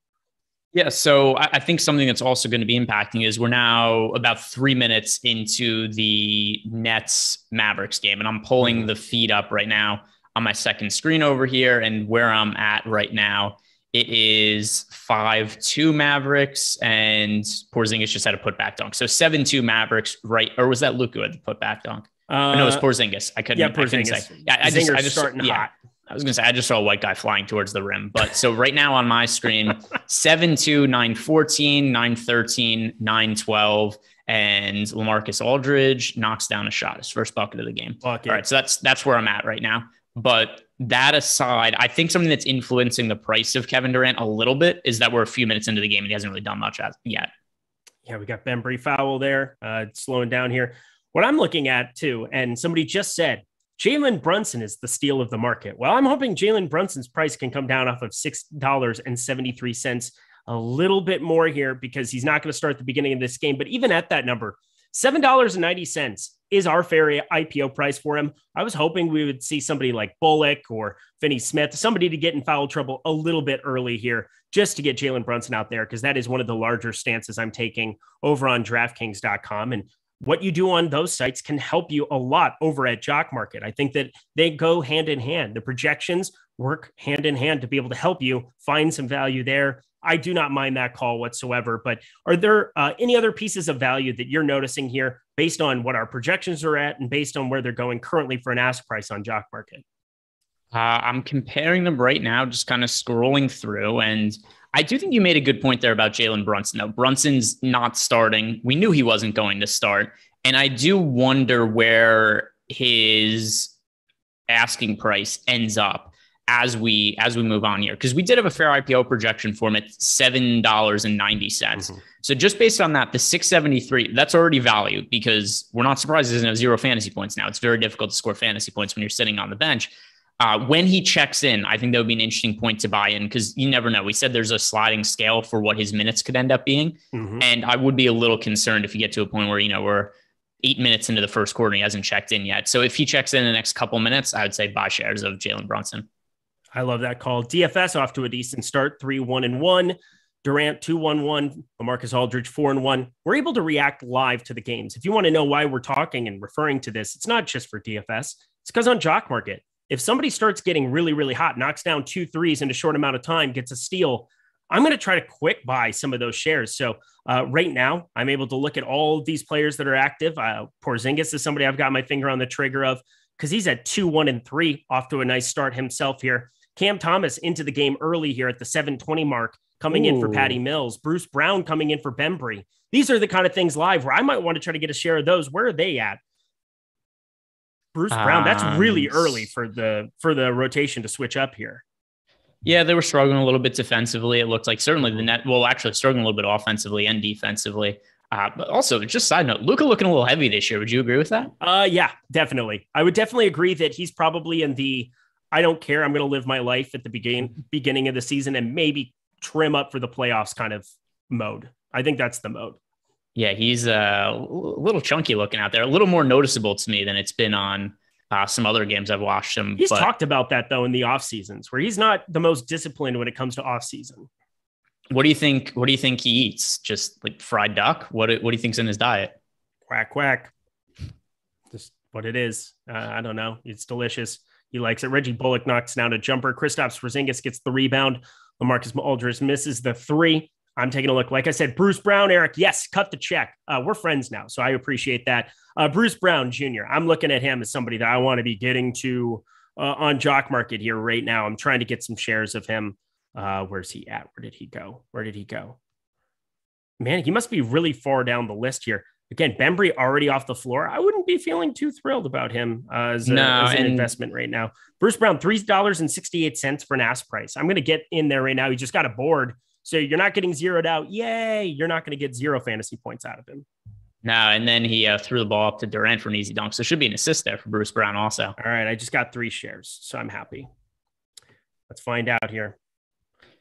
C: Yeah, so I think something that's also going to be impacting is we're now about 3 minutes into the Nets Mavericks game, and I'm pulling the feed up right now on my second screen over here, and where I'm at right now, it is 5-2 Mavericks, and Porzingis just had a putback dunk. So 7-2 Mavericks, right? Or was that Luka at the putback dunk? No, it was Porzingis. I couldn't say. Yeah, I just starting hot. I was going to say, I just saw a white guy flying towards the rim. But so right now on my screen, 7-2, 9-14, 9-13, 9-12. And LaMarcus Aldridge knocks down a shot, his first bucket of the game.
D: Bucket.
C: All right, so that's where I'm at right now. But that aside, I think something that's influencing the price of Kevin Durant a little bit is that we're a few minutes into the game and he hasn't really done much yet.
D: Yeah, we got Bembry foul there, slowing down here. What I'm looking at too, and somebody just said, Jalen Brunson is the steal of the market. Well, I'm hoping Jalen Brunson's price can come down off of $6.73, a little bit more here because he's not going to start at the beginning of this game. But even at that number, $7.90 is our fair IPO price for him. I was hoping we would see somebody like Bullock or Finney Smith, somebody to get in foul trouble a little bit early here just to get Jalen Brunson out there, because that is one of the larger stances I'm taking over on DraftKings.com. And what you do on those sites can help you a lot over at Jock Market. I think that they go hand in hand. The projections work hand in hand to be able to help you find some value there. I do not mind that call whatsoever, but are there any other pieces of value that you're noticing here based on what our projections are at and based on where they're going currently for an ask price on Jock Market?
C: I'm comparing them right now, just kind of scrolling through. And I do think you made a good point there about Jalen Brunson. Now, Brunson's not starting. We knew he wasn't going to start. And I do wonder where his asking price ends up as we move on here, because we did have a fair IPO projection for him at $7.90. Mm-hmm. So just based on that, the 673, that's already value, because we're not surprised he doesn't have 0 fantasy points now. It's very difficult to score fantasy points when you're sitting on the bench. When he checks in, I think that would be an interesting point to buy in, because you never know. We said there's a sliding scale for what his minutes could end up being. Mm-hmm. And I would be a little concerned if you get to a point where, we're 8 minutes into the first quarter. He hasn't checked in yet. So if he checks in the next couple minutes, I would say buy shares of Jalen Brunson.
D: I love that call. DFS off to a decent start, 3-1-1. Durant 2-1-1. LaMarcus Aldridge 4-1. We're able to react live to the games. If you want to know why we're talking and referring to this, it's not just for DFS. It's because on Jock Market, if somebody starts getting really, really hot, knocks down 2 threes in a short amount of time, gets a steal, I'm going to try to quick buy some of those shares. So right now, I'm able to look at all of these players that are active. Porzingis is somebody I've got my finger on the trigger of because he's at 2-1-3, off to a nice start himself here. Cam Thomas into the game early here at the 7:20 mark, coming in for Patty Mills. Bruce Brown coming in for Bembry. These are the kind of things live where I might want to try to get a share of those. Where are they at? Bruce Brown, that's really early for the rotation to switch up here.
C: Yeah, they were struggling a little bit defensively. It looked like certainly the net, well, actually struggling a little bit offensively and defensively. But also, just side note, Luka looking a little heavy this year. Would you agree with that?
D: Yeah, definitely. I would definitely agree that he's probably in the, I don't care, I'm going to live my life at the beginning of the season and maybe trim up for the playoffs kind of mode. I think that's the mode.
C: Yeah, he's a little chunky looking out there, a little more noticeable to me than it's been on some other games I've watched him.
D: He's talked about that, though, in the off seasons where he's not the most disciplined when it comes to off season.
C: What do you think? What do you think he eats? Just like fried duck? What do you think's in his diet?
D: Quack, quack. Just what it is. I don't know. It's delicious. He likes it. Reggie Bullock knocks down a jumper. Kristaps Porzingis gets the rebound. LaMarcus Aldridge misses the 3. I'm taking a look. Like I said, Bruce Brown, Eric, yes, cut the check. We're friends now, so I appreciate that. Bruce Brown Jr., I'm looking at him as somebody that I want to be getting to on Jock Market here right now. I'm trying to get some shares of him. Where's he at? Where did he go? Man, he must be really far down the list here. Again, Bembry already off the floor. I wouldn't be feeling too thrilled about him as an investment right now. Bruce Brown, $3.68 for an ask price. I'm going to get in there right now. He just got a board. So you're not getting zeroed out. Yay. You're not going to get 0 fantasy points out of him.
C: No, and then he threw the ball up to Durant for an easy dunk. So it should be an assist there for Bruce Brown also.
D: All right. I just got 3 shares, so I'm happy. Let's find out here.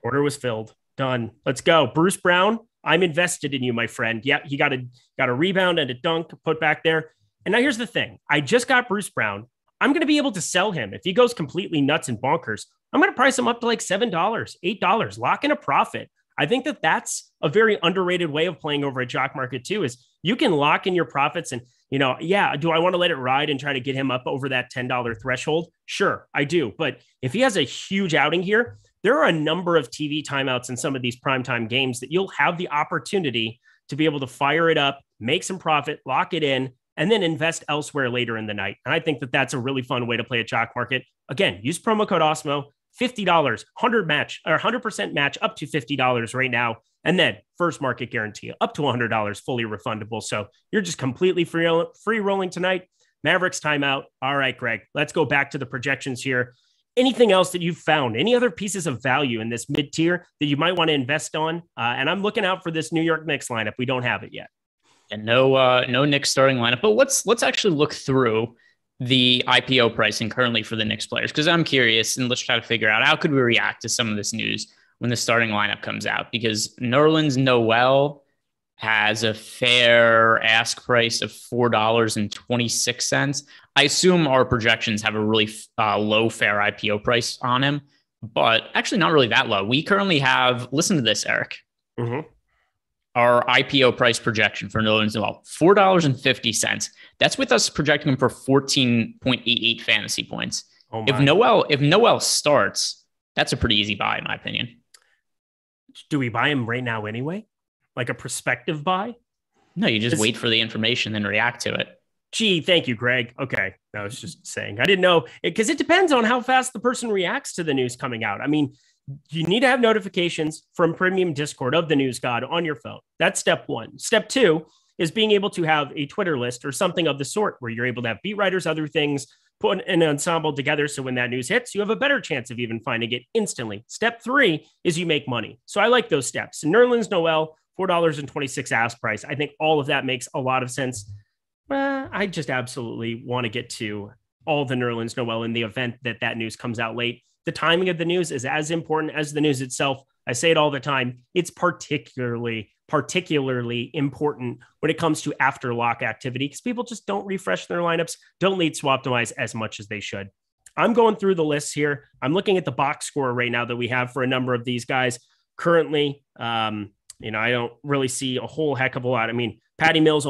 D: Order was filled. Done. Let's go. Bruce Brown, I'm invested in you, my friend. Yeah, he got a rebound and a dunk put back there. And now here's the thing. I just got Bruce Brown. I'm going to be able to sell him. If he goes completely nuts and bonkers, I'm going to price him up to like $7, $8, lock in a profit. I think that that's a very underrated way of playing over at Jock Market too, is you can lock in your profits and, do I want to let it ride and try to get him up over that $10 threshold? Sure, I do. But if he has a huge outing here, there are a number of TV timeouts in some of these primetime games that you'll have the opportunity to be able to fire it up, make some profit, lock it in, and then invest elsewhere later in the night. And I think that that's a really fun way to play at Jock Market. Again, use promo code Awesemo, $50, 100% match up to $50 right now. And then first market guarantee up to $100, fully refundable. So you're just completely free rolling tonight. Mavericks timeout. All right, Greg, let's go back to the projections here. Anything else that you've found? Any other pieces of value in this mid-tier that you might want to invest on? And I'm looking out for this New York Knicks lineup. We don't have it yet.
C: And no Knicks starting lineup. But let's actually look through the IPO pricing currently for the Knicks players, because I'm curious, and let's try to figure out how could we react to some of this news when the starting lineup comes out, because Nerlens Noel has a fair ask price of $4.26. I assume our projections have a really low fair IPO price on him, but actually not really that low. We currently have, listen to this, Eric. Mm-hmm. Our IPO price projection for Nerlens Noel, $4.50. That's with us projecting him for 14.88 fantasy points. Oh, if Noel starts, that's a pretty easy buy, in my opinion.
D: Do we buy him right now anyway? Like a prospective buy?
C: No, you just wait for the information and react to it.
D: Gee, thank you, Greg. Okay. I was just saying, I didn't know, because it depends on how fast the person reacts to the news coming out. I mean, you need to have notifications from Premium Discord of the News God on your phone. That's step 1. Step 2 is being able to have a Twitter list or something of the sort where you're able to have beat writers, other things, put an ensemble together. So when that news hits, you have a better chance of even finding it instantly. Step 3 is you make money. So I like those steps. Nerlens Noel, $4.26 ask price. I think all of that makes a lot of sense. I just absolutely want to get to all the Nerlens Noel in the event that news comes out late. The timing of the news is as important as the news itself. I say it all the time. It's particularly important when it comes to after lock activity because people just don't refresh their lineups, don't lead swaptimize as much as they should. I'm going through the lists here. I'm looking at the box score right now that we have for a number of these guys currently. I don't really see a whole heck of a lot. I mean, Patty Mills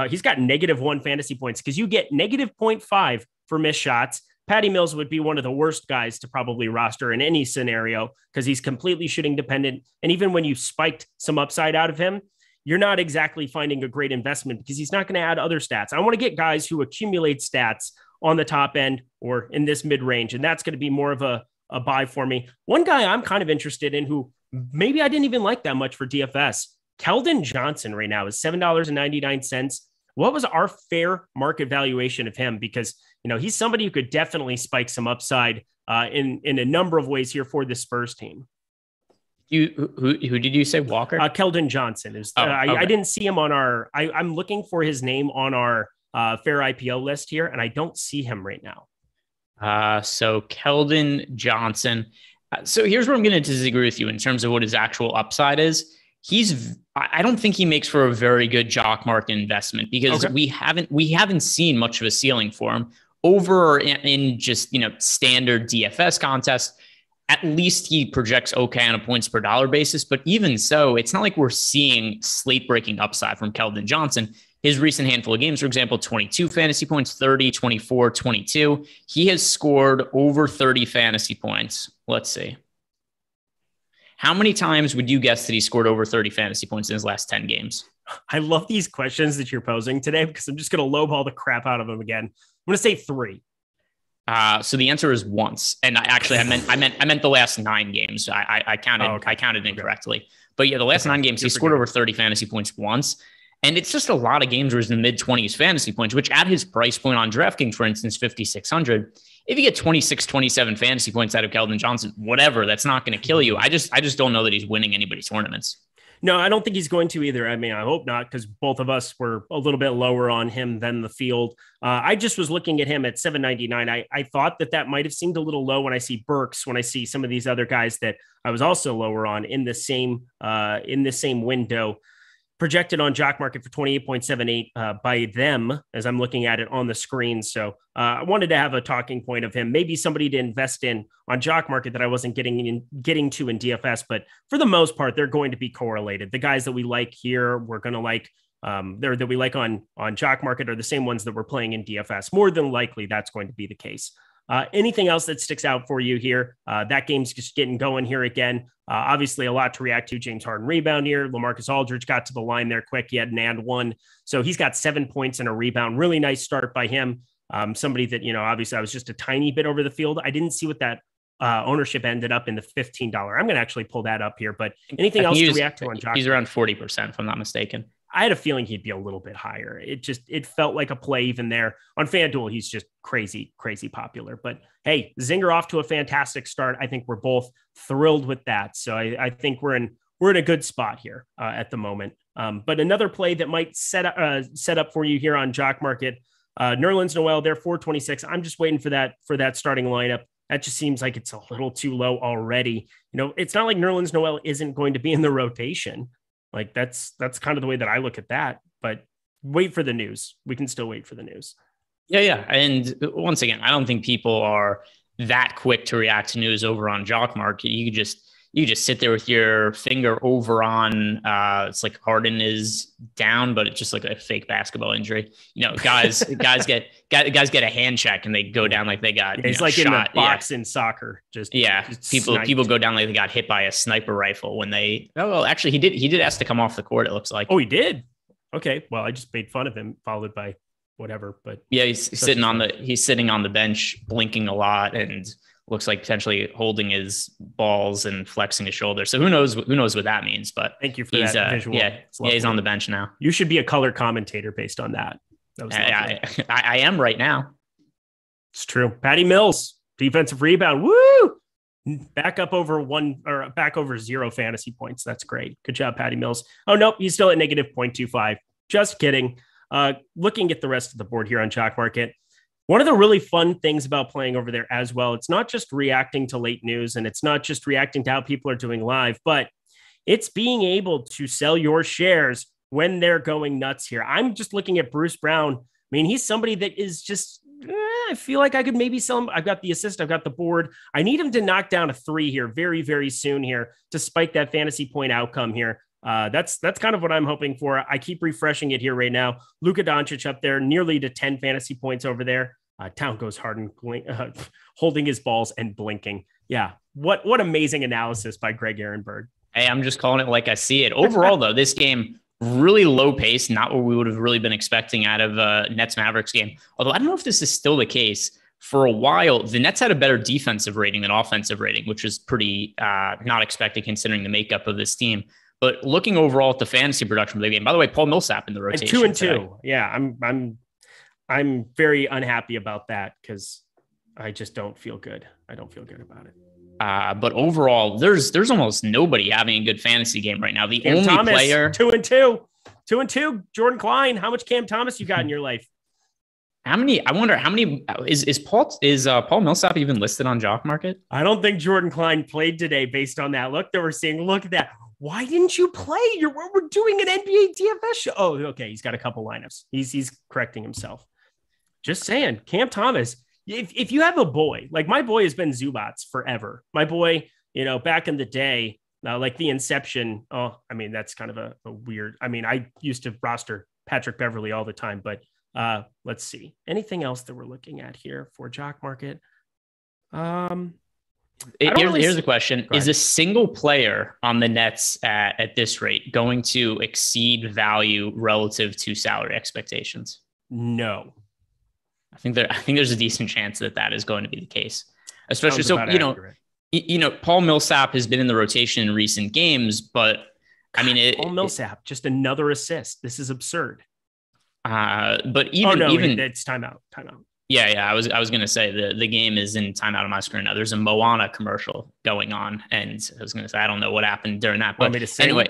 D: he's got -1 fantasy points because you get -0.5 for missed shots. Patty Mills would be one of the worst guys to probably roster in any scenario because he's completely shooting dependent. And even when you spiked some upside out of him, you're not exactly finding a great investment because he's not going to add other stats. I want to get guys who accumulate stats on the top end or in this mid range. And that's going to be more of a buy for me. One guy I'm kind of interested in who maybe I didn't even like that much for DFS. Keldon Johnson right now is $7.99. What was our fair market valuation of him? Because, he's somebody who could definitely spike some upside in a number of ways here for the Spurs team.
C: Who did you say? Walker?
D: Keldon Johnson is. Okay. I didn't see him on our. I'm looking for his name on our fair IPO list here, and I don't see him right now.
C: So Keldon Johnson. So here's where I'm going to disagree with you in terms of what his actual upside is. I don't think he makes for a very good jock market investment because we haven't seen much of a ceiling for him over in just, standard DFS contests. At least he projects okay on a points per dollar basis, but even so, it's not like we're seeing slate breaking upside from Keldon Johnson. His recent handful of games, for example, 22 fantasy points, 30, 24, 22. He has scored over 30 fantasy points. Let's see. How many times would you guess that he scored over 30 fantasy points in his last 10 games?
D: I love these questions that you're posing today because I'm just going to lowball the crap out of them again. I'm going to say 3.
C: So the answer is once. And I meant the last 9 games. I counted incorrectly. But yeah, the last 9 games, he scored over 30 fantasy points once. And it's just a lot of games where he's in the mid-20s fantasy points, which at his price point on DraftKings, for instance, 5,600, if you get 26, 27 fantasy points out of Keldon Johnson, whatever, that's not going to kill you. I just don't know that he's winning anybody's tournaments.
D: No, I don't think he's going to either. I mean, I hope not, because both of us were a little bit lower on him than the field. I just was looking at him at $7.99. I thought that might have seemed a little low when I see Burks, when I see some of these other guys that I was also lower on in the same window. Projected on Jock Market for 28.78 by them as I'm looking at it on the screen. So I wanted to have a talking point of him, maybe somebody to invest in on Jock Market that I wasn't getting to in DFS, but for the most part, they're going to be correlated. The guys that we like here, we're going to like that we like on Jock Market are the same ones that we're playing in DFS. More than likely, that's going to be the case. Anything else that sticks out for you here? That game's just getting going here again. Obviously, a lot to react to. James Harden rebound here. LaMarcus Aldridge got to the line there quick. He had an and one. So he's got 7 points and a rebound. Really nice start by him. Somebody that, obviously I was just a tiny bit over the field. I didn't see what that ownership ended up in the $15. I'm going to actually pull that up here. But anything else to react to on Jock?
C: He's around 40%, if I'm not mistaken.
D: I had a feeling he'd be a little bit higher. It felt like a play even there. On FanDuel, he's just crazy, crazy popular. But hey, Zinger off to a fantastic start. I think we're both thrilled with that. So I think we're in a good spot here at the moment. But another play that might set up for you here on Jock Market, Nerlens Noel, they're 426. I'm just waiting for that starting lineup. That just seems like it's a little too low already. It's not like Nerlens Noel isn't going to be in the rotation. Like that's kind of the way that I look at that, but wait for the news. We can still wait for the news.
C: Yeah. And once again, I don't think people are that quick to react to news over on Jock Market. You just sit there with your finger over on, it's like Harden is down, but it's just like a fake basketball injury. Guys get a hand check and they go down like they got,
D: it's like shot. In the box in soccer. Just
C: people go down like they got hit by a sniper rifle when actually he did ask to come off the court. It looks like.
D: Oh, he did. Okay. Well, I just made fun of him followed by whatever, but
C: yeah, he's sitting on the bench, blinking a lot and looks like potentially holding his balls and flexing his shoulder. So who knows what that means, but
D: thank you for that visual.
C: Yeah, he's on the bench now.
D: You should be a color commentator based on that.
C: I am right now.
D: It's true. Patty Mills, defensive rebound. Woo! Back over 0 fantasy points. That's great. Good job, Patty Mills. Oh, nope. He's still at -0.25. Just kidding. Looking at the rest of the board here on Jock Market. One of the really fun things about playing over there as well, it's not just reacting to late news and it's not just reacting to how people are doing live, but it's being able to sell your shares when they're going nuts here. I'm just looking at Bruce Brown. I mean, he's somebody that is just, I feel like I could maybe sell him. I've got the assist. I've got the board. I need him to knock down a 3 here very, very soon here to spike that fantasy point outcome here. That's kind of what I'm hoping for. I keep refreshing it here right now. Luka Doncic up there, nearly to 10 fantasy points over there. Town goes hard and holding his balls and blinking. Yeah. What amazing analysis by Greg Ehrenberg.
C: Hey, I'm just calling it like I see it. Overall, though, this game, really low pace, not what we would have really been expecting out of Nets Mavericks game. Although I don't know if this is still the case. For a while, the Nets had a better defensive rating than offensive rating, which is pretty not expected considering the makeup of this team. But looking overall at the fantasy production of the game, by the way, Paul Millsap in the rotation.
D: And 2-2. Today. Yeah, I'm very unhappy about that because I just don't feel good. I don't feel good about it.
C: But overall, there's almost nobody having a good fantasy game right now. The
D: Cam
C: only
D: Thomas,
C: player
D: 2-2. Jordan Klein. How much Cam Thomas you got in your life?
C: I wonder how many is Paul Millsap even listed on Jock Market?
D: I don't think Jordan Klein played today based on that look that we're seeing. Look at that. Why didn't you play? We're doing an NBA DFS show. Oh, okay. He's got a couple lineups. He's correcting himself. Just saying, Cam Thomas. If you have a boy, like my boy has been Zubats forever. My boy, back in the day, like the inception. Oh, I mean, that's kind of a weird. I mean, I used to roster Patrick Beverly all the time, but let's see. Anything else that we're looking at here for Jock Market?
C: Here's the question. Is a single player on the Nets at this rate going to exceed value relative to salary expectations?
D: No.
C: I think there's a decent chance that is going to be the case, especially Paul Millsap has been in the rotation in recent games, but I mean,
D: Paul Millsap, just another assist. This is absurd.
C: But even
D: it's timeout.
C: Yeah. I was going to say the game is in timeout on my screen now. There's a Moana commercial going on, and I was going to say I don't know what happened during that. But anyway,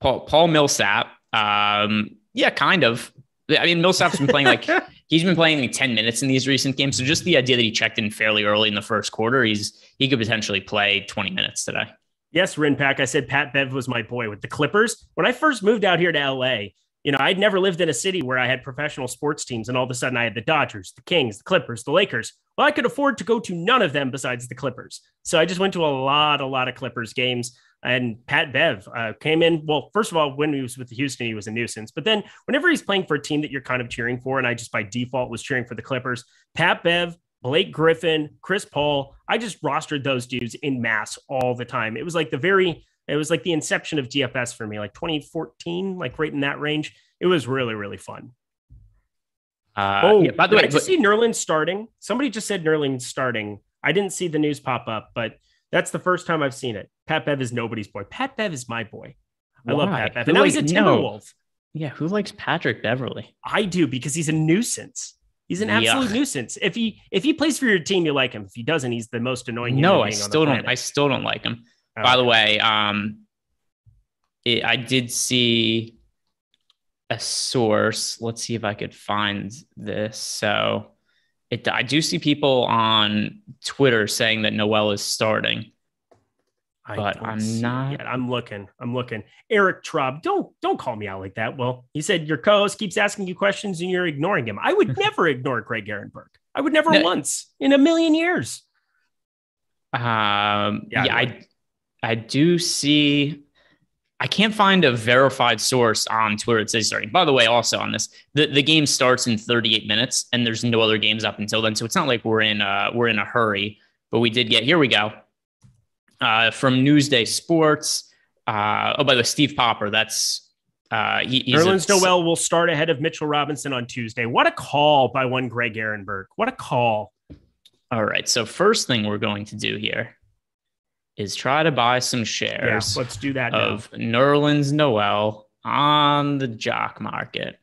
C: Paul Millsap, yeah, kind of. I mean, Millsap's been playing he's been playing like 10 minutes in these recent games. So just the idea that he checked in fairly early in the first quarter, he could potentially play 20 minutes today.
D: Yes, Rinpack. I said Pat Bev was my boy with the Clippers. When I first moved out here to LA, I'd never lived in a city where I had professional sports teams, and all of a sudden I had the Dodgers, the Kings, the Clippers, the Lakers. Well, I could afford to go to none of them besides the Clippers. So I just went to a lot of Clippers games. And Pat Bev came in. Well, first of all, when he was with Houston, he was a nuisance. But then whenever he's playing for a team that you're kind of cheering for, and I just by default was cheering for the Clippers, Pat Bev, Blake Griffin, Chris Paul, I just rostered those dudes in mass all the time. It was like the inception of DFS for me, like 2014, like right in that range. It was really, really fun.
C: By the way,
D: did you see Nerlens starting? Somebody just said Nerlens starting. I didn't see the news pop up, but that's the first time I've seen it. Pat Bev is nobody's boy. Pat Bev is my boy. I love Pat Bev. And now he's a Timberwolf.
C: Yeah, who likes Patrick Beverly?
D: I do, because he's a nuisance. He's an absolute nuisance. If he plays for your team, you like him. If he doesn't, he's the most annoying.
C: No, I still don't like him. Oh, by the way, I did see a source. Let's see if I could find this. So I do see people on Twitter saying that Noel is starting, but I'm not.
D: Yet. I'm looking. Eric Traub, don't call me out like that. Well, he said your co-host keeps asking you questions and you're ignoring him. I would never ignore Greg Ehrenberg. I would never once in a million years.
C: I do see. I can't find a verified source on Twitter that says starting. By the way, also on this, the game starts in 38 minutes, and there's no other games up until then, so it's not like we're in a hurry. But we did get here. We go from Newsday Sports. By the way, Steve Popper. That's
D: Nerlens Noel will start ahead of Mitchell Robinson on Tuesday. What a call by one Greg Ehrenberg. What a call.
C: All right. So first thing we're going to do here is try to buy some shares.
D: Yeah, let's do that
C: of Nerlens Noel on the Jock Market.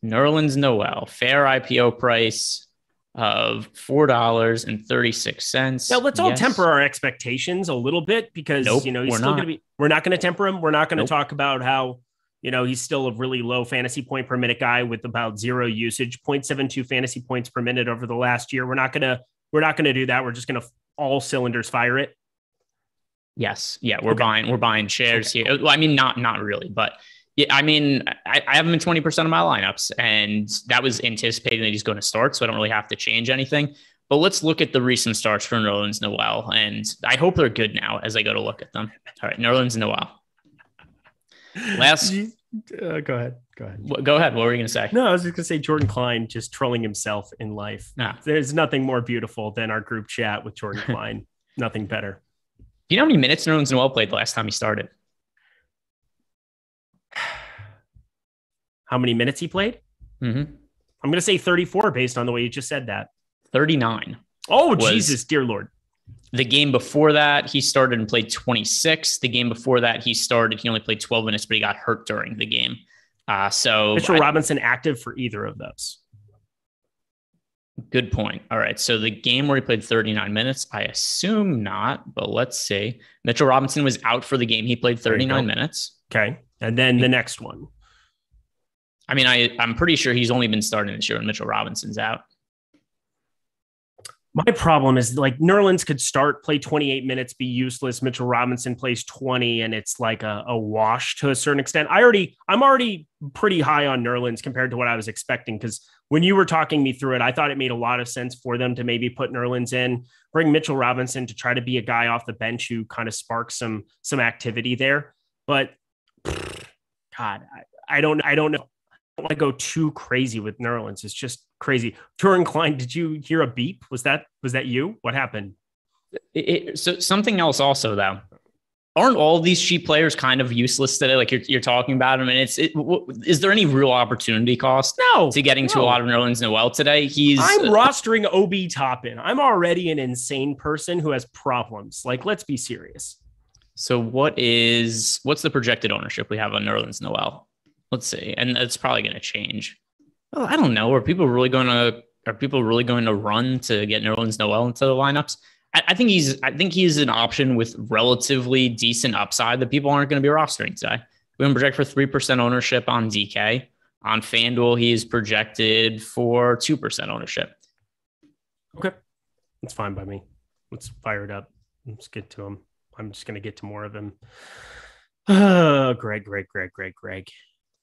C: Nerlens Noel, fair IPO price of $4.36.
D: Now let's all temper our expectations a little bit, because he's still going to be. We're not going to temper him. We're not going to talk about how He's still a really low fantasy point per minute guy with about 0 usage, 0.72 fantasy points per minute over the last year. We're not going to do that. We're just going to all cylinders fire it.
C: Yes. Yeah. We're buying shares here. Well, I mean, not really, but yeah, I mean, I have him in 20% of my lineups, and that was anticipating that he's going to start. So I don't really have to change anything, but let's look at the recent starts for Nerlens Noel. And I hope they're good now as I go to look at them. All right. Nerlens Noel.
D: Go ahead.
C: Go ahead. What were you going to say?
D: No, I was just going to say Jordan Klein just trolling himself in life.
C: Nah.
D: There's nothing more beautiful than our group chat with Jordan Klein. Nothing better.
C: Do you know how many minutes Nerlens Noel played the last time he started?
D: How many minutes he played?
C: Mm-hmm.
D: I'm going to say 34 based on the way you just said that.
C: 39.
D: Oh, Jesus, dear Lord.
C: The game before that, he started and played 26. The game before that, he only played 12 minutes, but he got hurt during the game.
D: Mitchell Robinson active for either of those.
C: Good point. All right. So the game where he played 39 minutes, I assume not, but let's see. Mitchell Robinson was out for the game. He played 39 minutes.
D: Okay. And then the next one.
C: I mean, I'm pretty sure he's only been starting this year when Mitchell Robinson's out.
D: My problem is like Nerlens could start, play 28 minutes, be useless. Mitchell Robinson plays 20 and it's like a wash to a certain extent. I'm already pretty high on Nerlens compared to what I was expecting. Cause when you were talking me through it, I thought it made a lot of sense for them to maybe put Nerlens in, bring Mitchell Robinson to try to be a guy off the bench who kind of sparks some activity there. But God, I don't know. I don't want to go too crazy with Nerlens. It's just crazy. Jordan Klein, did you hear a beep? Was that you? What happened?
C: So something else also though. Aren't all these cheap players kind of useless today? Like you're talking about them, and is there any real opportunity cost? To getting to a lot of Nerlens Noel today? I'm
D: rostering OB Toppin. I'm already an insane person who has problems. Like, let's be serious.
C: So what's the projected ownership we have on Nerlens Noel? Let's see. And it's probably going to change. Well, I don't know. Are people really going to run to get Nerlens Noel into the lineups? I think he's an option with relatively decent upside that people aren't going to be rostering today. We can project for 3% ownership on DK. On FanDuel, he's projected for 2% ownership.
D: Okay. That's fine by me. Let's fire it up. Let's get to him. I'm just going to get to more of him. Greg.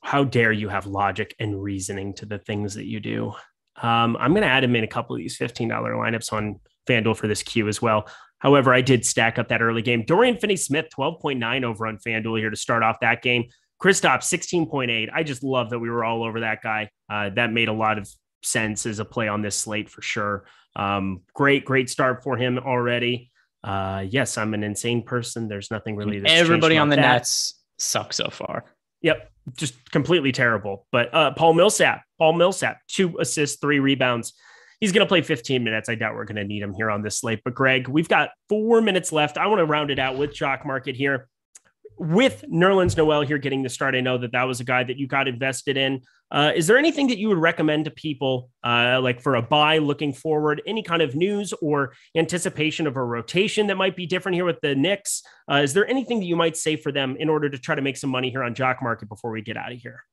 D: How dare you have logic and reasoning to the things that you do? I'm going to add him in a couple of these $15 lineups on FanDuel for this queue as well. However, I did stack up that early game. Dorian Finney-Smith, 12.9 over on FanDuel here to start off that game. Kristaps, 16.8. I just love that we were all over that guy. That made a lot of sense as a play on this slate for sure. Great start for him already. Yes, I'm an insane person. There's nothing really.
C: Everybody on the Nets sucks so far.
D: Yep. Just completely terrible. But Paul Millsap, 2 assists, 3 rebounds. He's going to play 15 minutes. I doubt we're going to need him here on this slate. But Greg, we've got 4 minutes left. I want to round it out with Jock Market here. With Nerlens Noel here getting the start, I know that was a guy that you got invested in. Is there anything that you would recommend to people like for a buy looking forward? Any kind of news or anticipation of a rotation that might be different here with the Knicks? Is there anything that you might say for them in order to try to make some money here on Jock Market before we get out of here?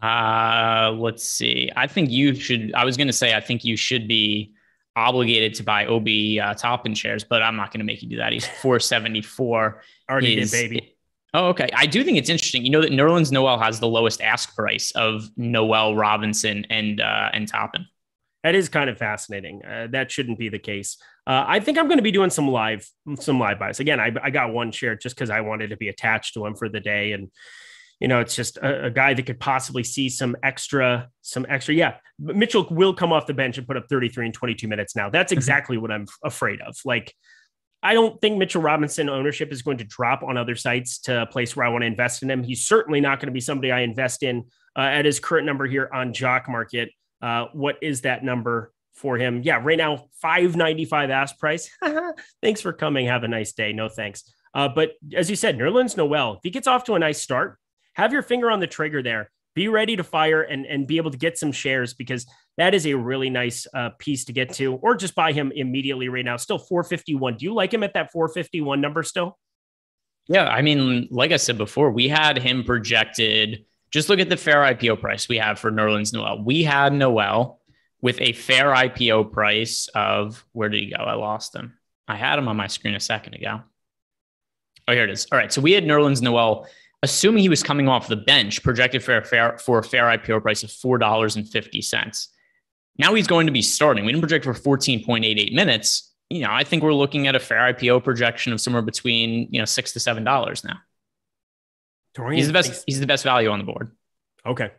C: Let's see. I think you should be obligated to buy OB Toppin shares, but I'm not going to make you do that. He's 474.
D: Already did, baby.
C: Oh, okay. I do think it's interesting. You know that Nerlens Noel has the lowest ask price of Noel, Robinson, and Toppin.
D: That is kind of fascinating. That shouldn't be the case. I think I'm going to be doing some live buys. Again, I got one share just because I wanted to be attached to him for the day. And, it's just a guy that could possibly see some extra. Yeah. Mitchell will come off the bench and put up 33 in 22 minutes now. That's exactly what I'm afraid of. Like, I don't think Mitchell Robinson ownership is going to drop on other sites to a place where I want to invest in him. He's certainly not going to be somebody I invest in at his current number here on Jock Market. What is that number for him? Yeah, right now, $5.95 ask price. Thanks for coming. Have a nice day. No thanks. But as you said, Nerlens Noel, if he gets off to a nice start, have your finger on the trigger there. Be ready to fire and be able to get some shares because that is a really nice piece to get to, or just buy him immediately right now. Still 451. Do you like him at that 451 number still?
C: Yeah, I mean, like I said before, we had him projected. Just look at the fair IPO price we have for Nerlens Noel. We had Noel with a fair IPO price of, where did he go? I lost him. I had him on my screen a second ago. Oh, here it is. All right. So we had Nerlens Noel, assuming he was coming off the bench, projected for a fair IPO price of $4.50. Now he's going to be starting. We didn't project for 14.88 minutes. I think we're looking at a fair IPO projection of somewhere between, $6 to $7 now.
D: Dorian,
C: he's the best value on the board.
D: Okay.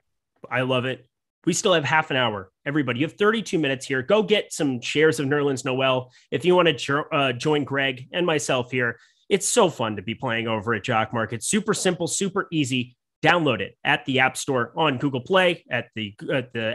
D: I love it. We still have half an hour. Everybody, you have 32 minutes here. Go get some shares of Nerlens Noel. If you want to join Greg and myself here, it's so fun to be playing over at Jock Market. Super simple, super easy. Download it at the App Store on Google Play, at the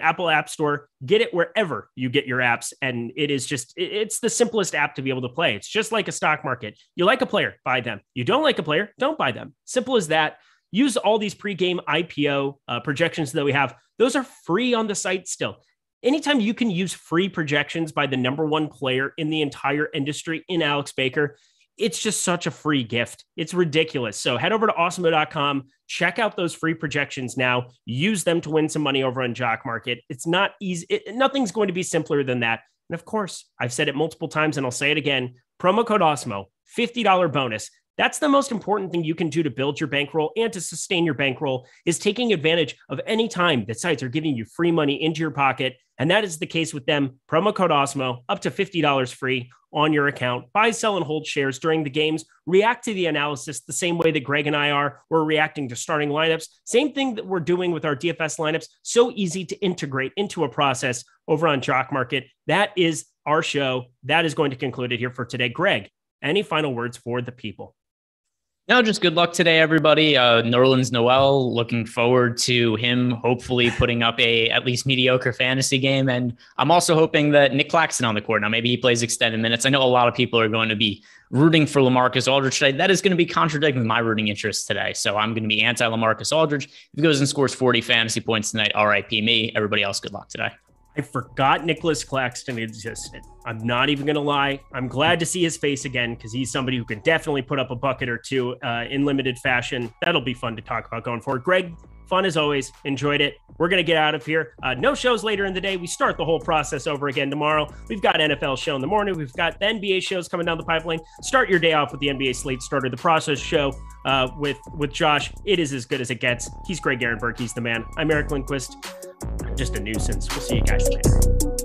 D: Apple App Store. Get it wherever you get your apps. And it's the simplest app to be able to play. It's just like a stock market. You like a player, buy them. You don't like a player, don't buy them. Simple as that. Use all these pregame IPO projections that we have. Those are free on the site still. Anytime you can use free projections by the number one player in the entire industry in Alex Baker, it's just such a free gift. It's ridiculous. So head over to awesemo.com, check out those free projections now, use them to win some money over on Jock Market. It's not easy. Nothing's going to be simpler than that. And of course, I've said it multiple times and I'll say it again, promo code Awesemo, $50 bonus. That's the most important thing you can do to build your bankroll and to sustain your bankroll, is taking advantage of any time that sites are giving you free money into your pocket. And that is the case with them. Promo code Awesemo, up to $50 free on your account. Buy, sell, and hold shares during the games. React to the analysis the same way that Greg and I are. We're reacting to starting lineups. Same thing that we're doing with our DFS lineups. So easy to integrate into a process over on Jock Market. That is our show. That is going to conclude it here for today. Greg, any final words for the people?
C: No, just good luck today, everybody. Nerlens Noel, looking forward to him hopefully putting up a at least mediocre fantasy game. And I'm also hoping that Nick Claxton on the court. Now, maybe he plays extended minutes. I know a lot of people are going to be rooting for LaMarcus Aldridge today. That is going to be contradicting my rooting interests today. So I'm going to be anti-LaMarcus Aldridge. If he goes and scores 40 fantasy points tonight, RIP me. Everybody else, good luck today.
D: I forgot Nicholas Claxton existed. I'm not even going to lie. I'm glad to see his face again, because he's somebody who can definitely put up a bucket or two in limited fashion. That'll be fun to talk about going forward. Greg, fun as always. Enjoyed it. We're going to get out of here. No shows later in the day. We start the whole process over again tomorrow. We've got NFL show in the morning. We've got the NBA shows coming down the pipeline. Start your day off with the NBA slate starter, the process show with Josh. It is as good as it gets. He's Greg Ehrenberg. He's the man. I'm Eric Lindquist. I'm just a nuisance. We'll see you guys later.